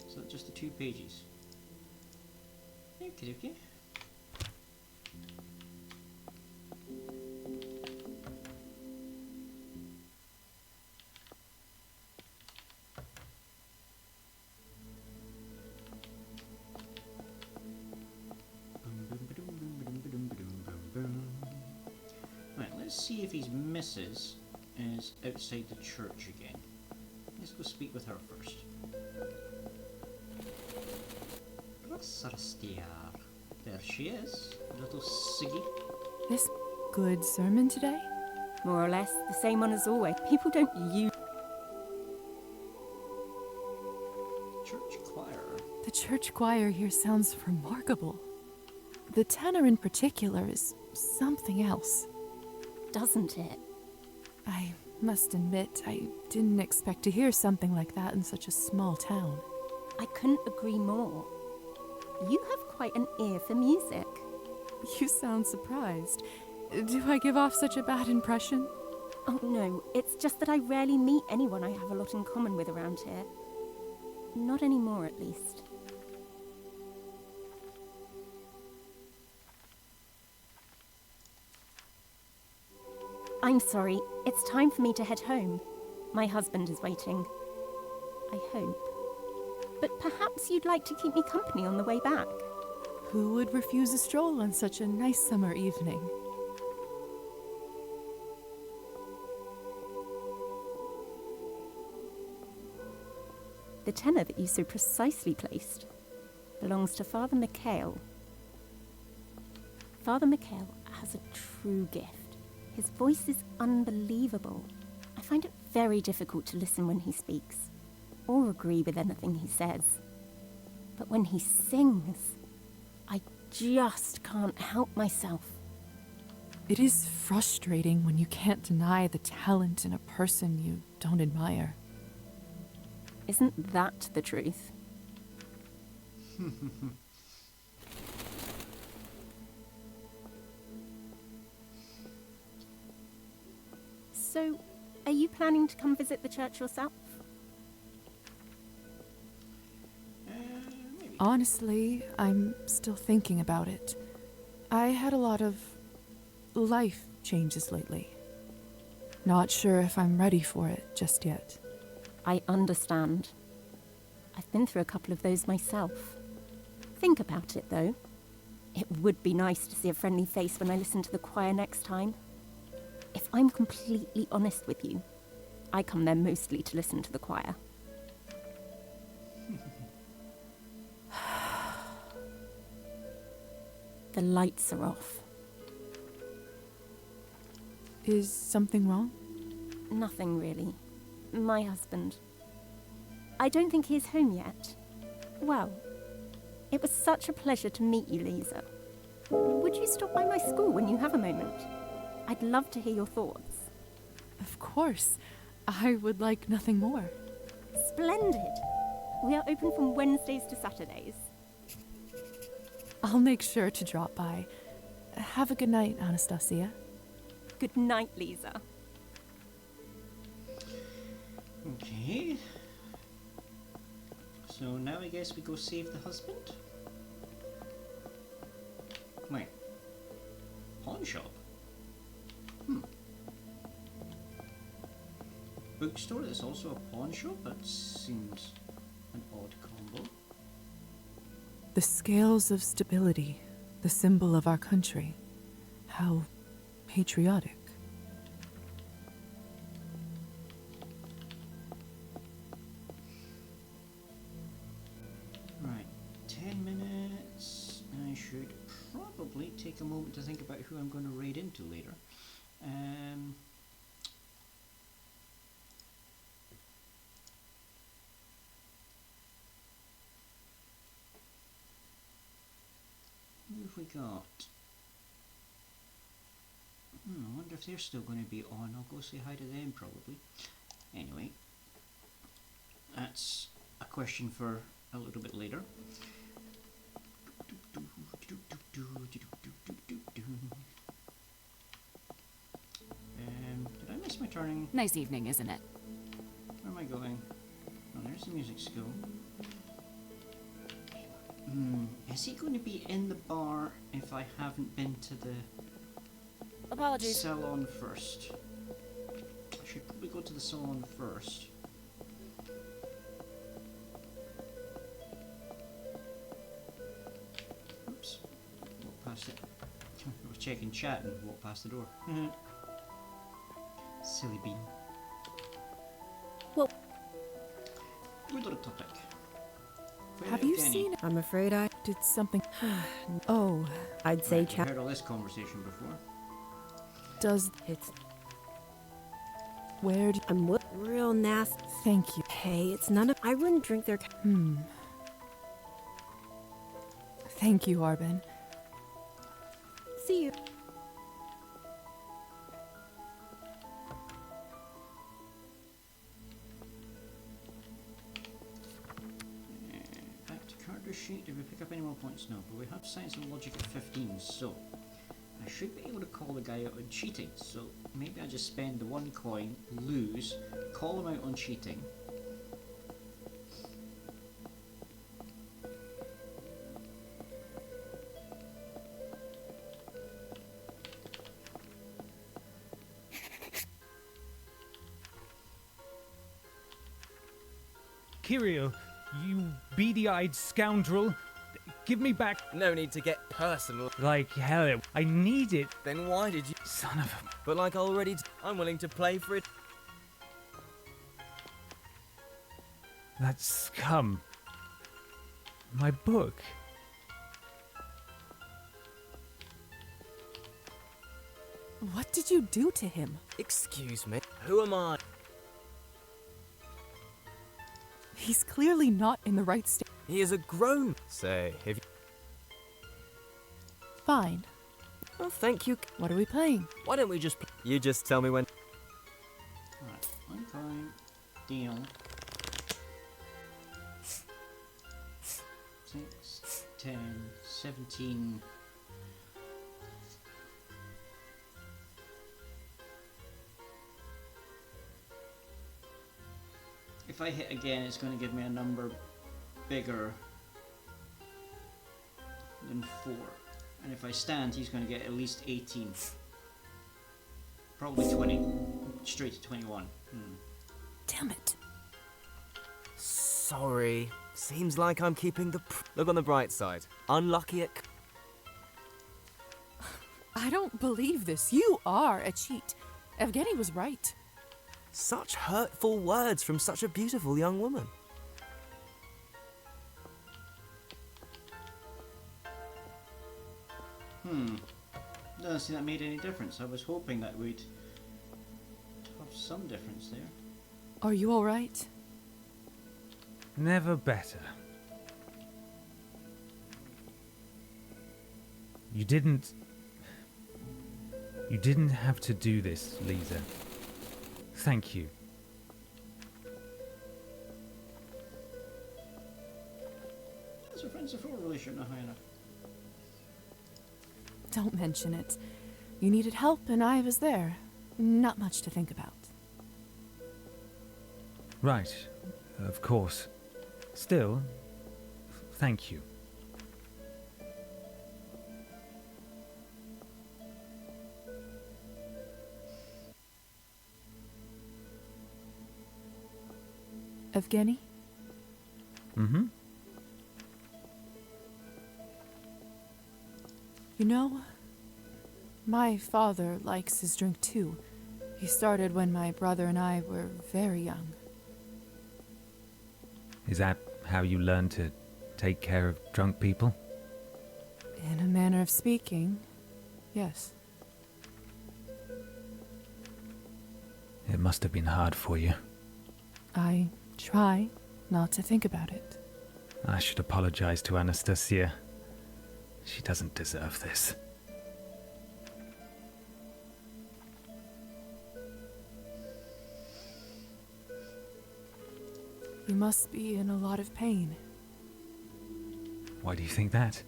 So just the 2 pages. Okay, okay. Right, let's see if his missus is outside the church again. Let's go speak with her first. There she is, little Siggy. This good sermon today? More or less the same one as always. People don't use... Church choir. The church choir here sounds remarkable. The tenor in particular is something else. Doesn't it? I Must admit, I didn't expect to hear something like that in such a small town. I couldn't agree more. You have quite an ear for music. You sound surprised. Do I give off such a bad impression? Oh no, it's just that I rarely meet anyone I have a lot in common with around here. Not anymore, at least. I'm sorry, it's time for me to head home. My husband is waiting. I hope. But perhaps you'd like to keep me company on the way back. Who would refuse a stroll on such a nice summer evening? The tenor that you so precisely placed belongs to Father Mikhail. Father Mikhail has a true gift. His voice is unbelievable. I find it very difficult to listen when he speaks, or agree with anything he says. But when he sings, I just can't help myself. It is frustrating when you can't deny the talent in a person you don't admire. Isn't that the truth? So, are you planning to come visit the church yourself? Honestly, I'm still thinking about it. I had a lot of life changes lately. Not sure if I'm ready for it just yet. I understand. I've been through a couple of those myself. Think about it, though. It would be nice to see a friendly face when I listen to the choir next time. If I'm completely honest with you, I come there mostly to listen to the choir. The lights are off. Is something wrong? Nothing really. My husband. I don't think he's home yet. Well, it was such a pleasure to meet you, Lisa. Would you stop by my school when you have a moment? I'd love to hear your thoughts. Of course. I would like nothing more. Splendid. We are open from Wednesdays to Saturdays. I'll make sure to drop by. Have a good night, Anastasia. Good night, Lisa. Okay. So now I guess we go save the husband? Wait. Pawn shop? Bookstore that's also a pawn shop? That seems an odd combo. The scales of stability, the symbol of our country. How patriotic. Right, 10 minutes. I should probably take a moment to think about who I'm going to raid into later. Who have we got? I wonder if they're still going to be on. I'll go say hi to them probably. Anyway, that's a question for a little bit later. Did I miss my turning? Nice evening, isn't it? Where am I going? Oh, there's the music school. Is he going to be in the bar if I haven't been to the Apologies. salon first? I should probably go to the salon first. Oops. Walked past it. I was checking chat and walked past the door. Silly bean. Well, Good little topic. Have you seen? I'm afraid I did something. Oh, I'd say I've heard all this conversation before. does it's where? I'm real nasty. Thank you. Hey, it's none of. I wouldn't drink their. Thank you, Arbin. See you. Focus sheet, did we pick up any more points? No, but we have science and logic at 15, so I should be able to call the guy out on cheating. So maybe I just spend the 1 coin, lose, call him out on cheating. Kirio, you beady-eyed scoundrel. Give me back. No need to get personal. Like hell, I need it. Then why did you... Son of a... But like already... I'm willing to play for it. That scum. My book. What did you do to him? Excuse me. Who am I? He's clearly not in the right state. He is a grown... Say, if you... Fine. Well, thank you. What are we playing? Why don't we just... You just tell me when... Right, 1 coin, deal. 6, 10, 17... If I hit again, it's going to give me a number bigger than 4. And if I stand, he's going to get at least 18. Probably 20. Straight to 21. Damn it. Sorry. Seems like I'm keeping the... Look on the bright side. Unlucky at... I don't believe this. You are a cheat. Evgeny was right. Such hurtful words from such a beautiful young woman. Doesn't seem that made any difference. I was hoping that we'd have some difference there. Are you all right? Never better. You didn't have to do this, Lisa. Thank you. As a friends before, really shouldn't have high enough. Don't mention it. You needed help and I was there. Not much to think about. Right, of course. Still, thank you. Evgeny? Mm-hmm. You know, my father likes his drink too. He started when my brother and I were very young. Is that how you learn to take care of drunk people? In a manner of speaking, yes. It must have been hard for you. I try not to think about it. I should apologize to Anastasia. She doesn't deserve this. You must be in a lot of pain. Why do you think that?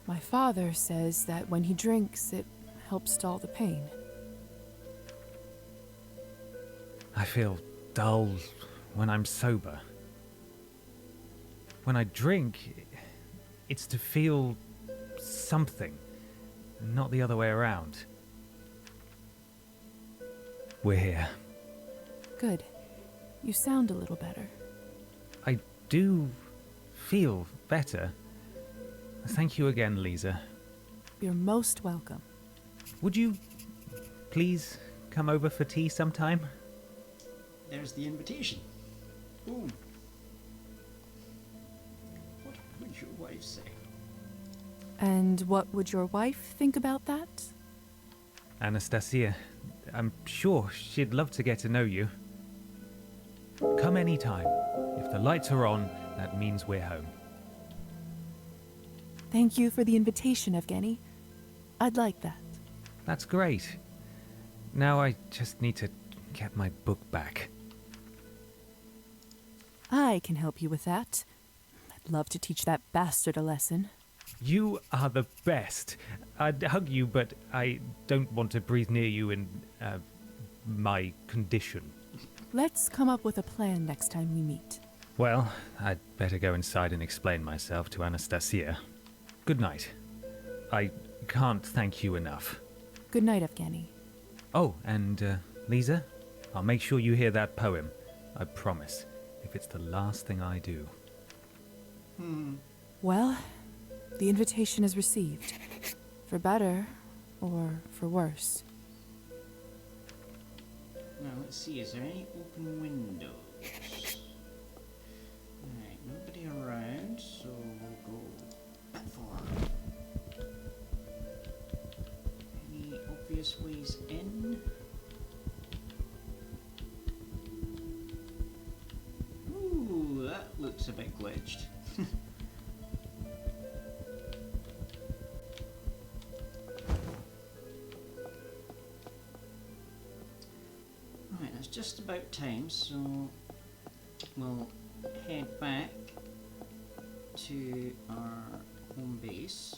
My father says that when he drinks, it helps dull the pain. I feel dull when I'm sober. When I drink, it's to feel something, not the other way around. We're here. Good. You sound a little better. I do feel better. Thank you again, Lisa. You're most welcome. Would you please come over for tea sometime? There's the invitation. Boom. What would your wife say? And what would your wife think about that? Anastasia, I'm sure she'd love to get to know you. Come anytime. If the lights are on, that means we're home. Thank you for the invitation, Evgeny. I'd like that. That's great. Now I just need to get my book back. I can help you with that. love to teach that bastard a lesson. You are the best. I'd hug you, but I don't want to breathe near you in my condition. Let's come up with a plan next time we meet. Well, I'd better go inside and explain myself to Anastasia. Good night. I can't thank you enough. Good night, Evgeny. Oh, and Lisa, I'll make sure you hear that poem. I promise, if it's the last thing I do. Well, the invitation is received. For better or for worse. Now, let's see, is there any open windows? Alright, nobody around, so we'll go back forward. Any obvious ways in? Ooh, that looks a bit glitched. Right, that's just about time, so we'll head back to our home base.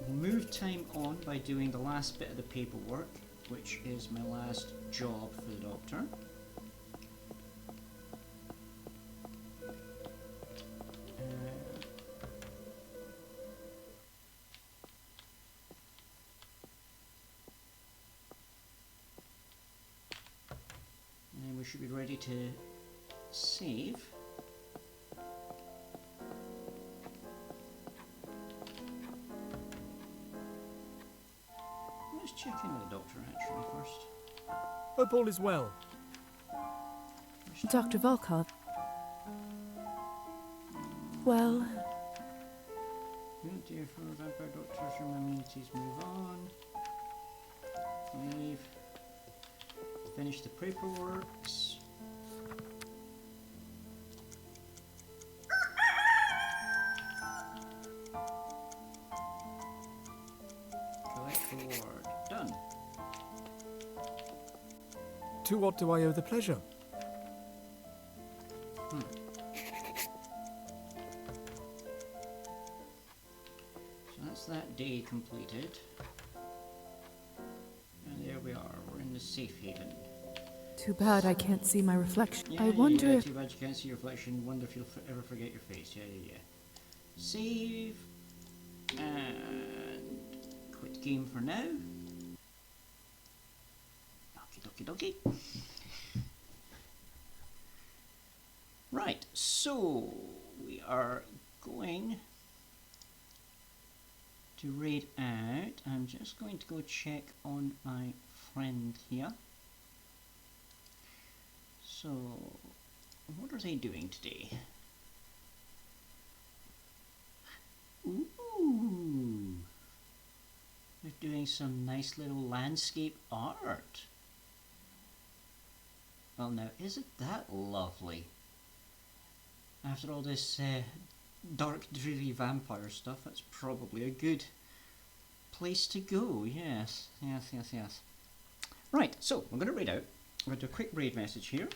We'll move time on by doing the last bit of the paperwork, which is my last job for the doctor. And then we should be ready to save. Let's check in with the doctor actually first. Hope all is well. Dr. Volkov. Well, Oh dear, for vampire doctors from immunities, move on. Leave. Finish the paperwork. Collect reward. Done. To what do I owe the pleasure? So that's that day completed. And there we are, we're in the safe haven. too bad I can't see my reflection. Yeah, I wonder yeah, if... too bad you can't see your reflection. Wonder if you'll ever forget your face. Yeah, yeah, yeah. Save. And quit game for now. Okie dokie dokie. Right, so we are going to raid out. I'm just going to go check on my friend here. So, what are they doing today? Ooh, they're doing some nice little landscape art. Well now, isn't that lovely? After all this dark, dreary vampire stuff, that's probably a good place to go. Yes, yes, yes, yes. Right, so I'm going to raid out. I'm going to do a quick raid message here.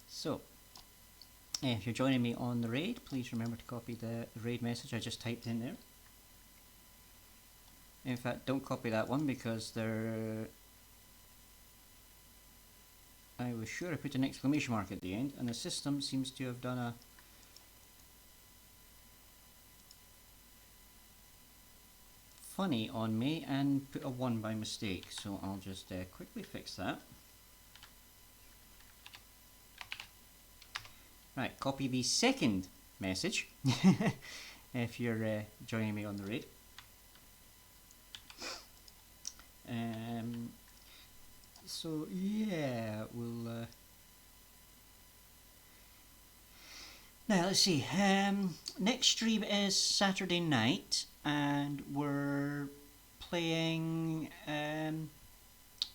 So, if you're joining me on the raid, please remember to copy the raid message I just typed in there. In fact, don't copy that one because I was sure I put an exclamation mark at the end, and the system seems to have done a funny on me and put a 1 by mistake, so I'll just quickly fix that. Right, copy the second message if you're joining me on the raid. So yeah, we'll now let's see. Next stream is Saturday night, and we're playing.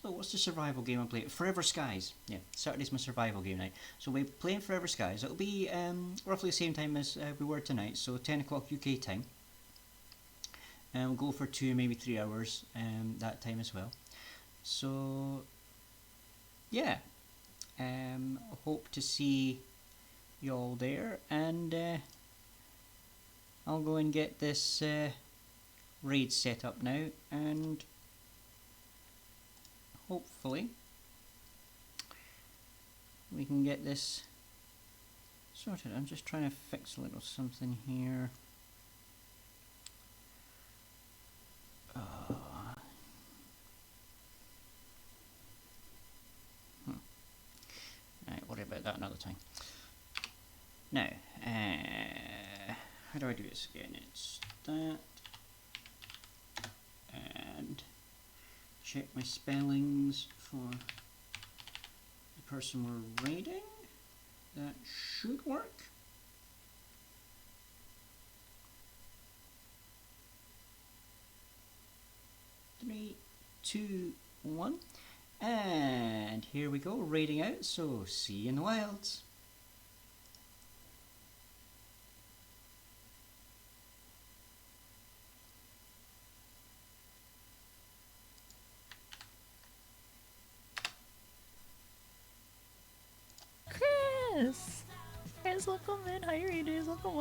Oh, what's the survival game I'm playing? Forever Skies. Yeah, Saturday's my survival game night. So we're playing Forever Skies. It'll be roughly the same time as we were tonight, so 10 o'clock UK time. And we'll go for 2, maybe 3 hours that time as well. So, yeah. Hope to see you all there, and I'll go and get this raid set up now, and hopefully we can get this sorted. I'm just trying to fix a little something here. Right, worry about that another time. Now, how do I do this again? It's that, and check my spellings for the person we're raiding. That should work. Three, two, one, and here we go, raiding out. So see you in the wilds. Chris! Chris, welcome in. How are you doing? Welcome.